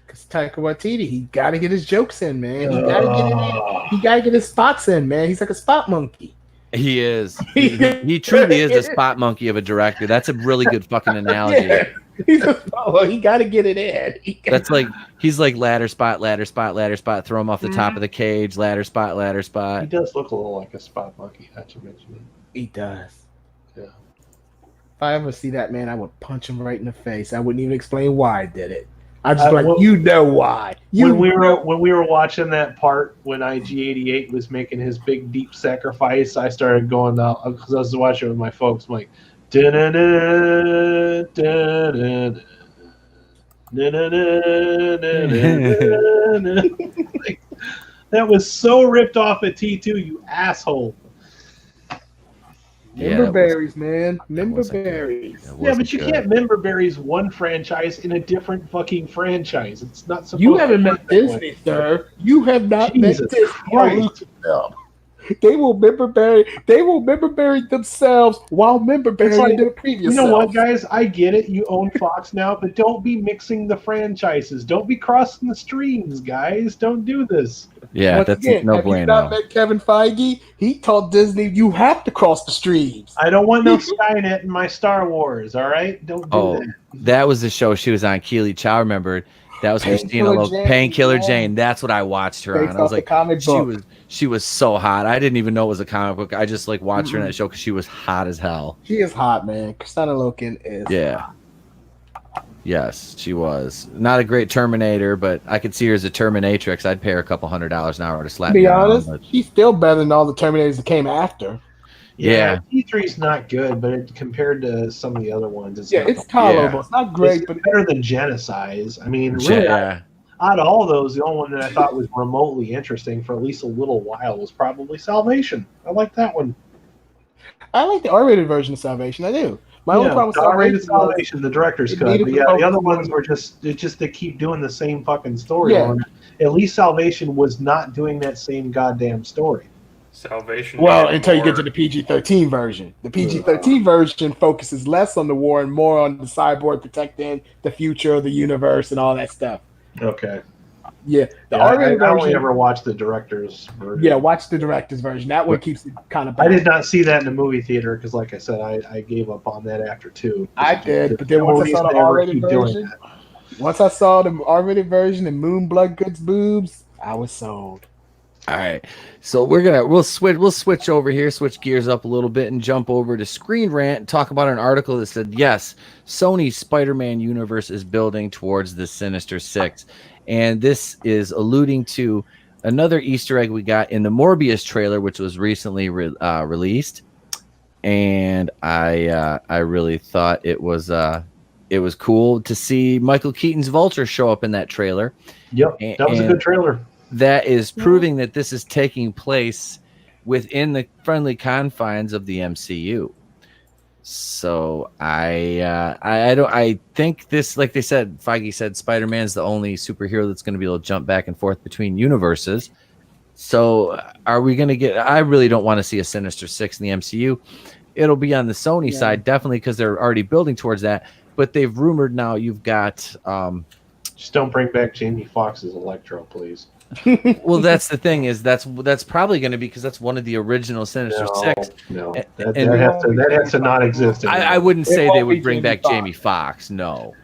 D: Because Taika Waititi, he got to get his jokes in, man. He got to get it in. He got to get his spots in, man. He's like a spot monkey.
A: He is. He truly is a spot monkey of a director. That's a really good fucking analogy.
D: Yeah. He got to get it in.
A: That's like, he's like ladder spot, throw him off the top of the cage, ladder spot.
B: He does look a little like a spot monkey, not to mention it.
D: He does.
B: Yeah.
D: If I ever see that man, I would punch him right in the face. I wouldn't even explain why I did it. I just like, you know why.
B: When we were watching that part when IG-88 was making his big deep sacrifice, I started going out because I was watching it with my folks. I'm like, da-na-na, da-na-na, da-na-na. Like, that was so ripped off at T2, you asshole.
D: Member berries, man. Member berries.
B: Yeah, but you can't member berries one franchise in a different fucking franchise. It's not supposed
D: You haven't met Disney, sir. You have not met Disney. They will member berry. They will member berry themselves while member burying their previous.
B: You know what, guys? I get it. You own Fox now, but don't be mixing the franchises. Don't be crossing the streams, guys. Don't do this.
A: Yeah,
D: Once
A: that's
D: again,
A: no
D: have
A: bueno.
D: you not met Kevin Feige? He taught Disney you have to cross the streams.
B: I don't want no Skynet in my Star Wars. All right, don't do that.
A: That was the show she was on. Keely Chow, remembered. That was Christina Loken. Painkiller Jane. That's what I watched her on. I was like, she was so hot. I didn't even know it was a comic book. I just like watched her in that show because she was hot as hell.
D: She is hot, man. Kristana Loken is.
A: Yeah.
D: Hot.
A: Yes, she was not a great Terminator, but I could see her as a Terminatrix. I'd pay her a couple $100 an hour to slap.
D: To be
A: me
D: honest,
A: around,
D: she's still better than all the Terminators that came after.
A: Yeah,
B: T3 is not good, but compared to some of the other ones, it's
D: tolerable. It's not great, but
B: better than Genocides. I mean, really, out of all those, the only one that I thought was remotely interesting for at least a little while was probably Salvation. I like that one.
D: I like the R-rated version of Salvation. I do. My only problem with
B: Salvation, the director's cut. But yeah, the other ones were just they keep doing the same fucking story.
D: Yeah.
B: At least Salvation was not doing that same goddamn story.
F: Salvation.
D: Well, until you get to the PG-13 version. The PG-13 version focuses less on the war and more on the cyborg protecting the future of the universe and all that stuff.
B: Okay.
D: Yeah,
B: the R-rated version. I only ever watched the director's version.
D: Yeah, watch the director's version. That one keeps it kind of.
B: I did not see that in the movie theater because, like I said, I gave up on that after 2.
D: I did, but then once I saw the R-rated version, once I saw the R-rated version and Moonblood Goods boobs, I was sold.
A: All right, so we'll switch over here, switch gears up a little bit, and jump over to Screen Rant and talk about an article that said, yes, Sony's Spider-Man universe is building towards the Sinister Six. And this is alluding to another Easter egg we got in the Morbius trailer, which was recently released. And I really thought it was cool to see Michael Keaton's Vulture show up in that trailer.
B: Yep, that was a good trailer.
A: That is proving that this is taking place within the friendly confines of the MCU. So I think this, like they said, Feige said, Spider-Man's the only superhero that's going to be able to jump back and forth between universes. So are we going to get? I really don't want to see a Sinister Six in the MCU. It'll be on the Sony side, definitely, because they're already building towards that. But they've rumored now you've got.
B: Just don't bring back Jamie Foxx's Electro, please.
A: Well, that's the thing is that's probably going to be because that's one of the original Sinister Six.
B: No, that has to not exist.
A: I wouldn't say they would bring back Jamie Foxx. No.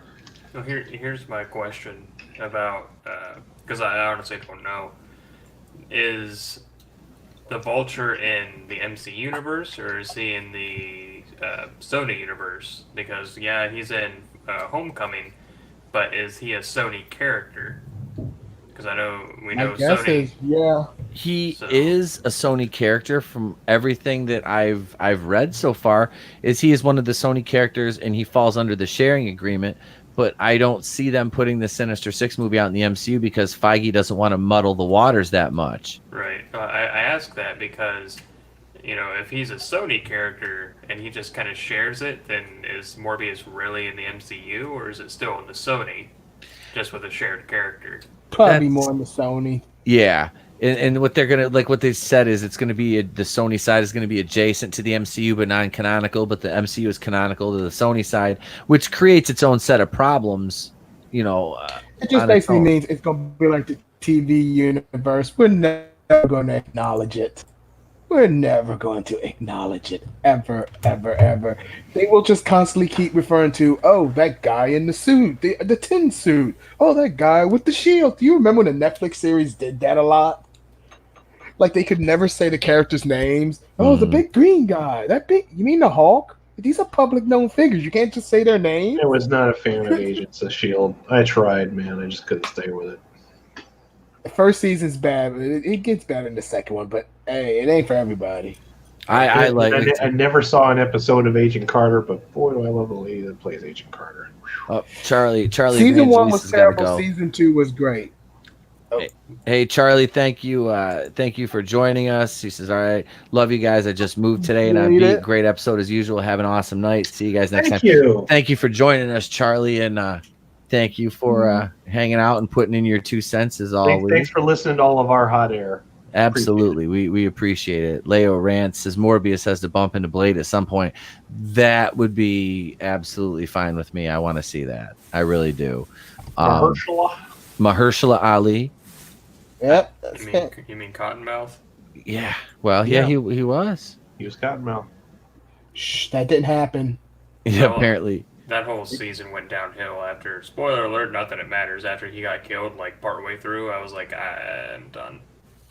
F: So here's my question about because I honestly don't know: is the Vulture in the MC universe or is he in the Sony universe because he's in Homecoming, but is he a Sony character? Because we know Sony.
A: He is a Sony character from everything that I've read so far. He is one of the Sony characters, and he falls under the sharing agreement. But I don't see them putting the Sinister Six movie out in the MCU because Feige doesn't want to muddle the waters that much.
F: Right. I ask that because, if he's a Sony character and he just kind of shares it, then is Morbius really in the MCU or is it still in the Sony, just with a shared character?
D: Probably more in the Sony.
A: Yeah. And what they're gonna what they said is it's gonna be the Sony side is gonna be adjacent to the MCU but non-canonical, but the MCU is canonical to the Sony side, which creates its own set of problems. It
D: just basically means it's gonna be like the TV universe. We're never going to acknowledge it. We're never going to acknowledge it ever, ever, ever. They will just constantly keep referring to, oh, that guy in the suit, the tin suit. Oh, that guy with the shield. Do you remember when the Netflix series did that a lot? Like they could never say the characters' names. Oh, the big green guy. You mean the Hulk? These are public known figures. You can't just say their name.
B: I was not a fan of Agents of S.H.I.E.L.D. I tried, man. I just couldn't stay with it.
D: The first season's bad, but it gets better in the second one. But hey, it ain't for everybody.
A: I
B: never saw an episode of Agent Carter, but boy, do I love the lady that plays Agent Carter.
A: Charlie.
D: Season 1 was terrible. Season 2 was great.
A: Oh. Hey, Charlie, thank you for joining us. He says, all right, love you guys. I just moved today and I'm beat. Great episode as usual. Have an awesome night. See you guys next time. Thank you for joining us, Charlie, and thank you for hanging out and putting in your 2 cents as always.
B: Thanks for listening to all of our hot air.
A: Absolutely. We appreciate it. Leo Rance says Morbius has to bump into Blade at some point. That would be absolutely fine with me. I want to see that. I really do. Mahershala Ali.
D: Yep.
F: You mean Cottonmouth?
A: Yeah. Well, yeah, he was.
B: He was Cottonmouth.
D: Shh, that didn't happen.
A: Yeah, apparently.
F: That whole season went downhill after, spoiler alert, not that it matters, after he got killed, like, partway through, I was like, I'm done.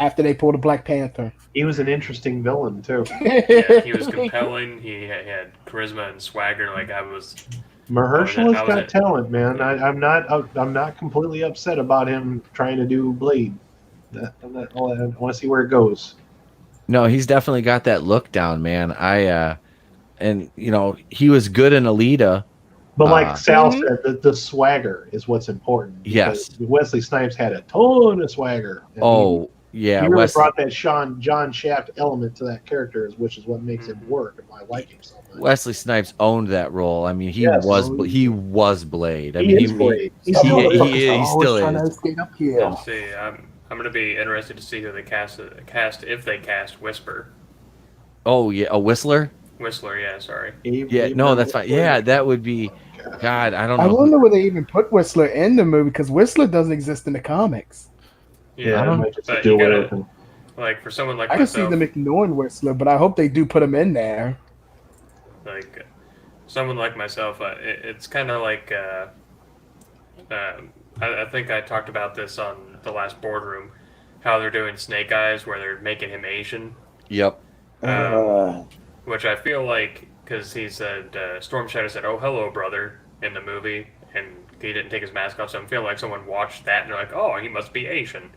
D: After they pulled a Black Panther.
B: He was an interesting villain, too.
F: Yeah, he was compelling. He had charisma and swagger, like,
B: Mahershala's got talent, man. I'm not completely upset about him trying to do Blade. I want to see where it goes.
A: No, he's definitely got that look down, man. And he was good in Alita.
B: But like Sal said, the swagger is what's important.
A: Yes.
B: Wesley Snipes had a ton of swagger. He really brought that John Shaft element to that character, which is what makes him work and why I like him so much.
A: Wesley Snipes owned that role. I mean, he was Blade. I
B: mean,
A: he Blade. He still is.
F: Let's see. I'm going to be interested to see who they cast if they cast Whisper.
A: Oh yeah, a Whistler.
F: Whistler, yeah, sorry.
A: No, that's fine. Yeah, that would be. God, I don't know.
D: I wonder where they even put Whistler in the movie because Whistler doesn't exist in the comics.
F: Yeah, I don't know. Like for someone like
D: I
F: myself,
D: can see them ignoring Whistler, but I hope they do put him in there.
F: Like someone like myself, it's kind of like I think I talked about this on the last boardroom, how they're doing Snake Eyes, where they're making him Asian.
A: Yep.
F: Which I feel like, because he said, Storm Shadow said, "Oh, hello, brother," in the movie, and he didn't take his mask off, so I'm feeling like someone watched that and they're like, "Oh, he must be Asian."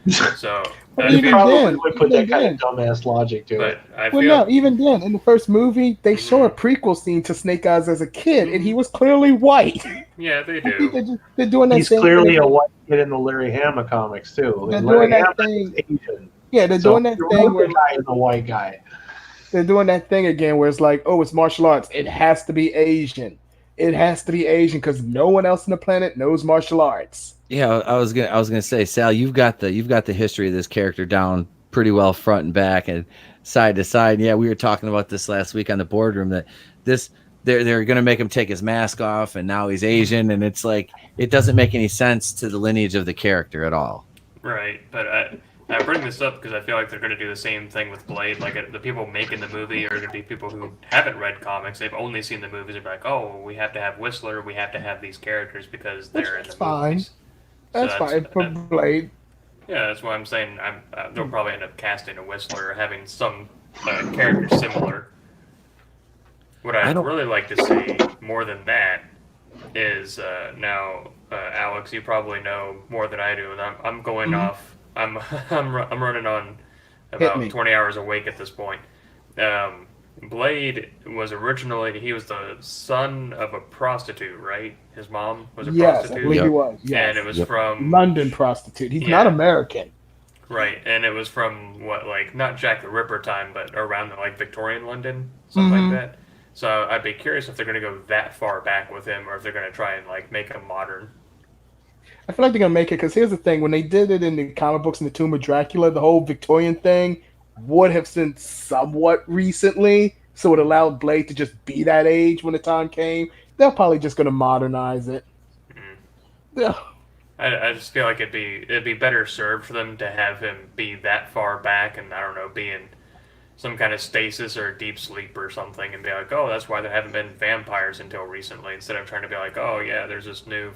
F: So
B: you probably would put that kind of dumbass logic to it.
D: No, even then, in the first movie, they show a prequel scene to Snake Eyes as a kid, and he was clearly white.
F: Yeah, they do.
D: They're doing that.
B: He's clearly a white kid in the Larry Hama comics too.
D: They're doing that thing. Yeah, they're doing that thing where
B: guy is a white guy.
D: They're doing that thing again where it's like, oh, it's martial arts. It has to be Asian. It has to be Asian because no one else on the planet knows martial arts.
A: Yeah, I was gonna say, Sal, you've got the history of this character down pretty well front and back and side to side. And yeah, we were talking about this last week on the boardroom that they're gonna make him take his mask off and now he's Asian, and it's like it doesn't make any sense to the lineage of the character at all.
F: Right, but I bring this up because I feel like they're going to do the same thing with Blade. Like the people making the movie are going to be people who haven't read comics. They've only seen the movies. They're like, oh, we have to have Whistler. We have to have these characters because they're in the movies.
D: That's fine for Blade.
F: Yeah, that's why I'm saying they'll probably end up casting a Whistler or having some character similar. What I'd really like to see more than that is now, Alex, you probably know more than I do, and I'm going off. I'm I'm running on about 20 hours awake at this point. Blade was originally he was the son of a prostitute, right? His mom was a prostitute.
D: I believe he was. Yes.
F: And it was from
D: London prostitute. He's not American.
F: Right, and it was from what, like, not Jack the Ripper time, but around like Victorian London, something like that. So I'd be curious if they're going to go that far back with him, or if they're going to try and like make him modern.
D: I feel like they're gonna make it because here's the thing: when they did it in the comic books in the Tomb of Dracula, the whole Victorian thing would have been somewhat recently, so it allowed Blade to just be that age when the time came. They're probably just gonna modernize it. Yeah.
F: I just feel like it'd be better served for them to have him be that far back, and I don't know, be in some kind of stasis or deep sleep or something, and be like, oh, that's why there haven't been vampires until recently, instead of trying to be like, oh yeah, there's this new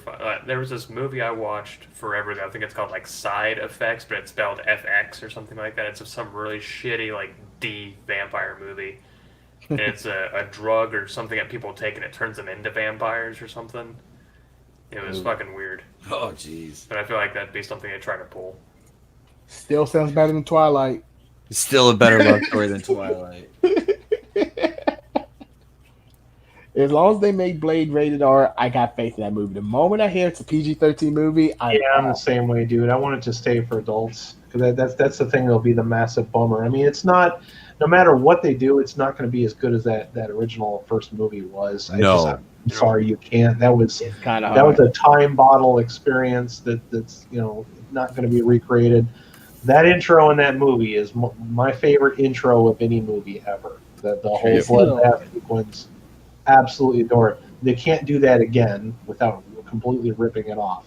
F: there was this movie I watched forever ago. I think it's called like Side Effects, but it's spelled FX or something like that. It's some really shitty like D vampire movie, and it's a drug or something that people take and it turns them into vampires or something. It was fucking weird.
A: Oh jeez.
F: But I feel like that'd be something they try to pull.
D: Still sounds better than Twilight.
A: Still a better love story than Twilight.
D: As long as they make Blade rated R, I got faith in that movie. The moment I hear it's a PG-13 movie,
B: I'm the same way, dude. I want it to stay for adults. Because that's the thing that'll be the massive bummer. I mean, it's not, no matter what they do, it's not going to be as good as that original first movie was. I'm sorry, you can't. That was a time bottle experience that's not going to be recreated. That intro in that movie is my favorite intro of any movie ever. The whole bloodbath sequence, absolutely adore it. They can't do that again without completely ripping it off.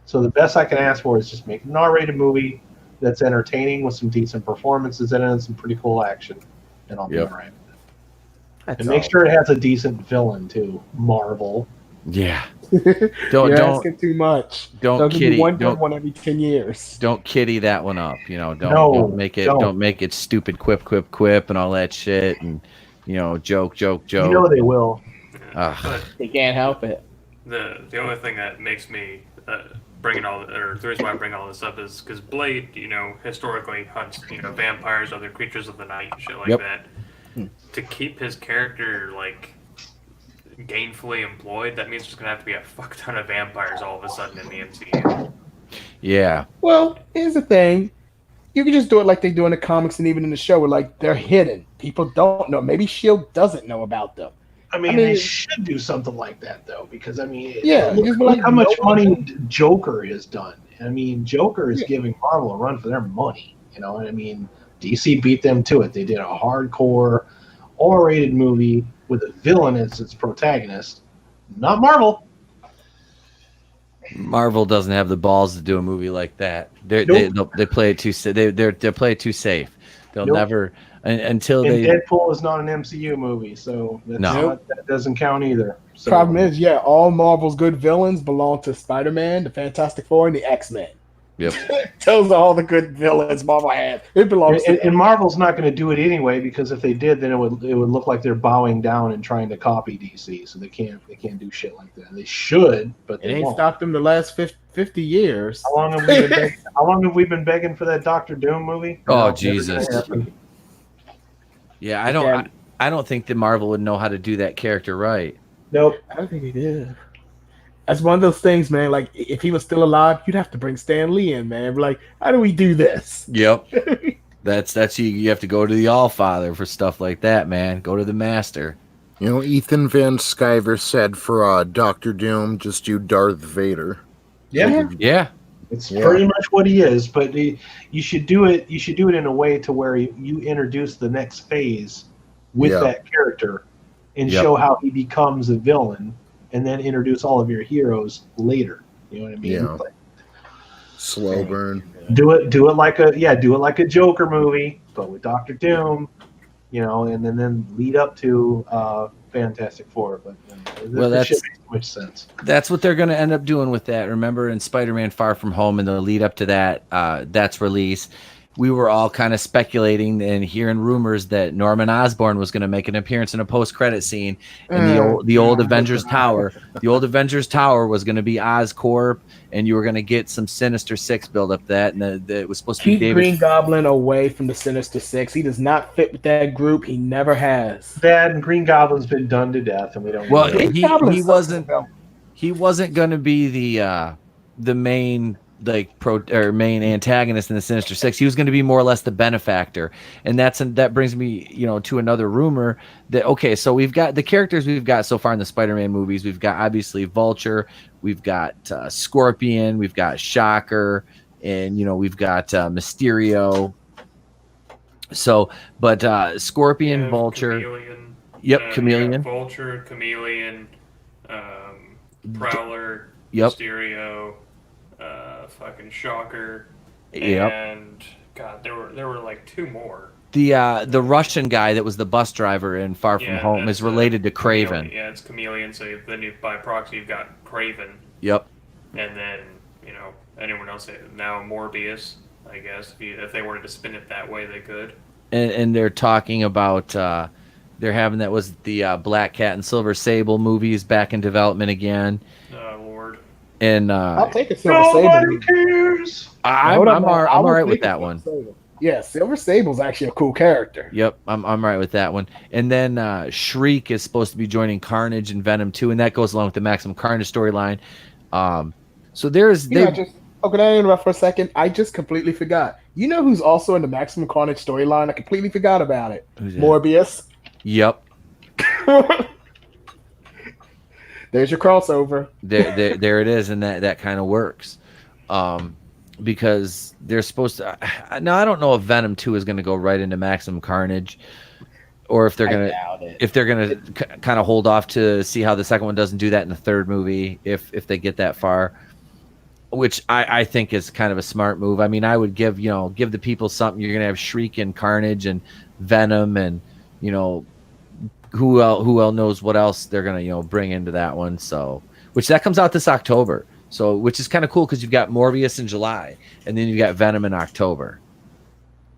B: So the best I can ask for is just make an R-rated movie that's entertaining with some decent performances in it and some pretty cool action, and I'll be all right. And make sure it has a decent villain too. Marvel.
A: Yeah.
D: Don't asking too much.
A: Don't kitty
D: one good one every 10 years.
A: Don't kitty that one up. Don't make it stupid quip and all that shit and joke.
B: They will.
D: They can't help it.
F: The only thing that makes me the reason why I bring all this up is because Blade, historically hunts vampires, other creatures of the night, shit like that. To keep his character like gainfully employed, that means there's gonna have to be a fuck ton of vampires all of a sudden in the MCU.
A: Yeah.
D: Well, here's the thing. You can just do it like they do in the comics and even in the show, where like they're hidden. People don't know. Maybe S.H.I.E.L.D. doesn't know about them.
B: I mean, they should do something like that though, because
D: look
B: how much money Joker has done. I mean, Joker is giving Marvel a run for their money. And I mean, DC beat them to it. They did a hardcore, R-rated movie with a villain as its protagonist. Not Marvel.
A: Marvel doesn't have the balls to do a movie like that. They play it too. They play it too safe. They'll never until they.
B: Deadpool is not an MCU movie, so that doesn't count either. So.
D: Problem is, all Marvel's good villains belong to Spider-Man, the Fantastic Four, and the X-Men.
A: Yep.
D: Those are all the good villains Marvel had. It belongs to
B: and Marvel's not going to do it anyway, because if they did, then it would look like they're bowing down and trying to copy DC. So they can't do shit like that. They should, but
D: it ain't stopped them the last 50 years.
B: How long have we been begging for that Doctor Doom movie?
A: Oh Jesus! Yeah, I don't think that Marvel would know how to do that character right.
B: Nope.
D: I don't think he did. That's one of those things, man. Like, if he was still alive, you'd have to bring Stan Lee in, man. Like, how do we do this?
A: Yep. That's you have to go to the Allfather for stuff like that, man. Go to the Master.
E: Ethan Van Sciver said for Doctor Doom, just do Darth Vader.
A: Yeah.
B: It's pretty much what he is, but you should do it. You should do it in a way to where you introduce the next phase with that character and show how he becomes a villain. And then introduce all of your heroes later. You know what I mean?
E: Yeah. Slow burn.
B: Do it like a Joker movie, but with Doctor Doom. And then lead up to Fantastic Four. But that shit makes much sense.
A: That's what they're going to end up doing with that. Remember in Spider-Man: Far From Home, and the lead up to that, that's release. we were all kind of speculating and hearing rumors that Norman Osborn was going to make an appearance in a post-credit scene in the old Avengers Tower. The old Avengers Tower was going to be Oscorp, and you were going to get some Sinister Six build up that, and it was supposed to be David.
D: Green Goblin away from the Sinister Six. He does not fit with that group. He never has.
B: That and Green Goblin's been done to death, and we don't.
A: Well, he wasn't going to be the main main antagonist in the Sinister Six. He was going to be more or less the benefactor, and that brings me, to another rumor that so we've got the characters we've got so far in the Spider-Man movies. We've got obviously Vulture, we've got Scorpion, we've got Shocker, and we've got Mysterio. So, but Scorpion, Vulture,
F: Chameleon.
A: Chameleon,
F: Vulture, Chameleon, Prowler,
A: Yep.
F: Mysterio. Fucking Shocker,
A: Yep.
F: And God, there were like two more.
A: The Russian guy that was the bus driver in Far From Home is related to Kraven.
F: Yeah, it's Chameleon. So then by proxy you've got Kraven.
A: Yep.
F: And then anyone else now Morbius. I guess if they wanted to spin it that way, they could.
A: And they're talking about they're having that was the Black Cat and Silver Sable movies back in development again.
F: Lord.
A: And
D: I'll take a Silver Sable.
B: Nobody cares.
A: I'm all right with that one.
D: Yeah, Silver Sable's actually a cool character.
A: Yep, I'm right with that one. And then Shriek is supposed to be joining Carnage and Venom 2, and that goes along with the Maximum Carnage storyline. So there's
D: can I interrupt for a second? I just completely forgot. You know who's also in the Maximum Carnage storyline? I completely forgot about it. Morbius.
A: Yep.
D: There's your crossover.
A: There it is, and that kind of works. Because they're supposed to. Now I don't know if Venom 2 is going to go right into Maximum Carnage, or if they're gonna kind of hold off to see how the second one doesn't do that in the third movie, if they get that far, which I think is kind of a smart move. I mean, I would give the people something. You're gonna have Shriek and Carnage and Venom, and who else knows what else they're gonna bring into that one. So, which that comes out this October. So, which is kind of cool because you've got Morbius in July, and then you've got Venom in October.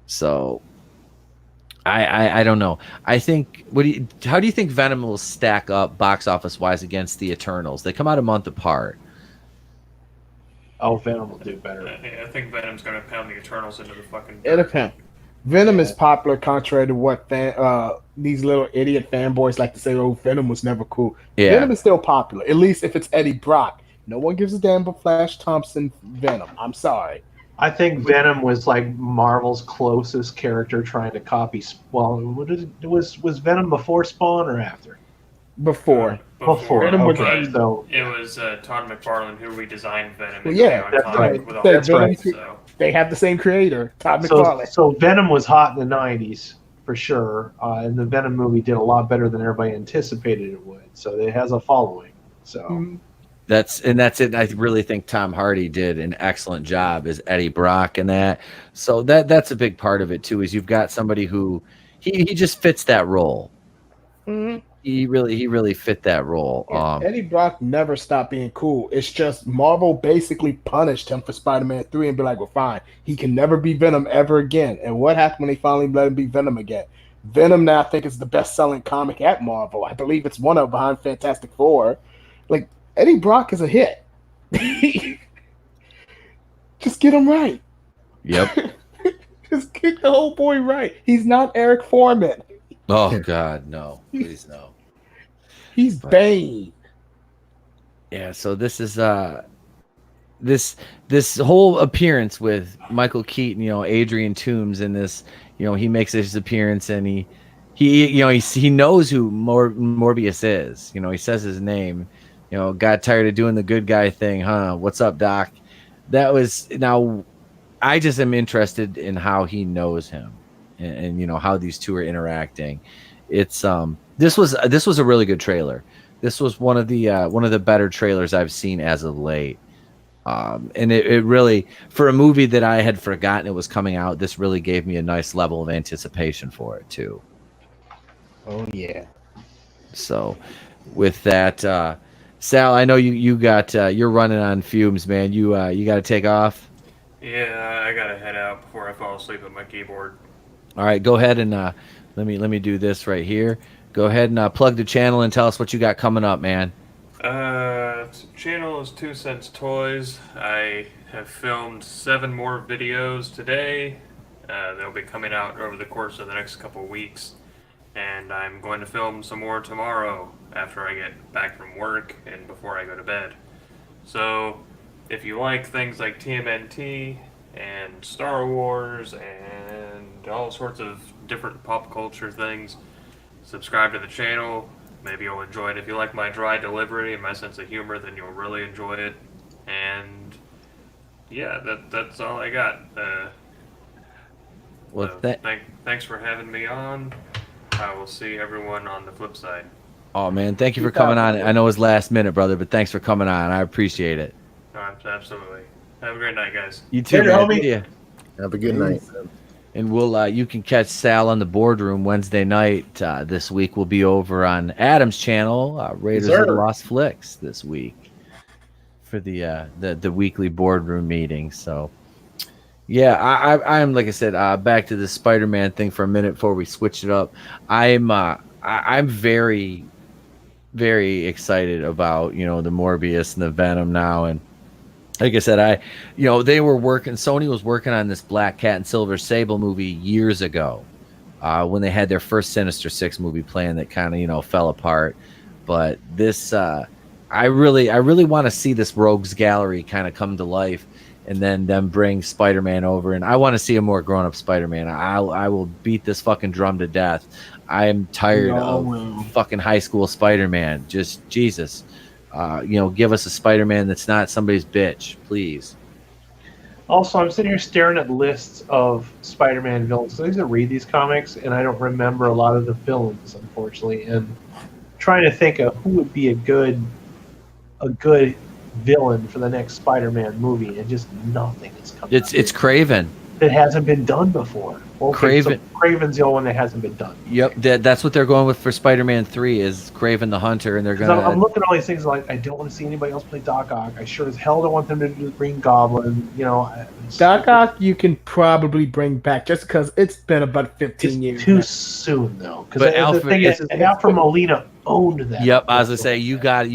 A: So, I don't know. I think how do you think Venom will stack up box office wise against the Eternals? They come out a month apart.
B: Oh, Venom will do better.
F: I think Venom's going to pound the Eternals into the fucking
D: dirt. It depends. Venom is popular, contrary to what these little idiot fanboys like to say. Oh, Venom was never cool. Yeah. Venom is still popular, at least if it's Eddie Brock. No one gives a damn about Flash Thompson Venom. I'm sorry.
B: I think Venom was like Marvel's closest character trying to copy. Well, was Venom before Spawn or after?
D: Before.
B: Venom
F: it was Todd McFarlane who redesigned Venom.
D: Well, yeah, that's right. They have the same creator, Todd McFarlane.
B: So Venom was hot in the 90s for sure, and the Venom movie did a lot better than everybody anticipated it would. So it has a following. So. Mm-hmm.
A: That's it. I really think Tom Hardy did an excellent job as Eddie Brock in that. So that's a big part of it too. Is you've got somebody who he just fits that role.
D: Mm-hmm.
A: He really fit that role.
D: Yeah, Eddie Brock never stopped being cool. It's just Marvel basically punished him for Spider-Man 3 and be like, well, fine, he can never be Venom ever again. And what happened when they finally let him be Venom again? Venom now I think is the best-selling comic at Marvel. I believe it's one of behind Fantastic Four. Like. Eddie Brock is a hit. Just get him right.
A: Yep.
D: Just get the whole boy right. He's not Eric Foreman.
A: Oh God, no! Please no.
D: He's Bane.
A: Yeah. So this is this whole appearance with Michael Keaton, Adrian Toomes in this. He makes his appearance and he knows who Morbius is. He says his name. Got tired of doing the good guy thing, huh? What's up, Doc? Now I just am interested in how he knows him and how these two are interacting. It's this was a really good trailer. This was one of the better trailers I've seen as of late. And it really, for a movie that I had forgotten it was coming out, this really gave me a nice level of anticipation for it too.
D: Oh yeah.
A: So with that, Sal, I know you got you're running on fumes, man. You got to take off.
F: Yeah, I gotta head out before I fall asleep at my keyboard.
A: All right, go ahead and let me do this right here. Go ahead and plug the channel and tell us what you got coming up, man.
F: Channel is 2 Cents Toys. I have filmed 7 more videos today. They'll be coming out over the course of the next couple weeks. And I'm going to film some more tomorrow after I get back from work and before I go to bed. So, if you like things like TMNT and Star Wars and all sorts of different pop culture things, subscribe to the channel. Maybe you'll enjoy it. If you like my dry delivery and my sense of humor, then you'll really enjoy it. And yeah, that's all I got. Thanks for having me on. I will see everyone on the flip side.
A: Oh man, thank you for coming on. I know it's last minute, brother, but thanks for coming on. I appreciate it.
F: Absolutely. Have a great night, guys.
A: You too, man. Yeah.
E: Have a good night.
A: And we'll you can catch Sal on the boardroom Wednesday night this week. We'll be over on Adam's channel, Raiders of the Lost Flicks, this week for the weekly boardroom meeting. So yeah, I'm like I said, back to the Spider-Man thing for a minute before we switch it up. I'm very, very excited about the Morbius and the Venom now. And like I said, they were working. Sony was working on this Black Cat and Silver Sable movie years ago, when they had their first Sinister Six movie plan that kind of fell apart. But this, I really want to see this Rogues Gallery kind of come to life, and then them bring Spider-Man over. And I want to see a more grown-up Spider-Man. I will beat this fucking drum to death. I am tired of fucking high school Spider-Man. Just Jesus. Give us a Spider-Man that's not somebody's bitch, please.
B: Also, I'm sitting here staring at lists of Spider-Man villains. So I used to read these comics, and I don't remember a lot of the villains, unfortunately. And trying to think of who would be a good villain for the next Spider-Man movie, and just nothing is coming.
A: It's Kraven.
B: That hasn't been done before. Okay,
A: Kraven.
B: So Kraven's the only one that hasn't been done.
A: Yep, that's what they're going with for Spider-Man 3 is Kraven the Hunter, and they're gonna.
B: I'm looking at all these things like I don't want to see anybody else play Doc Ock. I sure as hell don't want them to do the Green Goblin.
D: Doc Ock you can probably bring back just because it's been about 15 years.
B: Too soon though, because the thing is Alfred Molina owned that.
A: Yep, I was gonna say you got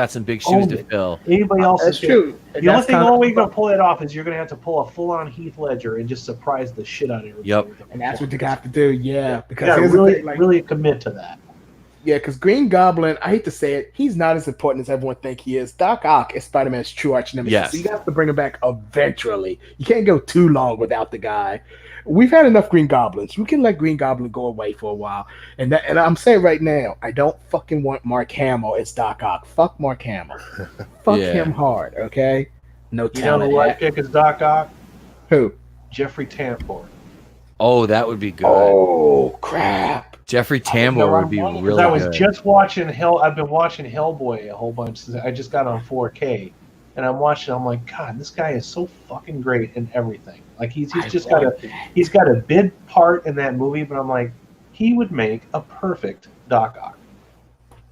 A: some big shoes to fill.
B: Anybody else?
D: That's true.
B: The only way you're gonna pull that off is you're gonna have to pull a full-on Heath Ledger and just surprise the shit out of everybody.
A: Yep,
D: and that's what they got to do. Yeah, because
B: really commit to that.
D: Yeah, because Green Goblin, I hate to say it, he's not as important as everyone thinks he is. Doc Ock is Spider-Man's true arch nemesis.
A: Yes.
D: So you have to bring him back eventually. You can't go too long without the guy. We've had enough Green Goblins. We can let Green Goblin go away for a while. And I'm saying right now, I don't fucking want Mark Hamill as Doc Ock. Fuck Mark Hamill. Fuck him hard, okay? No talent.
B: You know who I pick as Doc Ock?
D: Who?
B: Jeffrey Tambor.
A: Oh, that would be good.
D: Oh, crap.
A: Jeffrey Tambor would be really good.
B: I was just watching I've been watching Hellboy a whole bunch since I just got on 4K. And I'm watching, I'm like, God, this guy is so fucking great in everything. Like he's got a big part in that movie, but I'm like, he would make a perfect Doc Ock.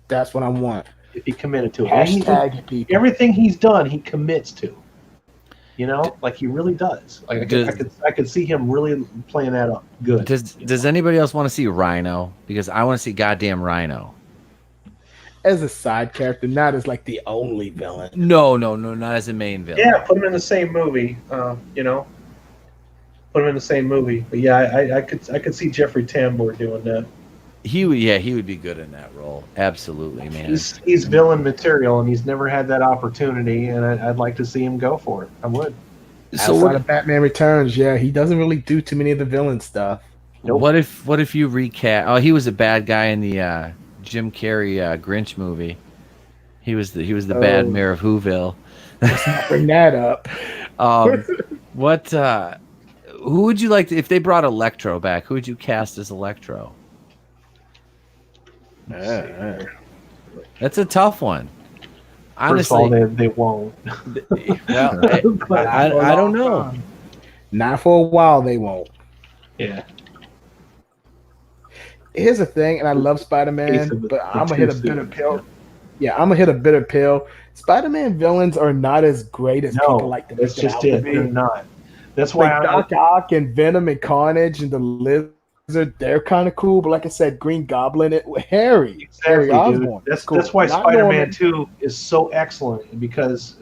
D: That's what I want.
B: If he committed to it.
D: Hashtag people.
B: Everything he's done, he commits to. Like he really does. Like I could see him really playing that up good.
A: Does anybody else want to see Rhino? Because I want to see goddamn Rhino.
D: As a side character, not as like the only villain.
A: No, not as a main villain.
B: Yeah, put him in the same movie. Put him in the same movie. But yeah, I could see Jeffrey Tambor doing that.
A: He would be good in that role. Absolutely, man.
B: He's villain material, and he's never had that opportunity, and I'd like to see him go for it. I would.
D: So outside of Batman Returns, yeah, he doesn't really do too many of the villain stuff.
A: Nope. What if you recast? Oh, he was a bad guy in the Jim Carrey Grinch movie. He was the bad mayor of Whoville.
D: Let's not bring that up.
A: Who would you like if they brought Electro back? Who would you cast as Electro? That's a tough one. Honestly,
B: first of all, they won't.
A: Well, I don't know.
D: Not for a while, they won't.
B: Yeah.
D: Here's the thing, and I love Spider-Man, but I'm gonna hit a bitter pill. Yeah, I'm gonna hit a bitter pill. Spider-Man villains are not as great as people like to make
B: that's just it. They're not. That's why
D: like Doc Ock and Venom and Carnage and the Lizard, they're kind of cool. But like I said, Green Goblin, Harry Osborn.
B: That's
D: cool.
B: That's why
D: Not
B: Spider-Man
D: Norman.
B: 2 is so excellent, because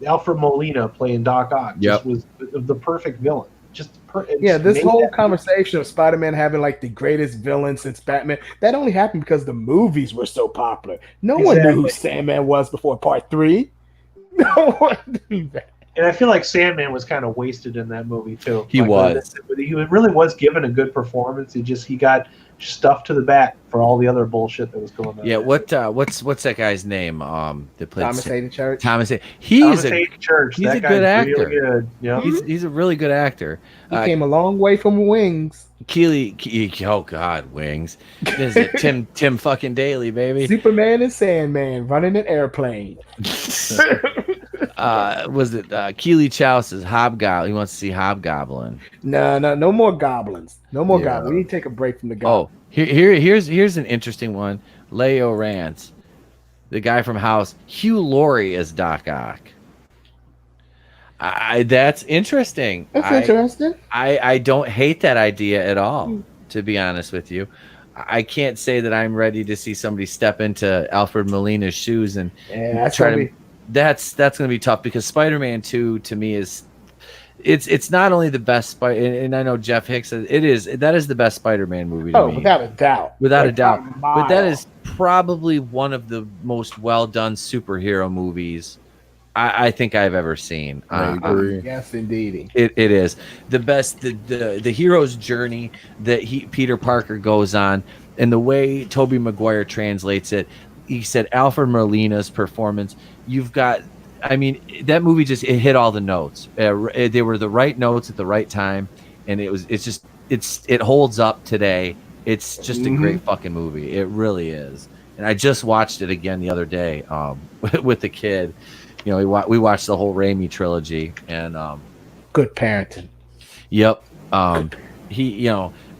B: Alfred Molina playing Doc Ock just was the perfect villain.
D: This whole conversation of Spider-Man having like the greatest villain since Batman, that only happened because the movies were so popular. No one knew who Sandman was before Part 3. No one knew that.
B: And I feel like Sandman was kind of wasted in that movie too.
A: He was.
B: He really was given a good performance. He got stuffed to the back for all the other bullshit that was going on.
A: Yeah, what's that guy's name? That played
D: Thomas Hayden Church.
A: He's a good actor.
B: Really good. Yeah,
A: he's a really good actor.
D: He came a long way from Wings.
A: Oh God, Wings. This is Tim fucking Daly, baby.
D: Superman and Sandman running an airplane.
A: Was it Keely Chowce's Hobgoblin? He wants to see Hobgoblin.
D: No more goblins. No more goblins. We need to take a break from the goblins.
A: Oh, here's an interesting one. Leo Rance, the guy from House. Hugh Laurie as Doc Ock. That's interesting.
D: Interesting.
A: I don't hate that idea at all, to be honest with you. I can't say that I'm ready to see somebody step into Alfred Molina's shoes and try to. That's going to be tough, because Spider-Man 2 to me is it's not only the best and I know Jeff Hicks says that is the best Spider-Man movie to me.
D: Without a doubt.
A: But that is probably one of the most well done superhero movies I think I've ever seen.
E: I agree.
D: Yes, indeed.
A: It is the best. The hero's journey that Peter Parker goes on, and the way Tobey Maguire translates it. He said Alfred Molina's performance. You've got, I mean, that movie it hit all the notes. They were the right notes at the right time, and it holds up today. It's just a great fucking movie. It really is. And I just watched it again the other day with the kid. You know, we watched the whole Raimi trilogy, and
D: good parenting.
A: Yep.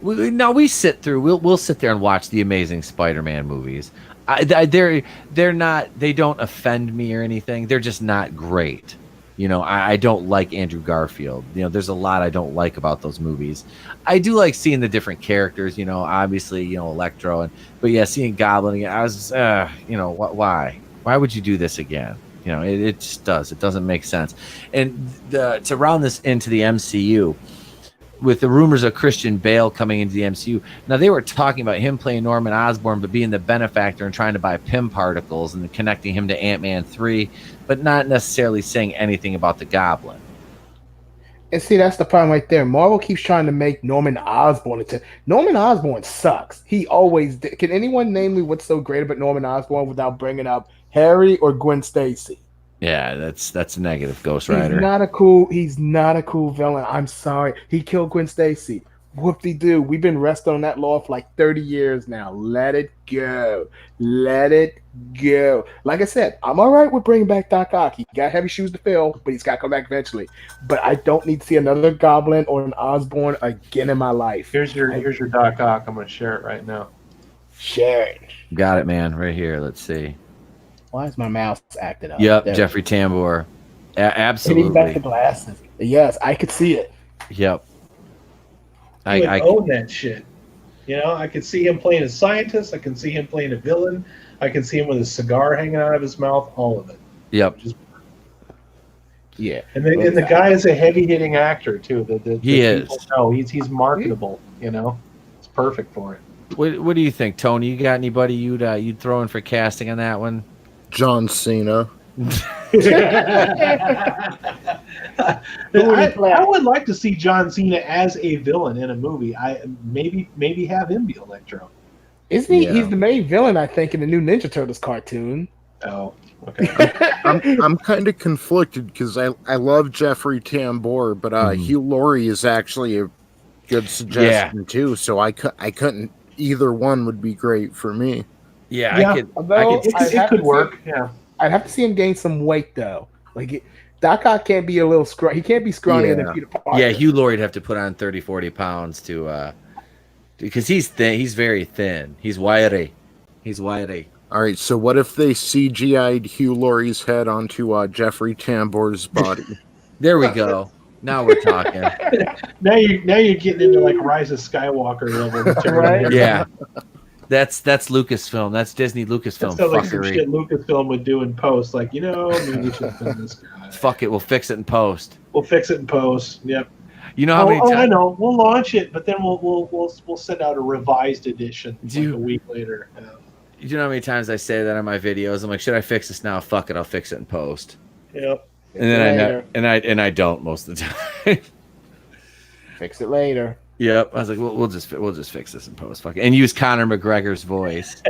A: We sit through. We'll sit there and watch the Amazing Spider-Man movies. They're not. They don't offend me or anything. They're just not great. You know, I don't like Andrew Garfield. You know, there's a lot I don't like about those movies. I do like seeing the different characters. You know, obviously, you know, Electro, but yeah, seeing Goblin again, I was, why? Why would you do this again? You know, it just does. It doesn't make sense. And to round this into the MCU, with the rumors of Christian Bale coming into the MCU, now they were talking about him playing Norman Osborn, but being the benefactor and trying to buy Pym particles and connecting him to Ant-Man 3, but not necessarily saying anything about the Goblin.
D: And see, that's the problem right there. Marvel keeps trying to make Norman Osborn Norman Osborn sucks. He always did. Can anyone name me what's so great about Norman Osborn without bringing up Harry or Gwen Stacy?
A: Yeah, that's a negative, Ghost Rider.
D: He's not a cool villain. I'm sorry. He killed Gwen Stacy. Whoop-de-doo. We've been resting on that law for like 30 years now. Let it go. Let it go. Like I said, I'm all right with bringing back Doc Ock. He got heavy shoes to fill, but he's got to come back eventually. But I don't need to see another Goblin or an Osborn again in my life.
B: Here's your Doc Ock. I'm going to share it right now.
D: Share it.
A: Got it, man. Right here. Let's see.
D: Why is my mouse acting up?
A: Yep, there. Jeffrey Tambor. Absolutely.
D: He's back the glasses. Yes, I could see it.
A: Yep.
B: I own that shit. You know, I could see him playing a scientist. I can see him playing a villain. I can see him with a cigar hanging out of his mouth. All of it.
A: Yep.
B: Yeah. And the guy is a heavy hitting actor too.
A: He is.
B: No, he's marketable. You know, it's perfect for it.
A: What do you think, Tony? You got anybody you'd throw in for casting on that one?
E: John Cena.
B: I would like to see John Cena as a villain in a movie. I maybe have him be Electro.
D: Isn't he? Yeah. He's the main villain, I think, in the new Ninja Turtles cartoon.
B: Oh, okay.
E: I'm kind of conflicted because I love Jeffrey Tambor, but Hugh Laurie is actually a good suggestion too. So I couldn't. Either one would be great for me.
A: Yeah,
B: it could work. Yeah,
D: I'd have to see him gain some weight though. Like Doc Ock can't be a little scrawny. He can't be scrawnier than Peter Parker.
A: Yeah, Hugh Laurie'd have to put on 30-40 pounds to because he's thin. He's very thin. He's wiry.
E: All right, so what if they CGI'd Hugh Laurie's head onto Jeffrey Tambor's body?
A: There we go. Now we're talking.
B: Now you're getting into like Rise of Skywalker level material.
D: Right?
A: Yeah. That's Lucasfilm. That's Disney Lucasfilm
B: That sounds like some
A: fuckery.
B: shit Lucasfilm would do in post. Like, maybe we should film this guy.
A: Fuck it, we'll fix it in post.
B: We'll fix it in post. Yep.
A: You know how many
B: I
A: times?
B: know. We'll launch it, but then we'll send out a revised edition a week later.
A: You know how many times I say that on my videos? I'm like, should I fix this now? Fuck it, I'll fix it in post.
B: Yep.
A: And then I don't most of the time.
D: Fix it later.
A: Yep. I was like, we'll just fix this in post. Fuck it. And use Conor McGregor's voice.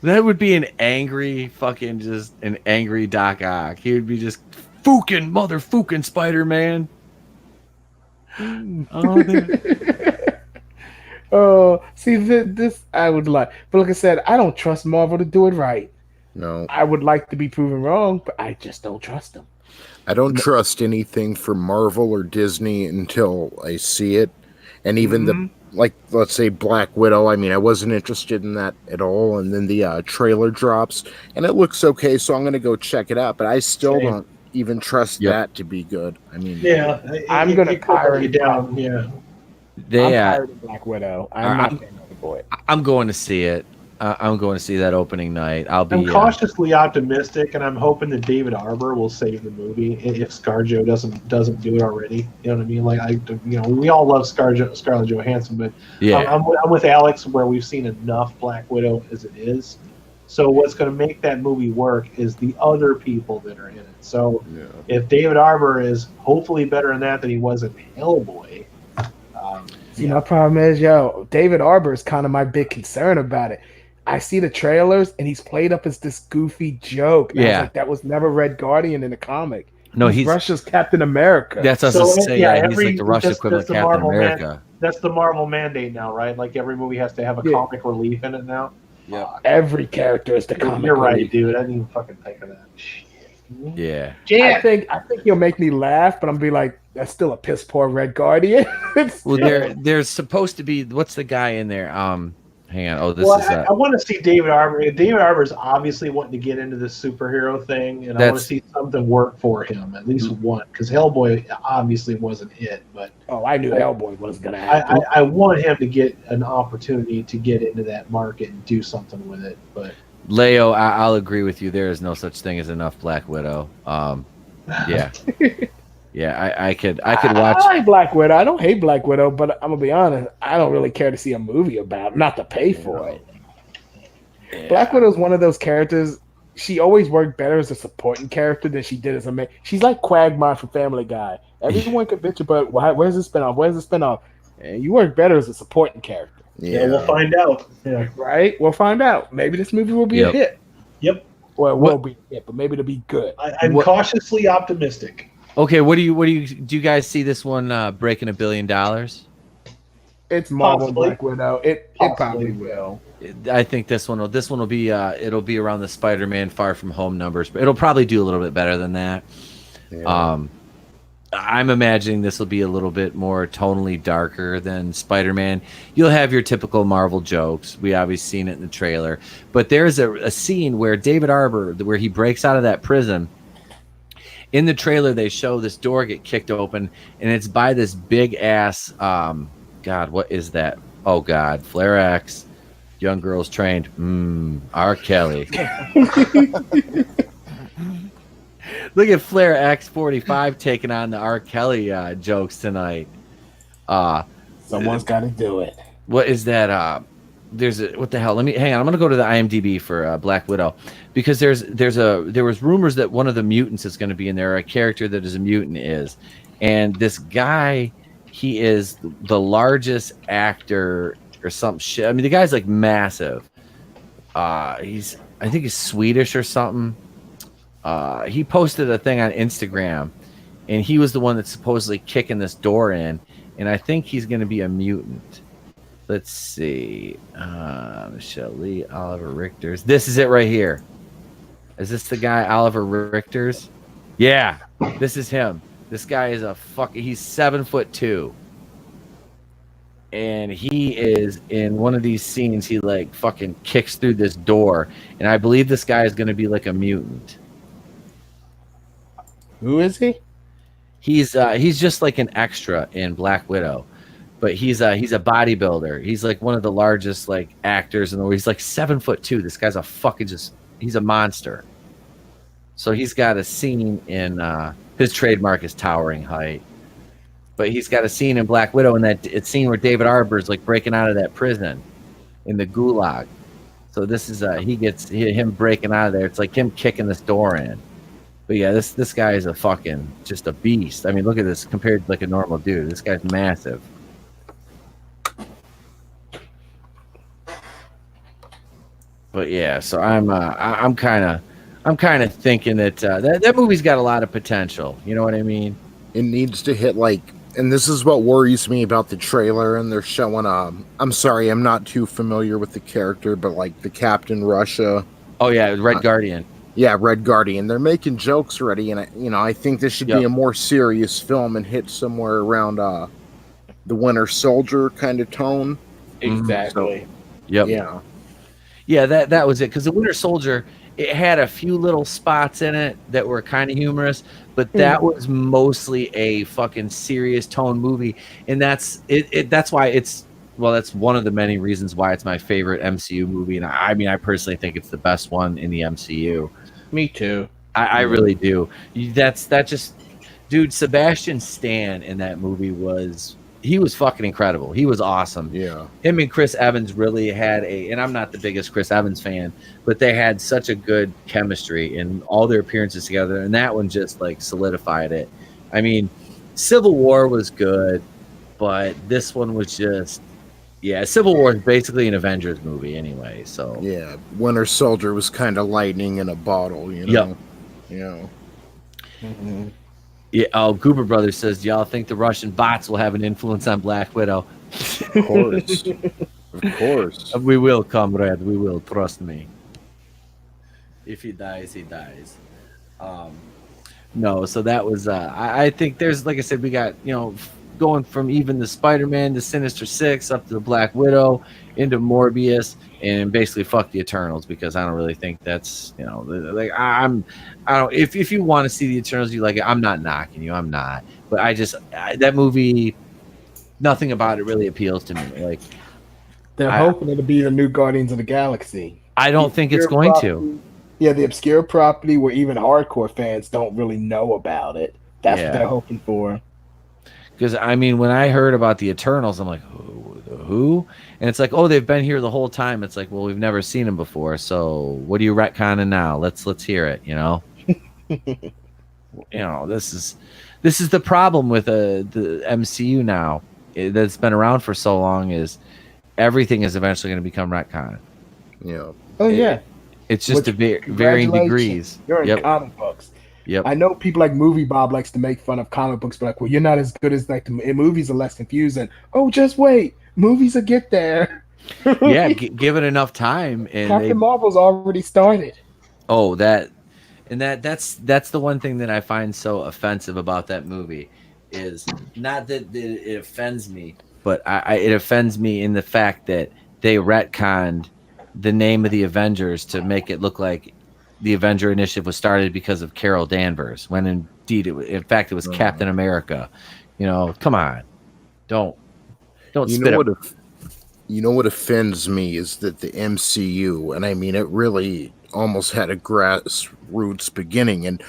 A: That would be an angry Doc Ock. He would be just motherfucking Spider-Man.
D: See, this I would like. But like I said, I don't trust Marvel to do it right.
E: No.
D: I would like to be proven wrong, but I just don't trust them.
E: I don't trust anything from Marvel or Disney until I see it. And even let's say Black Widow, I mean, I wasn't interested in that at all. And then the trailer drops, and it looks okay, so I'm going to go check it out. But I still don't even trust that to be good. I mean,
D: I'm going to pirate
B: it down. Yeah.
D: I'm pirating Black Widow. I'm not paying for it.
A: I'm going to see it. I'm going to see that opening night. I'm
B: cautiously optimistic, and I'm hoping that David Arbor will save the movie if ScarJo doesn't do it already. You know what I mean? Like we all love Scarlett Johansson, but I'm with Alex where we've seen enough Black Widow as it is. So what's going to make that movie work is the other people that are in it. So if David Arbor is hopefully better in that than he was in Hellboy.
D: See, my problem is, David Arbor is kind of my big concern about it. I see the trailers, and he's played up as this goofy joke. And I was like, that was never Red Guardian in the comic.
A: No, he's
D: Russia's Captain America.
A: That's what I was say. Yeah, he's like the Russian equivalent of Captain America.
B: That's the Marvel mandate now, right? Like every movie has to have a comic relief in it now.
A: Yeah,
D: every character is the comic.
B: You're right,
D: relief.
B: Dude. I didn't even fucking think of that. Shit.
A: Yeah.
D: I think he'll make me laugh, but I'm be like, that's still a piss poor Red Guardian.
A: Well, there's supposed to be what's the guy in there? Hang on. Oh,
B: I want to see David Arbor. David Arbor's obviously wanting to get into this superhero thing, and I want to see something work for him, at least one, because Hellboy obviously wasn't it. But
D: I knew Hellboy wasn't going to happen.
B: I want him to get an opportunity to get into that market and do something with it. But
A: Leo, I'll agree with you. There is no such thing as enough Black Widow. Yeah. Yeah, I could watch.
D: I like Black Widow. I don't hate Black Widow, but I'm gonna be honest. I don't really care to see a movie about, not to pay for it. Yeah. Black Widow is one of those characters. She always worked better as a supporting character than she did as a main. She's like Quagmire from Family Guy. Everyone could bitch about where's the spinoff? Where's the spinoff? And you work better as a supporting character.
B: Yeah, we'll find out. Yeah,
D: right. We'll find out. Maybe this movie will be a hit.
B: Yep.
D: Well, it won't be a hit, but maybe it'll be good.
B: I'm cautiously optimistic.
A: Okay, do you guys see this one breaking $1 billion?
D: It's Marvel Black Widow. It probably will.
A: I think this one will be it'll be around the Spider-Man Far From Home numbers, but it'll probably do a little bit better than that. Yeah. I'm imagining this will be a little bit more tonally darker than Spider-Man. You'll have your typical Marvel jokes. We obviously seen it in the trailer, but there's a scene where David Arbor, where he breaks out of that prison. In the trailer, they show this door get kicked open, and it's by this big ass. God, what is that? Oh God, Flare X, young girls trained. R. Kelly. Look at Flare X45 taking on the R. Kelly jokes tonight.
D: Someone's got to do it.
A: What is that? What the hell? Hang on. I'm gonna go to the IMDb for Black Widow, because there was rumors that one of the mutants is going to be in there. A character that is a mutant is, and this guy, he is the largest actor or some shit. I mean, the guy's like massive. I think he's Swedish or something. He posted a thing on Instagram, and he was the one that's supposedly kicking this door in, and I think he's going to be a mutant. Let's see. Michelle Lee, Oliver Richters. This is it right here. Is this the guy, Oliver Richters? Yeah, this is him. This guy is he's 7'2". And he is in one of these scenes. He like fucking kicks through this door. And I believe this guy is going to be like a mutant.
D: Who is he?
A: He's just like an extra in Black Widow, but he's a bodybuilder. He's like one of the largest like actors in the world. He's like 7'2". This guy's a fucking he's a monster. So he's got a scene in his trademark is towering height. But he's got a scene in Black Widow in that scene where David Harbour's like breaking out of that prison in the gulag. So this is him breaking out of there. It's like him kicking this door in. But yeah, this guy is just a beast. I mean, look at this compared to like a normal dude. This guy's massive. But yeah, so I'm kind of thinking that that movie's got a lot of potential. You know what I mean?
E: It needs to hit like, and this is what worries me about the trailer. And they're showing I'm sorry, I'm not too familiar with the character, but like the Captain Russia.
A: Oh yeah, Red Guardian.
E: Yeah, Red Guardian. They're making jokes already, and I think this should be a more serious film and hit somewhere around the Winter Soldier kind of tone.
D: Exactly.
E: So,
A: yep. Yeah, that was it. Because the Winter Soldier, it had a few little spots in it that were kind of humorous, but that was mostly a fucking serious tone movie, and that's it. That's why that's one of the many reasons why it's my favorite MCU movie, and I mean, I personally think it's the best one in the MCU.
D: Me too.
A: I really do. Dude, Sebastian Stan in that movie was fucking incredible. He was awesome.
E: Yeah.
A: Him and Chris Evans really had and I'm not the biggest Chris Evans fan, but they had such a good chemistry in all their appearances together, and that one just like solidified it. I mean, Civil War was good, but this one was just Civil War is basically an Avengers movie anyway, so.
E: Yeah, Winter Soldier was kind of lightning in a bottle, you know?
A: Yep. Mm-hmm. Yeah. Oh, Goober Brothers says, y'all think the Russian bots will have an influence on Black Widow?
E: Of course. Of course.
A: We will, comrade. We will. Trust me. If he dies, he dies. No, so that was, I think there's, like I said, we got, going from even the Spider-Man to Sinister Six up to the Black Widow into Morbius and basically fuck the Eternals, because I don't really think that's, like I don't, if you want to see the Eternals, you like it, I'm not knocking you, I'm not, but that movie, nothing about it really appeals to me. Like
D: they're hoping it'll be the new Guardians of the Galaxy.
A: I don't think it's going to.
D: Yeah, the obscure property where even hardcore fans don't really know about it. That's what they're hoping for.
A: Because, I mean, when I heard about the Eternals, I'm like, who? And it's like, oh, they've been here the whole time. It's like, well, we've never seen them before. So what are you retconning now? Let's hear it, This is the problem with the MCU now that's been around for so long, is everything is eventually going to become retcon.
E: Yeah.
D: Oh, yeah.
A: It's just varying degrees.
D: You're in comic books.
A: Yep.
D: I know people like Movie Bob likes to make fun of comic books, but like, well, you're not as good as like movies are less confusing. Oh, just wait, movies will get there.
A: Yeah, give it enough time, and
D: Captain Marvel's already started.
A: Oh, that's the one thing that I find so offensive about that movie, is not that it offends me, but it offends me in the fact that they retconned the name of the Avengers to make it look like the Avenger Initiative was started because of Carol Danvers, when indeed it was Captain America. Come on, don't spit up.
E: What offends me is that the MCU, and I mean it really almost had a grassroots beginning, and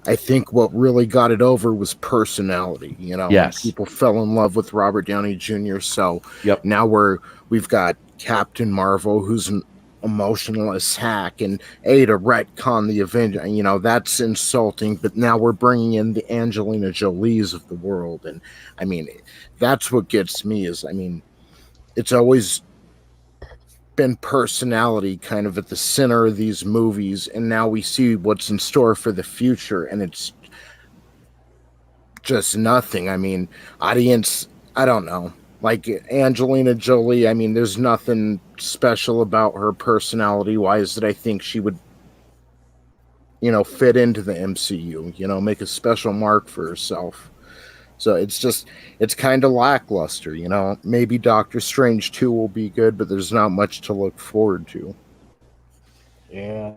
E: I think what really got it over was personality.
A: Yes.
E: People fell in love with Robert Downey Jr. So now we've got Captain Marvel, who's an emotionless hack, and to retcon the Avenger, that's insulting. But now we're bringing in the Angelina Jolies of the world, and I mean, that's what gets me. It's always been personality kind of at the center of these movies, and now we see what's in store for the future, and it's just nothing. I mean, audience, I don't know. Like Angelina Jolie, there's nothing special about her personality-wise that I think she would, fit into the MCU, make a special mark for herself. So it's kind of lackluster, Maybe Doctor Strange 2 will be good, but there's not much to look forward to.
D: Yeah.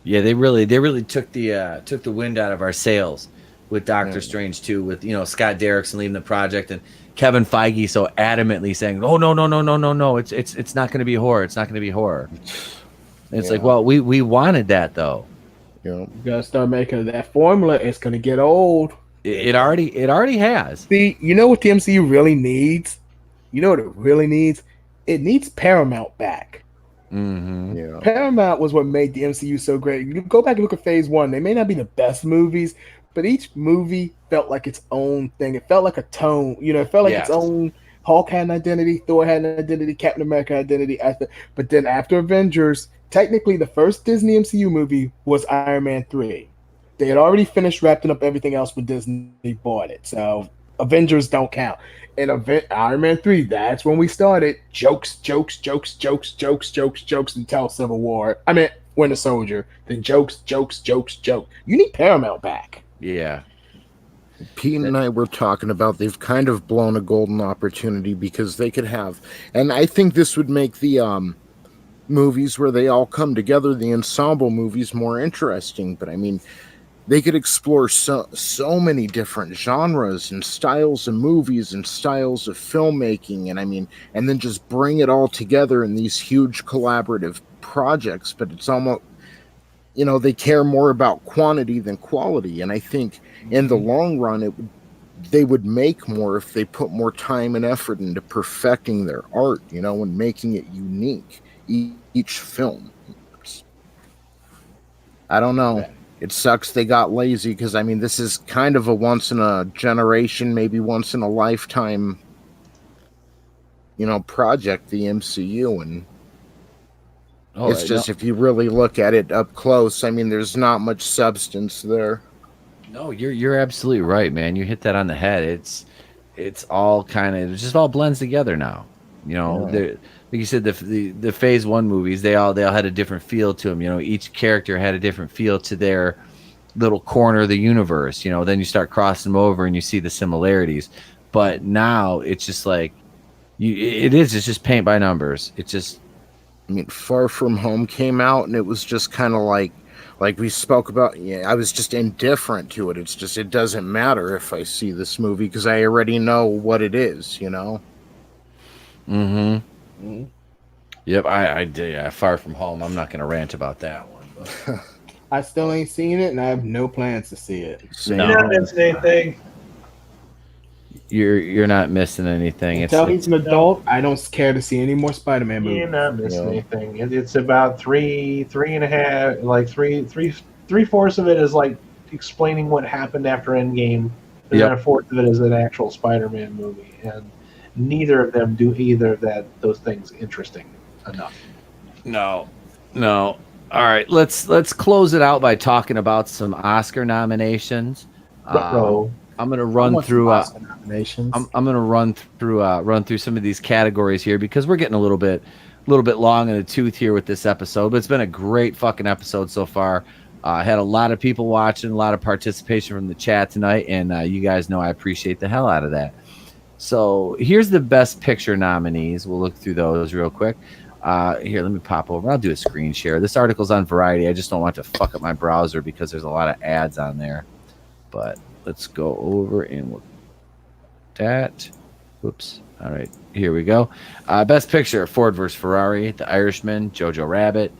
A: Yeah, they really took the wind out of our sails with Doctor Strange 2, with Scott Derrickson leaving the project and Kevin Feige so adamantly saying, "Oh no, it's not going to be horror. It's not going to be horror." And it's like, well, we wanted that though.
D: You gotta start making that formula. It's gonna get old.
A: It already has.
D: See, you know what the MCU really needs? You know what it really needs? It needs Paramount back.
A: Mm-hmm.
E: Yeah.
D: Paramount was what made the MCU so great. You go back and look at Phase 1. They may not be the best movies, but each movie felt like its own thing. It felt like a tone. It felt like its own. Hulk had an identity, Thor had an identity, Captain America had an identity. But then after Avengers, technically the first Disney MCU movie was Iron Man 3. They had already finished wrapping up everything else when Disney bought it. So Avengers don't count. And Iron Man 3, that's when we started. Jokes until Civil War. I mean, Winter Soldier. Then jokes. You need Paramount back.
A: Yeah.
E: Pete and I were talking about they've kind of blown a golden opportunity because they could have, and I think this would make the movies where they all come together, the ensemble movies, more interesting. But I mean, they could explore so many different genres and styles of movies and styles of filmmaking, and I mean, and then just bring it all together in these huge collaborative projects. But it's almost, they care more about quantity than quality, and I think in the long run, they would make more if they put more time and effort into perfecting their art, and making it unique, each film. I don't know. It sucks they got lazy because, I mean, this is kind of a once in a generation, maybe once in a lifetime, project, the MCU. And it's just, if you really look at it up close, I mean, there's not much substance there.
A: No, you're absolutely right, man. You hit that on the head. It's all kind of, it just all blends together now. Like you said, the Phase 1 movies, they all had a different feel to them. Each character had a different feel to their little corner of the universe. Then you start crossing them over and you see the similarities. But now it's just like it's just paint by numbers. It's just,
E: I mean, Far From Home came out and it was just kind of like we spoke about. I was just indifferent to it. It's just, it doesn't matter if I see this movie because I already know what it is.
A: Mm-hmm. Yep, I did. Far From Home. I'm not going to rant about that one. But.
D: I still ain't seen it, and I have no plans to see it.
B: You're not missing anything.
A: You're not missing anything.
D: Until he's an adult, I don't care to see any more Spider-Man movies.
B: You're not missing anything. It's about three and a half, like three-fourths of it is like explaining what happened after Endgame, and then a fourth of it is an actual Spider-Man movie, and neither of them do either of those things interesting enough.
A: No. All right, let's close it out by talking about some Oscar nominations. I'm going to run through nominations. I'm going to run through some of these categories here because we're getting a little bit long in the tooth here with this episode. But it's been a great fucking episode so far. I had a lot of people watching, a lot of participation from the chat tonight, and you guys know I appreciate the hell out of that. So here's the Best Picture nominees. We'll look through those real quick. Here, let me pop over. I'll do a screen share. This article's on Variety. I just don't want to fuck up my browser because there's a lot of ads on there. But let's go over and look at that. Whoops. All right, here we go. Best Picture: Ford vs. Ferrari, The Irishman, Jojo Rabbit,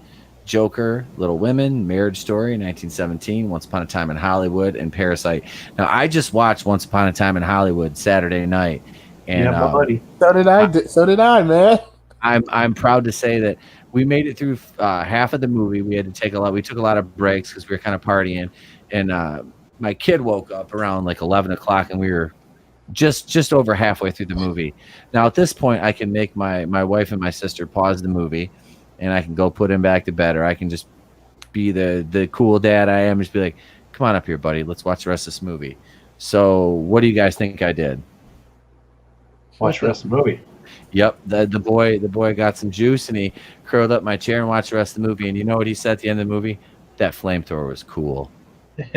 A: Joker, Little Women, Marriage Story, 1917, Once Upon a Time in Hollywood, and Parasite. Now, I just watched Once Upon a Time in Hollywood Saturday night, and
B: buddy.
D: So did I, man.
A: I'm proud to say that we made it through half of the movie. We had to take we took a lot of breaks because we were kind of partying, and my kid woke up around like 11 o'clock, and we were just over halfway through the movie. Now, at this point, I can make my wife and my sister pause the movie, and I can go put him back to bed, or I can just be the cool dad I am, just be like, come on up here, buddy. Let's watch the rest of this movie. So what do you guys think I did?
B: Watch the rest of the movie.
A: Yep. The boy got some juice, and he curled up in my chair and watched the rest of the movie. And you know what he said at the end of the movie? That flamethrower was cool. He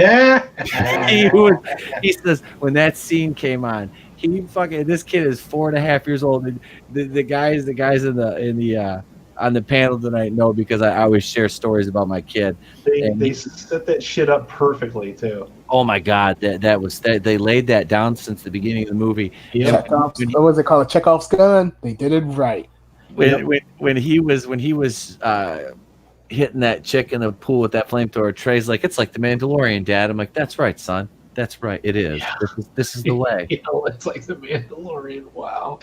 A: says when that scene came on, this kid is 4.5 years old. The guys in the on the panel tonight know because I always share stories about my kid.
B: They set that shit up perfectly too.
A: Oh my God, they laid that down since the beginning of the movie.
B: Yeah.
D: What was it called? Chekhov's gun. They did it right.
A: When he was hitting that chick in the pool with that flamethrower, Trey's like, it's like the Mandalorian, Dad. I'm like, that's right, son. That's right. It is.
B: Yeah.
A: This is the way.
B: It's like the Mandalorian. Wow.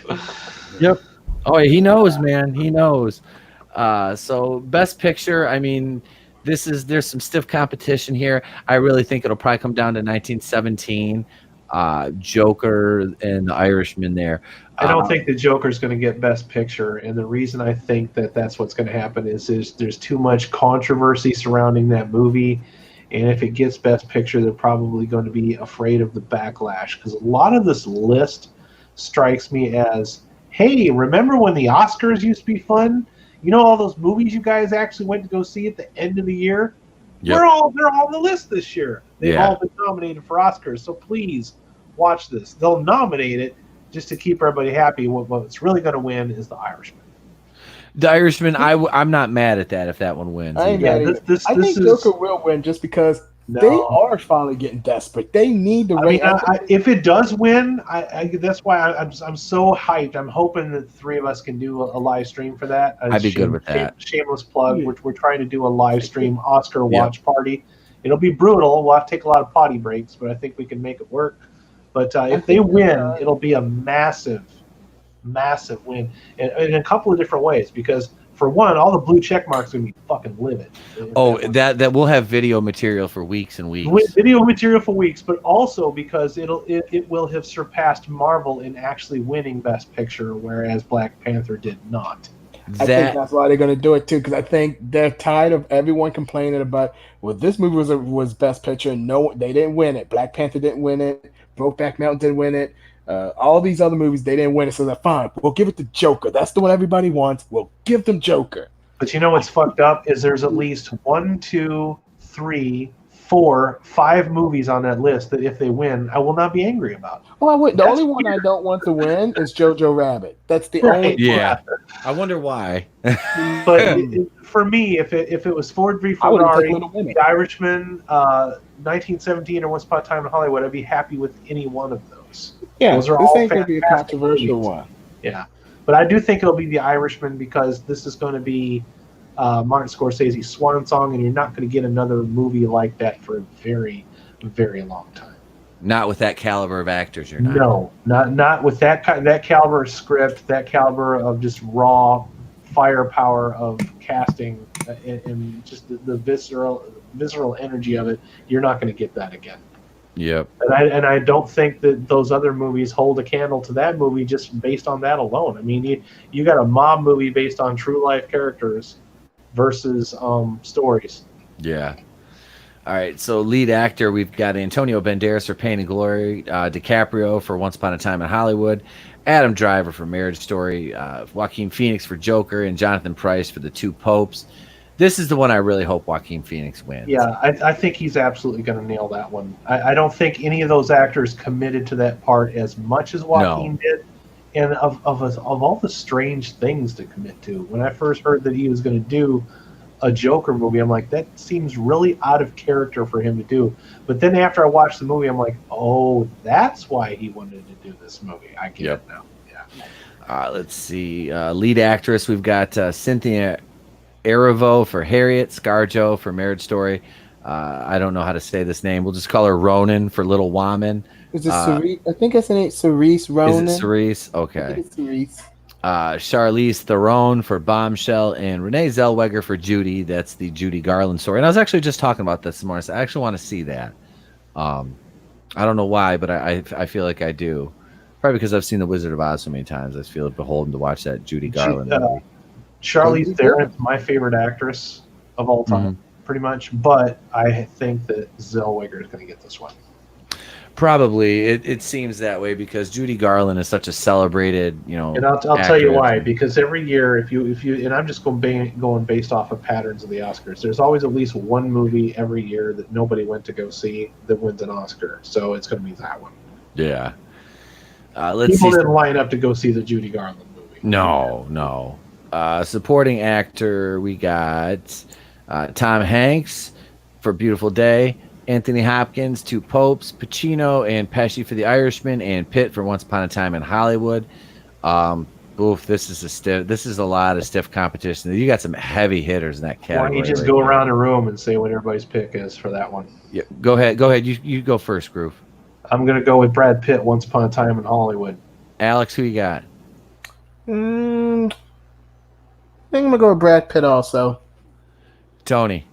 A: Yep. Oh, he knows, man. He knows. So best picture, I mean, there's some stiff competition here. I really think it'll probably come down to 1917, Joker and The Irishman there.
B: I don't think the Joker's going to get Best Picture, and the reason I think that that's what's going to happen is there's too much controversy surrounding that movie, and if it gets Best Picture, they're probably going to be afraid of the backlash, because a lot of this list strikes me as, hey, remember when the Oscars used to be fun? You know all those movies you guys actually went to go see at the end of the year? Yep. They're all on the list this year. They've all been nominated for Oscars, so please watch this. They'll nominate it just to keep everybody happy. What's really going to win is The Irishman.
A: The Irishman, I'm not mad at that if that one wins.
D: I think Joker will win just because they are finally getting desperate. They need to.
B: If it does win, that's why I'm so hyped. I'm hoping that the three of us can do a live stream for that.
A: I'd be good with that.
B: Shameless plug. We're trying to do a live stream Oscar watch party. It'll be brutal. We'll have to take a lot of potty breaks, but I think we can make it work. But if they win, it'll be a massive win in a couple of different ways. Because for one, all the blue check marks are going to be fucking livid.
A: That will have video material for weeks and weeks.
B: Video material for weeks, but also because it will have surpassed Marvel in actually winning Best Picture, whereas Black Panther did not.
D: I think that's why they're going to do it too, because I think they're tired of everyone complaining about, well, this movie was Best Picture. No, they didn't win it. Black Panther didn't win it. Brokeback Mountain didn't win it. All these other movies, they didn't win it. So they're fine. We'll give it to Joker. That's the one everybody wants. We'll give them Joker.
B: But you know what's fucked up is there's at least 1, 2, 3, 4, 5 movies on that list that if they win, I will not be angry about.
D: Oh, I would. The only one I don't want to win is Jojo Rabbit. That's the only.
A: Yeah. I wonder why.
B: But for me, if it was Ford v Ferrari, The Irishman, 1917, or Once Upon a Time in Hollywood, I'd be happy with any one of those.
D: Yeah,
B: those are
D: this
B: all
D: ain't going to be a controversial one.
B: Yeah, but I do think it'll be The Irishman because this is going to be Martin Scorsese's swan song, and you're not going to get another movie like that for a very, very long time.
A: Not with that caliber of actors, you're not.
B: No, not with that caliber of script, that caliber of just raw firepower of casting, and just the visceral energy of it. You're not going to get that again.
A: Yep.
B: And I don't think that those other movies hold a candle to that movie just based on that alone. I mean, you got a mob movie based on true life characters versus stories.
A: Yeah. All right, so lead actor, we've got Antonio Banderas for Pain and Glory, DiCaprio for Once Upon a Time in Hollywood, Adam Driver for Marriage Story, Joaquin Phoenix for Joker, and Jonathan Pryce for The Two Popes. This is the one I really hope Joaquin Phoenix wins.
B: Yeah, I think he's absolutely going to nail that one. I don't think any of those actors committed to that part as much as Joaquin did. And of all the strange things to commit to, when I first heard that he was going to do a Joker movie, I'm like, that seems really out of character for him to do. But then after I watched the movie, I'm like, oh, that's why he wanted to do this movie. I get it now. Yeah.
A: Let's see. Lead actress, we've got Cynthia Erivo for Harriet, ScarJo for Marriage Story. I don't know how to say this name. We'll just call her Ronan for Little Woman.
D: Is it Cerise? I think it's name Cerise Ronan.
A: Is it Cerise? Okay.
D: I think it's Cerise.
A: Charlize Theron for Bombshell, and Renee Zellweger for Judy. That's the Judy Garland story. And I was actually just talking about this morning. So I actually want to see that. I don't know why, but I feel like I do. Probably because I've seen The Wizard of Oz so many times. I feel beholden to watch that Judy Garland movie.
B: Charlize Theron is my favorite actress of all time, pretty much. But I think that Zellweger is going to get this one.
A: Probably, it seems that way because Judy Garland is such a celebrated,
B: And I'll tell you why. Because every year, if you, and I'm just going based off of patterns of the Oscars. There's always at least one movie every year that nobody went to go see that wins an Oscar. So it's going to be that one.
A: Yeah.
B: People didn't line up to go see the Judy Garland movie.
A: No. Supporting actor, we got Tom Hanks for Beautiful Day. Anthony Hopkins, Two Popes, Pacino and Pesci for The Irishman, and Pitt for Once Upon a Time in Hollywood. This is a lot of stiff competition. You got some heavy hitters in that category.
B: Why don't you just go around the room and say what everybody's pick is for that one?
A: Yeah, go ahead. You go first, Groove.
B: I'm gonna go with Brad Pitt, Once Upon a Time in Hollywood.
A: Alex, who you got?
D: I think I'm gonna go with Brad Pitt also.
A: Tony.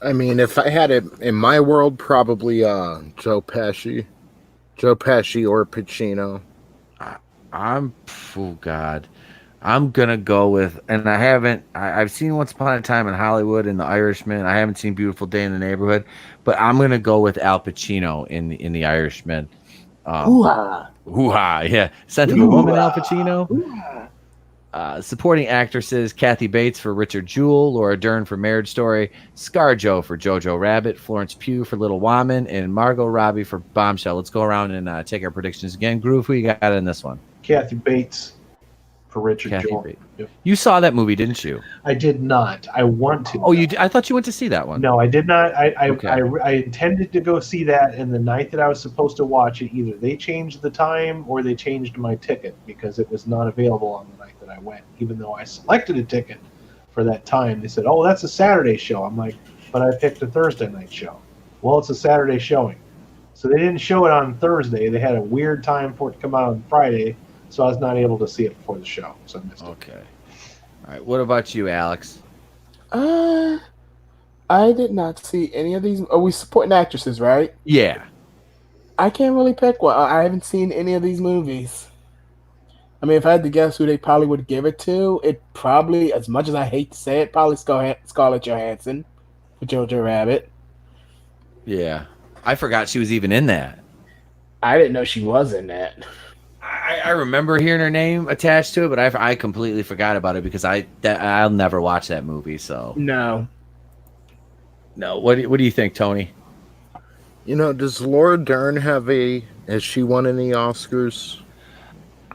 E: I mean, if I had it in my world, probably Joe Pesci or Pacino.
A: I'm gonna go with, and I've seen Once Upon a Time in Hollywood and The Irishman. I haven't seen Beautiful Day in the Neighborhood, but I'm gonna go with Al Pacino in The Irishman. Hoo-ha, yeah. Scent of a Woman, Al Pacino. Supporting actresses: Kathy Bates for Richard Jewell, Laura Dern for Marriage Story, ScarJo for Jojo Rabbit, Florence Pugh for Little Woman, and Margot Robbie for Bombshell. Let's go around and take our predictions again. Groove, who you got in this one?
B: Kathy Bates for Richard Jewell.
A: Yep. You saw that movie, didn't you?
B: I did not. I want to.
A: Oh, I thought you went to see that one.
B: No, I did not.
A: Okay.
B: I intended to go see that, and the night that I was supposed to watch it, either they changed the time or they changed my ticket because it was not available on the night that I went. Even though I selected a ticket for that time, they said, "Oh, that's a Saturday show." I'm like, "But I picked a Thursday night show." Well, it's a Saturday showing, so they didn't show it on Thursday. They had a weird time for it to come out on Friday. So I was not able to see it before the show, so I missed it.
A: Okay. All right. What about you, Alex?
D: I did not see any of these. Are we supporting actresses, right?
A: Yeah.
D: I can't really pick one. I haven't seen any of these movies. I mean, if I had to guess who they probably would give it to, it probably, as much as I hate to say it, probably Scarlett Johansson for Jojo Rabbit.
A: Yeah. I forgot she was even in that.
D: I didn't know she was in that.
A: I remember hearing her name attached to it, but I completely forgot about it because I'll never watch that movie. So
D: no.
A: What do you think, Tony?
E: You know, does Laura Dern has she won any Oscars?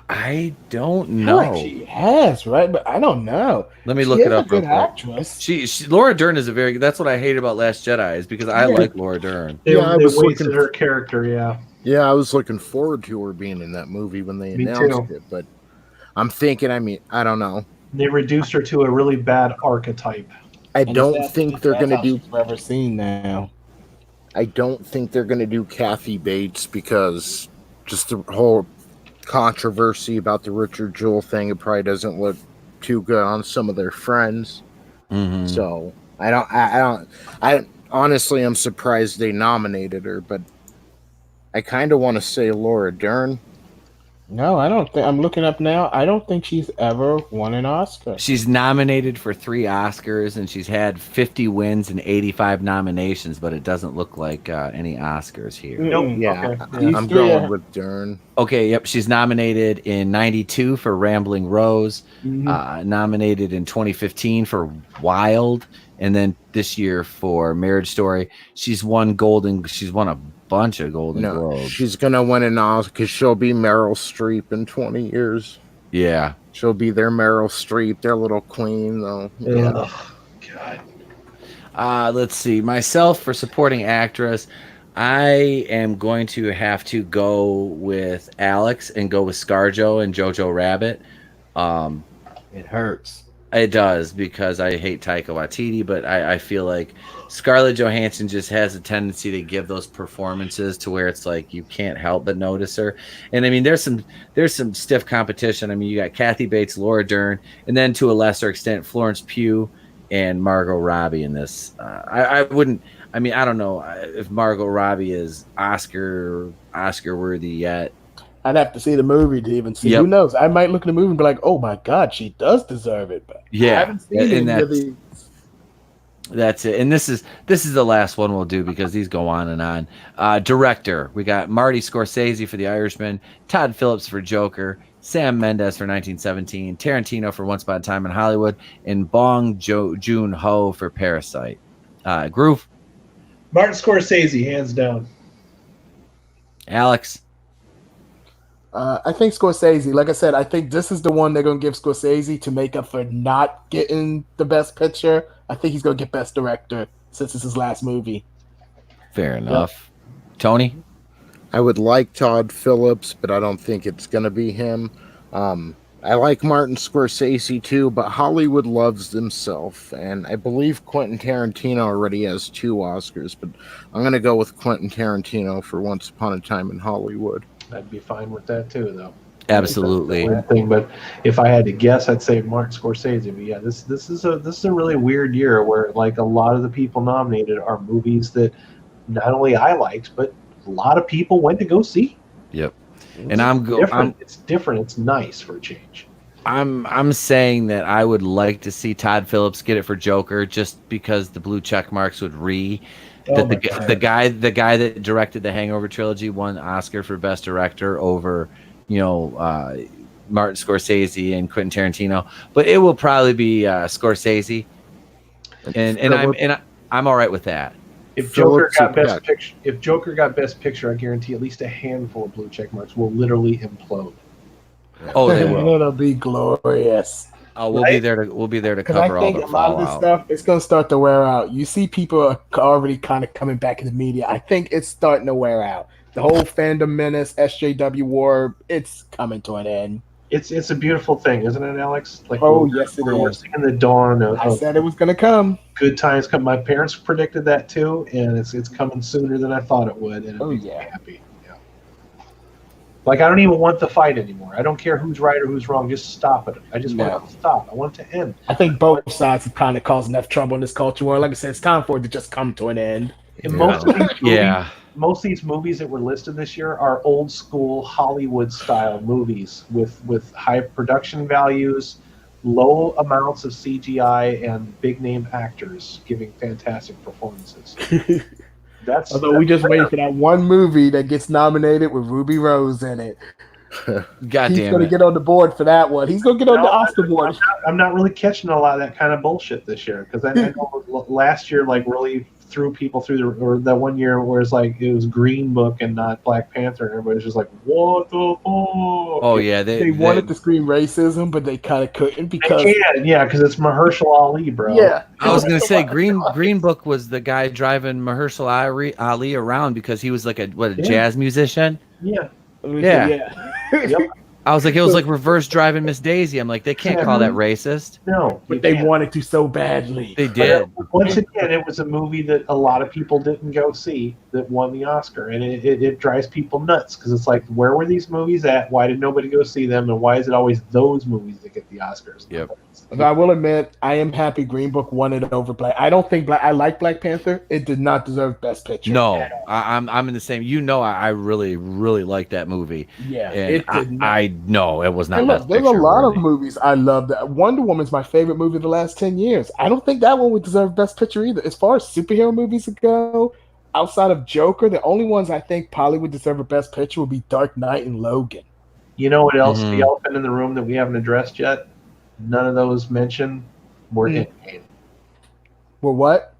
A: I don't know.
D: Like she has, right? But I don't know.
A: Let me look it up.
D: She's a good actress.
A: She Laura Dern is that's what I hate about Last Jedi is because I like Laura Dern.
B: They wasted her character, yeah.
E: Yeah, I was looking forward to her being in that movie when they announced it, but I'm thinking, I don't know.
B: They reduced her to a really bad archetype.
E: I don't think they're going to do...
D: Forever seen now.
E: I don't think they're going to do Kathy Bates because just the whole controversy about the Richard Jewell thing, it probably doesn't look too good on some of their friends.
A: Mm-hmm.
E: So I honestly, I'm surprised they nominated her, but I kind of want to say Laura Dern.
D: No, I don't think. I'm looking up now. I don't think she's ever won an Oscar.
A: She's nominated for 3 Oscars, and she's had 50 wins and 85 nominations, but it doesn't look like any Oscars here.
B: Nope.
E: Yeah,
B: okay.
E: I'm going with Dern.
A: Okay, yep. She's nominated in 92 for Rambling Rose, nominated in 2015 for Wild, and then this year for Marriage Story. She's won a bunch of Golden Globes.
E: She's gonna win an Oscar because she'll be Meryl Streep in 20 years.
A: Yeah,
E: she'll be their Meryl Streep, their little queen, though.
B: Yeah. Oh,
A: God. Let's see. Myself for supporting actress, I am going to have to go with Alex and go with ScarJo and Jojo Rabbit.
D: It hurts.
A: It does because I hate Taika Waititi, but I feel like Scarlett Johansson just has a tendency to give those performances to where it's like you can't help but notice her. And I mean, there's some stiff competition. I mean, you got Kathy Bates, Laura Dern, and then to a lesser extent Florence Pugh and Margot Robbie in this. I wouldn't. I mean, I don't know if Margot Robbie is Oscar worthy yet.
D: I'd have to see the movie to even see. Yep. Who knows? I might look at the movie and be like, "Oh my God, she does deserve it." But
A: yeah,
D: I haven't seen any of these.
A: That's it. And this is the last one we'll do because these go on and on. Director, we got Marty Scorsese for The Irishman, Todd Phillips for Joker, Sam Mendes for 1917, Tarantino for Once Upon a Time in Hollywood, and Bong Joon-ho for Parasite. Groove.
B: Martin Scorsese, hands down.
A: Alex.
D: I think Scorsese, like I said, I think this is the one they're going to give Scorsese to make up for not getting the best picture. I think he's going to get best director since it's his last movie.
A: Fair enough. Tony?
E: I would like Todd Phillips, but I don't think it's going to be him. I like Martin Scorsese too, but Hollywood loves himself, and I believe Quentin Tarantino already has 2 Oscars, but I'm going to go with Quentin Tarantino for Once Upon a Time in Hollywood.
B: I'd be fine with that too, though.
A: Absolutely.
B: Thing, but if I had to guess, I'd say Martin Scorsese. But yeah, this is a really weird year where like a lot of the people nominated are movies that not only I liked, but a lot of people went to go see.
A: Yep.
B: It's different. It's nice for a change.
A: I'm saying that I would like to see Todd Phillips get it for Joker just because the blue check marks would the guy that directed the Hangover trilogy won Oscar for Best Director over, Martin Scorsese and Quentin Tarantino. But it will probably be Scorsese, and I'm all right with that.
B: If Joker got Best Picture, I guarantee at least a handful of blue check marks will literally implode.
A: Oh, they will.
D: It'll be glorious.
A: Oh, we'll be there to cover all the fallout. I think a lot of this stuff
D: it's going to start to wear out. You see, people are already kind of coming back in the media. I think it's starting to wear out. The whole fandom menace, SJW war, it's coming to an end.
B: It's a beautiful thing, isn't it, Alex? Like,
D: yes, it
B: we're
D: is.
B: seeing the dawn of.
D: I said it was going to come.
B: Good times come. My parents predicted that too, and it's coming sooner than I thought it would, and it makes me happy. Yeah. Like, I don't even want the fight anymore. I don't care who's right or who's wrong. Just stop it. I just want it to stop. I want it to end.
D: I think both sides have kind of caused enough trouble in this culture war. Like I said, it's time for it to just come to an end.
B: Most of these movies that were listed this year are old school Hollywood style movies with high production values, low amounts of CGI, and big name actors giving fantastic performances.
D: Although we just waiting for that one movie that gets nominated with Ruby Rose in it.
A: He's
D: going to get on the board for that one. He's going to get on the Oscar board.
B: I'm not really catching a lot of that kind of bullshit this year because I know last year like really threw people through or that one year where it's like it was Green Book and not Black Panther, and everybody's just like, what the fuck?
A: Oh yeah,
D: they wanted to scream racism, but they kind of couldn't because
B: because it's Mahershala Ali, bro.
D: Yeah,
A: I was gonna say Green Book was the guy driving Mahershala Ali around because he was like a jazz musician.
B: Yeah.
A: Yep. I was like, it was like reverse driving Miss Daisy. I'm like, they can't call that racist.
B: No,
D: but they wanted to so badly.
A: They did.
B: Once again, it was a movie that a lot of people didn't go see that won the Oscar, and it drives people nuts because it's like, where were these movies at? Why did nobody go see them? And why is it always those movies that get the Oscars?
A: Yep.
D: But I will admit, I am happy Green Book won it over Black. I don't think I like Black Panther. It did not deserve Best Picture.
A: No, I'm in the same. I really like that movie.
D: Yeah,
A: and I know it was not.
D: Look, there's a lot of movies I love. That Wonder Woman's my favorite movie of the last 10 years. I don't think that one would deserve Best Picture either. As far as superhero movies go, outside of Joker, the only ones I think probably would deserve a Best Picture would be Dark Knight and Logan.
B: You know what else? The elephant in the room that we haven't addressed yet. None of those mentioned were Endgame.
D: Were what?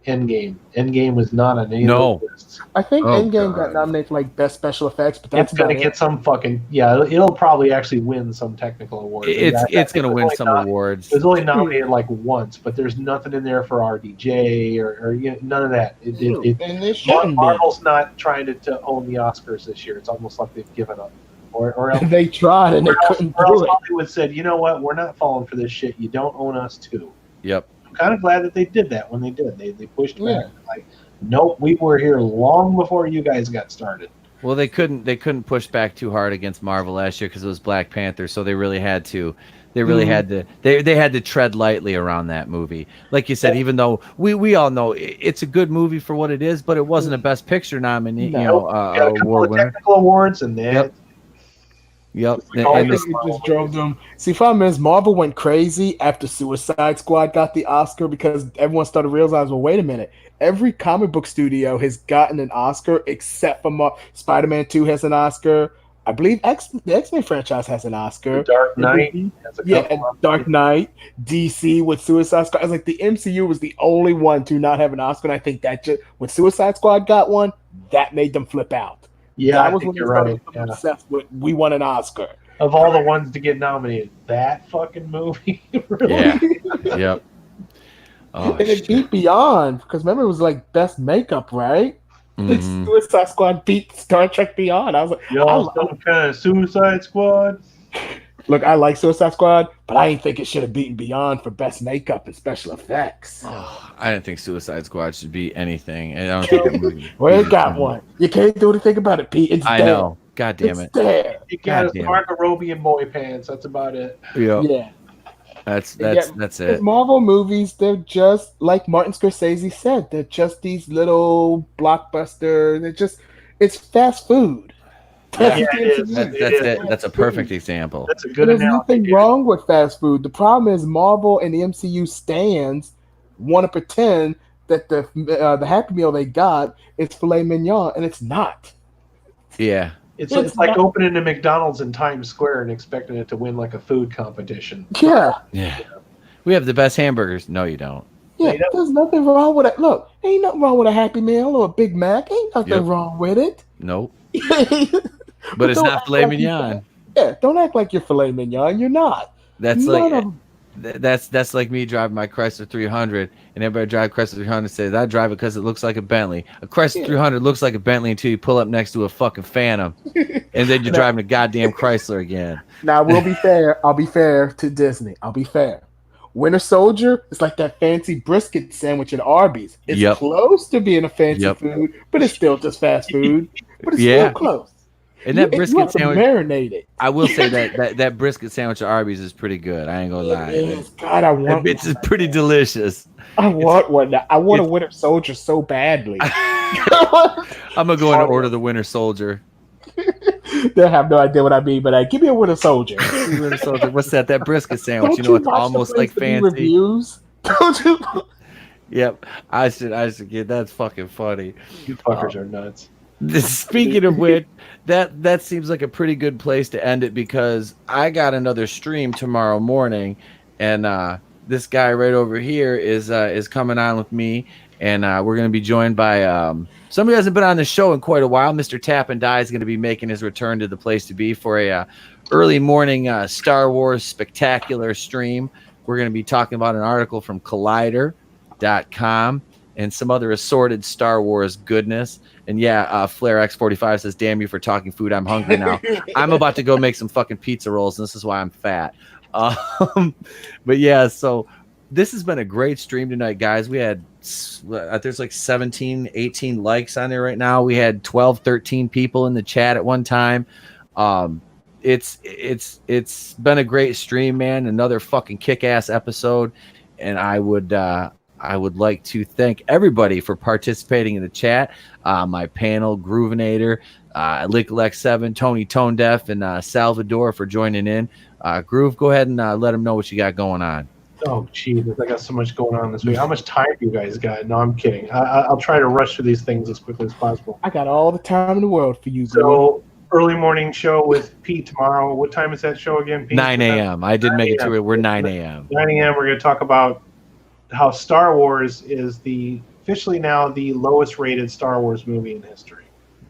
B: Endgame. Endgame was not on any of those lists.
D: I think Endgame got nominated for like Best Special Effects, but that's
B: going to get some fucking it'll probably actually win some technical awards.
A: It's going to win some awards.
B: It was only nominated like once, but there's nothing in there for RDJ or none of that. Marvel's not trying to own the Oscars this year. It's almost like they've given up. Or else,
D: they tried and they couldn't do it.
B: Hollywood said, you know what, we're not falling for this shit. You don't own us too.
A: Yep.
B: I'm kind of glad that they did that when they did. They pushed back. Like, nope, we were here long before you guys got started.
A: Well, they couldn't push back too hard against Marvel last year because it was Black Panther, so they really had to. They really had to. They had to tread lightly around that movie. Like you said, even though we all know it's a good movie for what it is, but it wasn't a Best Picture nominee.
B: Got a couple of technical awards and then.
A: Yep.
D: I think it just drove them. See, problem is, Marvel went crazy after Suicide Squad got the Oscar because everyone started realizing, well, wait a minute. Every comic book studio has gotten an Oscar except for Spider-Man 2 has an Oscar. I believe the X-Men franchise has an Oscar.
B: The Dark Knight has a couple.
D: Dark Knight. DC with Suicide Squad. I was like, the MCU was the only one to not have an Oscar, and I think that when Suicide Squad got one, that made them flip out.
B: Yeah,
D: I was when you're right. Obsessed with we won an Oscar.
B: Of all the ones to get nominated, that fucking movie. Really?
A: Yeah. Yep. Oh,
D: and it beat Beyond because remember it was like best makeup, right?
A: Mhm.
D: Suicide Squad beat Star Trek Beyond. I was like,
B: Y'all some kind of Suicide Squad?
D: look, I like Suicide Squad, but I ain't think it should have beaten Beyond for best makeup and special effects.
A: Oh, I didn't think Suicide Squad should be anything. And I don't think that movie.
D: Well, it got one. You can't do anything about it, Pete. It's
A: I
D: there.
A: know. God damn it.
D: It's there.
B: It got
A: God
B: us
A: damn it.
B: Margot Robbie and boy pants. That's about it.
A: Yep.
D: Yeah.
A: That's
D: Because
A: it.
D: Marvel movies, they're just like Martin Scorsese said, they're just these little blockbusters. It's fast food.
B: Yeah, it is.
A: That's it. That's a perfect example.
B: That's a good
D: There's
B: analogy.
D: nothing wrong with fast food. The problem is Marvel and the MCU stands want to pretend that the Happy Meal they got is filet mignon, and it's not.
A: Yeah.
B: It's like opening a McDonald's in Times Square and expecting it to win like a food competition.
D: Yeah.
A: Yeah. We have the best hamburgers. No, you don't.
D: Yeah, there's nothing wrong with it. Look, ain't nothing wrong with a Happy Meal or a Big Mac. Ain't nothing wrong with it.
A: Nope. But it's not filet mignon.
D: Yeah, don't act like you're filet mignon. You're not.
A: That's that's like me driving my Chrysler 300, and everybody drive Chrysler 300 says I drive it because it looks like a Bentley. A Chrysler 300 looks like a Bentley until you pull up next to a fucking Phantom, and then you're driving a goddamn Chrysler again.
D: Now we'll be fair. I'll be fair to Disney. I'll be fair. Winter Soldier is like that fancy brisket sandwich at Arby's. It's close to being a fancy food, but it's still just fast food. But it's still close.
A: And that brisket
D: sandwich, marinate it.
A: I will say that brisket sandwich at Arby's is pretty good. I ain't gonna lie.
D: Yes, God, I want.
A: That bitch is pretty delicious.
D: I want one. I want a Winter Soldier so badly.
A: I'm gonna go in and order the Winter Soldier.
D: They'll have no idea what I mean, but give me a Winter Soldier.
A: Winter Soldier. What's that? That brisket sandwich. You know, it's almost like fancy.
D: Reviews. Don't you?
A: Yep. I should get. That's fucking funny.
B: You fuckers are nuts.
A: Speaking of which, that seems like a pretty good place to end it because I got another stream tomorrow morning, and this guy right over here is coming on with me, and we're going to be joined by somebody who hasn't been on the show in quite a while. Mr. Tap and Die is going to be making his return to the place to be for a early morning Star Wars spectacular stream. We're going to be talking about an article from Collider.com and some other assorted Star Wars goodness. And yeah, Flair X45 says, damn you for talking food. I'm hungry now. I'm about to go make some fucking pizza rolls, and this is why I'm fat. But yeah, so this has been a great stream tonight, guys. We had, there's like 17, 18 likes on there right now. We had 12, 13 people in the chat at one time. It's been a great stream, man. Another fucking kick-ass episode. And I would like to thank everybody for participating in the chat. My panel, Groovinator, Licklex7, Tony Tone Deaf, and Salvador for joining in. Groove, go ahead and let them know what you got going on.
B: Oh, Jesus, I got so much going on this week. How much time do you guys got? No, I'm kidding. I'll try to rush through these things as quickly as possible.
D: I got all the time in the world for you.
B: So, early morning show with Pete tomorrow. What time is that show again, Pete?
A: 9 a.m. I did make it to it. We're 9 a.m.
B: 9 a.m. We're going to talk about how Star Wars is officially now the lowest rated Star Wars movie in history.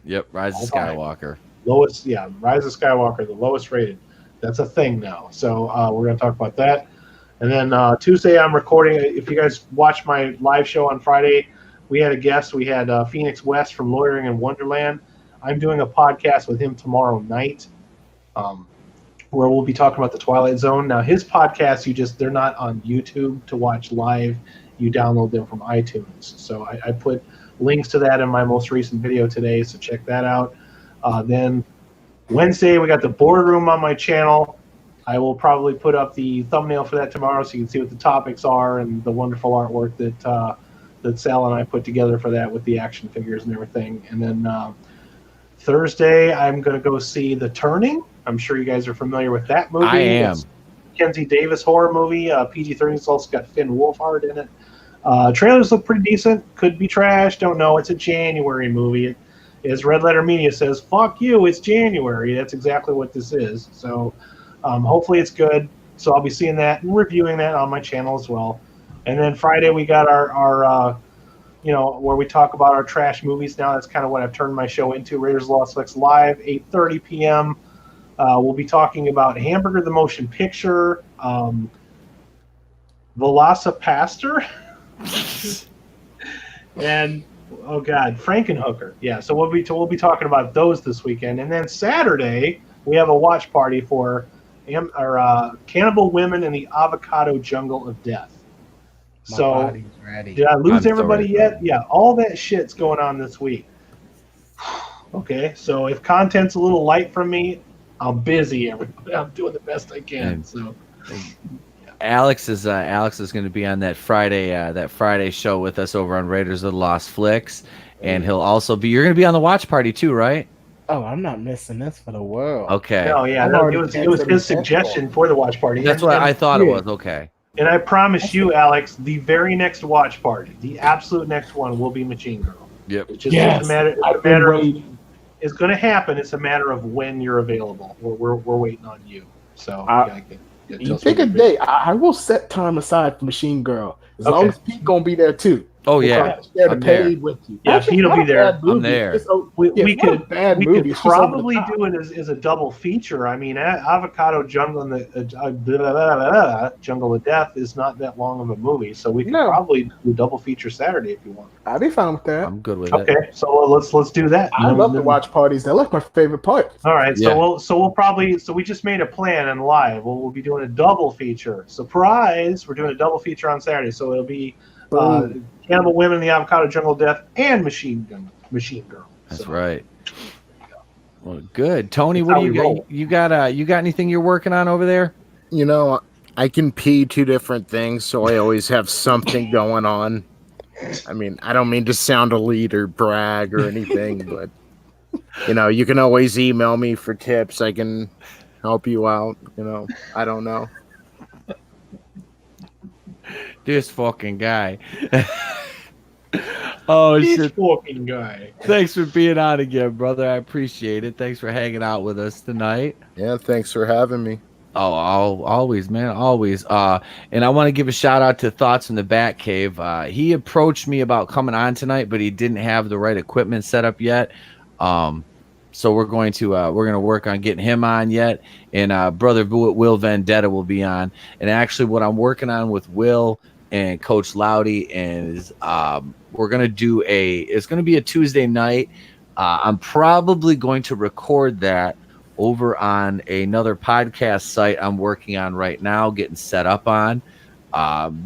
A: Yep, Rise of Skywalker.
B: Rise of Skywalker, the lowest rated. That's a thing now. So we're going to talk about that. And then Tuesday I'm recording. If you guys watch my live show on Friday, we had a guest. We had Phoenix West from Loitering in Wonderland. I'm doing a podcast with him tomorrow night. Where we'll be talking about the Twilight Zone. Now, his podcasts, they're not on YouTube to watch live. You download them from iTunes. So I put links to that in my most recent video today, so check that out. Then Wednesday, we got the boardroom on my channel. I will probably put up the thumbnail for that tomorrow so you can see what the topics are and the wonderful artwork that Sal and I put together for that with the action figures and everything. And then Thursday, I'm going to go see The Turning. I'm sure you guys are familiar with that movie.
A: I am.
B: It's Kenzie Davis horror movie. PG-13. It's also got Finn Wolfhard in it. Trailers look pretty decent. Could be trash. Don't know. It's a January movie. As Red Letter Media says, fuck you, it's January. That's exactly what this is. So hopefully it's good. So I'll be seeing that and reviewing that on my channel as well. And then Friday we got our where we talk about our trash movies now. That's kind of what I've turned my show into. Raiders of the Lost Ark Live, 8:30 p.m. We'll be talking about Hamburger the Motion Picture, Velocipaster, And oh god, Frankenhooker. Yeah, so we'll be talking about those this weekend, and then Saturday we have a watch party for Cannibal Women in the Avocado Jungle of Death.
D: My
B: So
D: body's ready.
B: did I lose
A: I'm
B: everybody
A: sorry.
B: yet? Yeah, all that shit's going on this week. Okay, so if content's a little light from me, I'm busy. Everybody, I'm doing the best I can.
A: And-
B: So.
A: Alex is going to be on that Friday show with us over on Raiders of the Lost Flicks, and he'll also be. You're going to be on the watch party too, right?
D: Oh, I'm not missing this for the world.
A: Okay.
B: No, yeah,
D: I'm
B: it
D: already
B: was
D: canceled
B: his
D: the
B: suggestion for the watch party.
A: That's what I thought it
D: yeah.
A: was. Okay.
B: And I promise you, Alex, the very next watch party, the absolute next one, will be Machine Girl.
A: Yep.
B: It's just
D: Yes,
B: a matter.
D: I've been waiting.
B: It's going to happen. It's a matter of when you're available. We're waiting on you. So
D: You pick a day. I will set time aside for Machine Girl as long
B: Okay.
D: as Pete gonna be there too.
A: Oh yeah.
D: We'll share the
A: I'm there.
D: paid with you.
B: Yeah,
D: Actually,
B: Pete will
D: it's
B: be
D: not a
B: there.
D: bad movie.
A: I'm there.
B: We
D: it's not a
B: could
D: bad
B: we
D: movie.
B: could
D: It's just over the
B: probably
D: top.
B: do it as a double feature. I mean, Avocado Jungle and Jungle of Death is not that long of a movie, so we could probably do a double feature Saturday if you want.
D: I'd be fine with that.
A: I'm good with
B: Okay,
A: it.
B: so let's do that.
D: I love to watch parties. They're like my favorite part.
B: All right,
A: Yeah.
B: so we just made a plan and live. We'll be doing a double feature. Surprise! We're doing a double feature on Saturday, so it'll be Cannibal Women in the Avocado Jungle of Death and Machine Girl.
A: That's
B: So,
A: right. Well, good. Tony,
B: That's
A: what
B: how
A: do you
B: we
A: got?
B: roll.
A: You got anything you're working on over there?
E: You know, I can pee two different things, so I always have something going on. I mean, I don't mean to sound elite or brag or anything, but you know, you can always email me for tips. I can help you out. You know, I don't know.
A: This fucking guy. Oh
B: this
A: shit!
B: fucking guy.
A: Thanks for being on again, brother. I appreciate it. Thanks for hanging out with us tonight.
E: Yeah, thanks for having me.
A: Oh, always, man, always. And I want to give a shout out to Thoughts from the Batcave. He approached me about coming on tonight, but he didn't have the right equipment set up yet. So we're going to work on getting him on yet. And brother Will Vendetta will be on. And actually, what I'm working on with Will and Coach Loudy is we're gonna do it's gonna be a Tuesday night. I'm probably going to record that over on another podcast site I'm working on right now, getting set up on.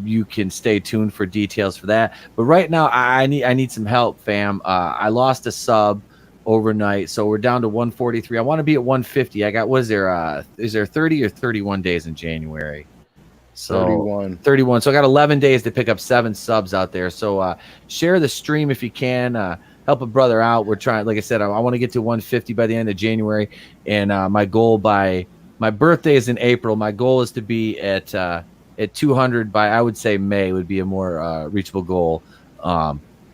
A: You can stay tuned for details for that. But right now, I need some help, fam. I lost a sub overnight, so we're down to 143. I want to be at 150. I got, is there 30 or 31 days in January? So 31. So I got 11 days to pick up 7 subs out there. So share the stream if you can. Help a brother out. We're trying, like I said, I want to get to 150 by the end of January. And my goal by my birthday is in April. My goal is to be at 200 by, I would say, May would be a more reachable goal.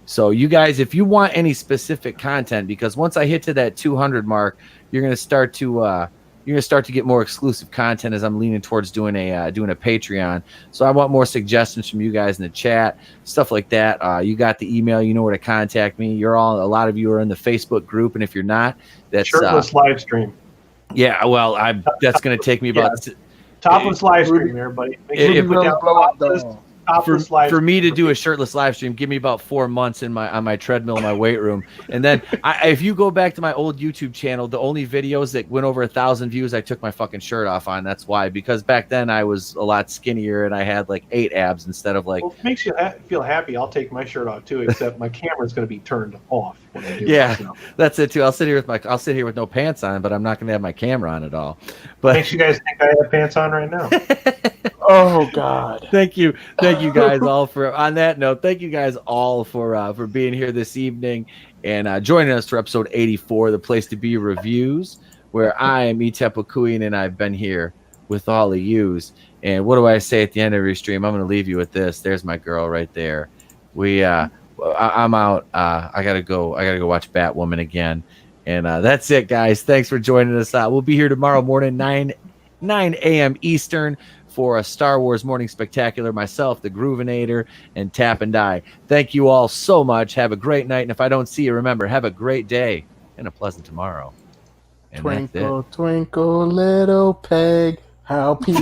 A: So you guys, if you want any specific content, because once I hit to that 200 mark, you're going to start to get more exclusive content as I'm leaning towards doing a Patreon. So I want more suggestions from you guys in the chat, stuff like that. You got the email, you know where to contact me. A lot of you are in the Facebook group, and if you're not, that's
B: shirtless live stream.
A: Yeah, well, that's going to take me about
B: topless live stream, everybody. Make sure you put down topless live
A: for me to do a shirtless live stream. Give me about 4 months on my treadmill in my weight room, and then if you go back to my old YouTube channel, the only videos that went over 1,000 views, I took my fucking shirt off on. That's why, because back then I was a lot skinnier and I had like 8 abs instead of like.
B: Well, if it makes you feel happy, I'll take my shirt off too. Except my camera's going to be turned off when I do
A: Yeah,
B: it, so.
A: That's it too. I'll sit here with no pants on, but I'm not going to have my camera on at all. But
B: makes you guys think I have pants on right now.
D: Oh God!
A: Thank you guys all for. On that note, thank you guys all for being here this evening and joining us for episode 84, the place to be reviews, where I am Etep Okuyan and I've been here with all of yous. And what do I say at the end of every stream? I'm going to leave you with this. There's my girl right there. I'm out. I gotta go watch Batwoman again. And that's it, guys. Thanks for joining us. We'll be here tomorrow morning, 9 a.m. Eastern, for a Star Wars Morning Spectacular. Myself, the Groovinator, and Tap and Die. Thank you all so much. Have a great night. And if I don't see you, remember, have a great day and a pleasant tomorrow. And
D: Twinkle, twinkle, little peg, how Pete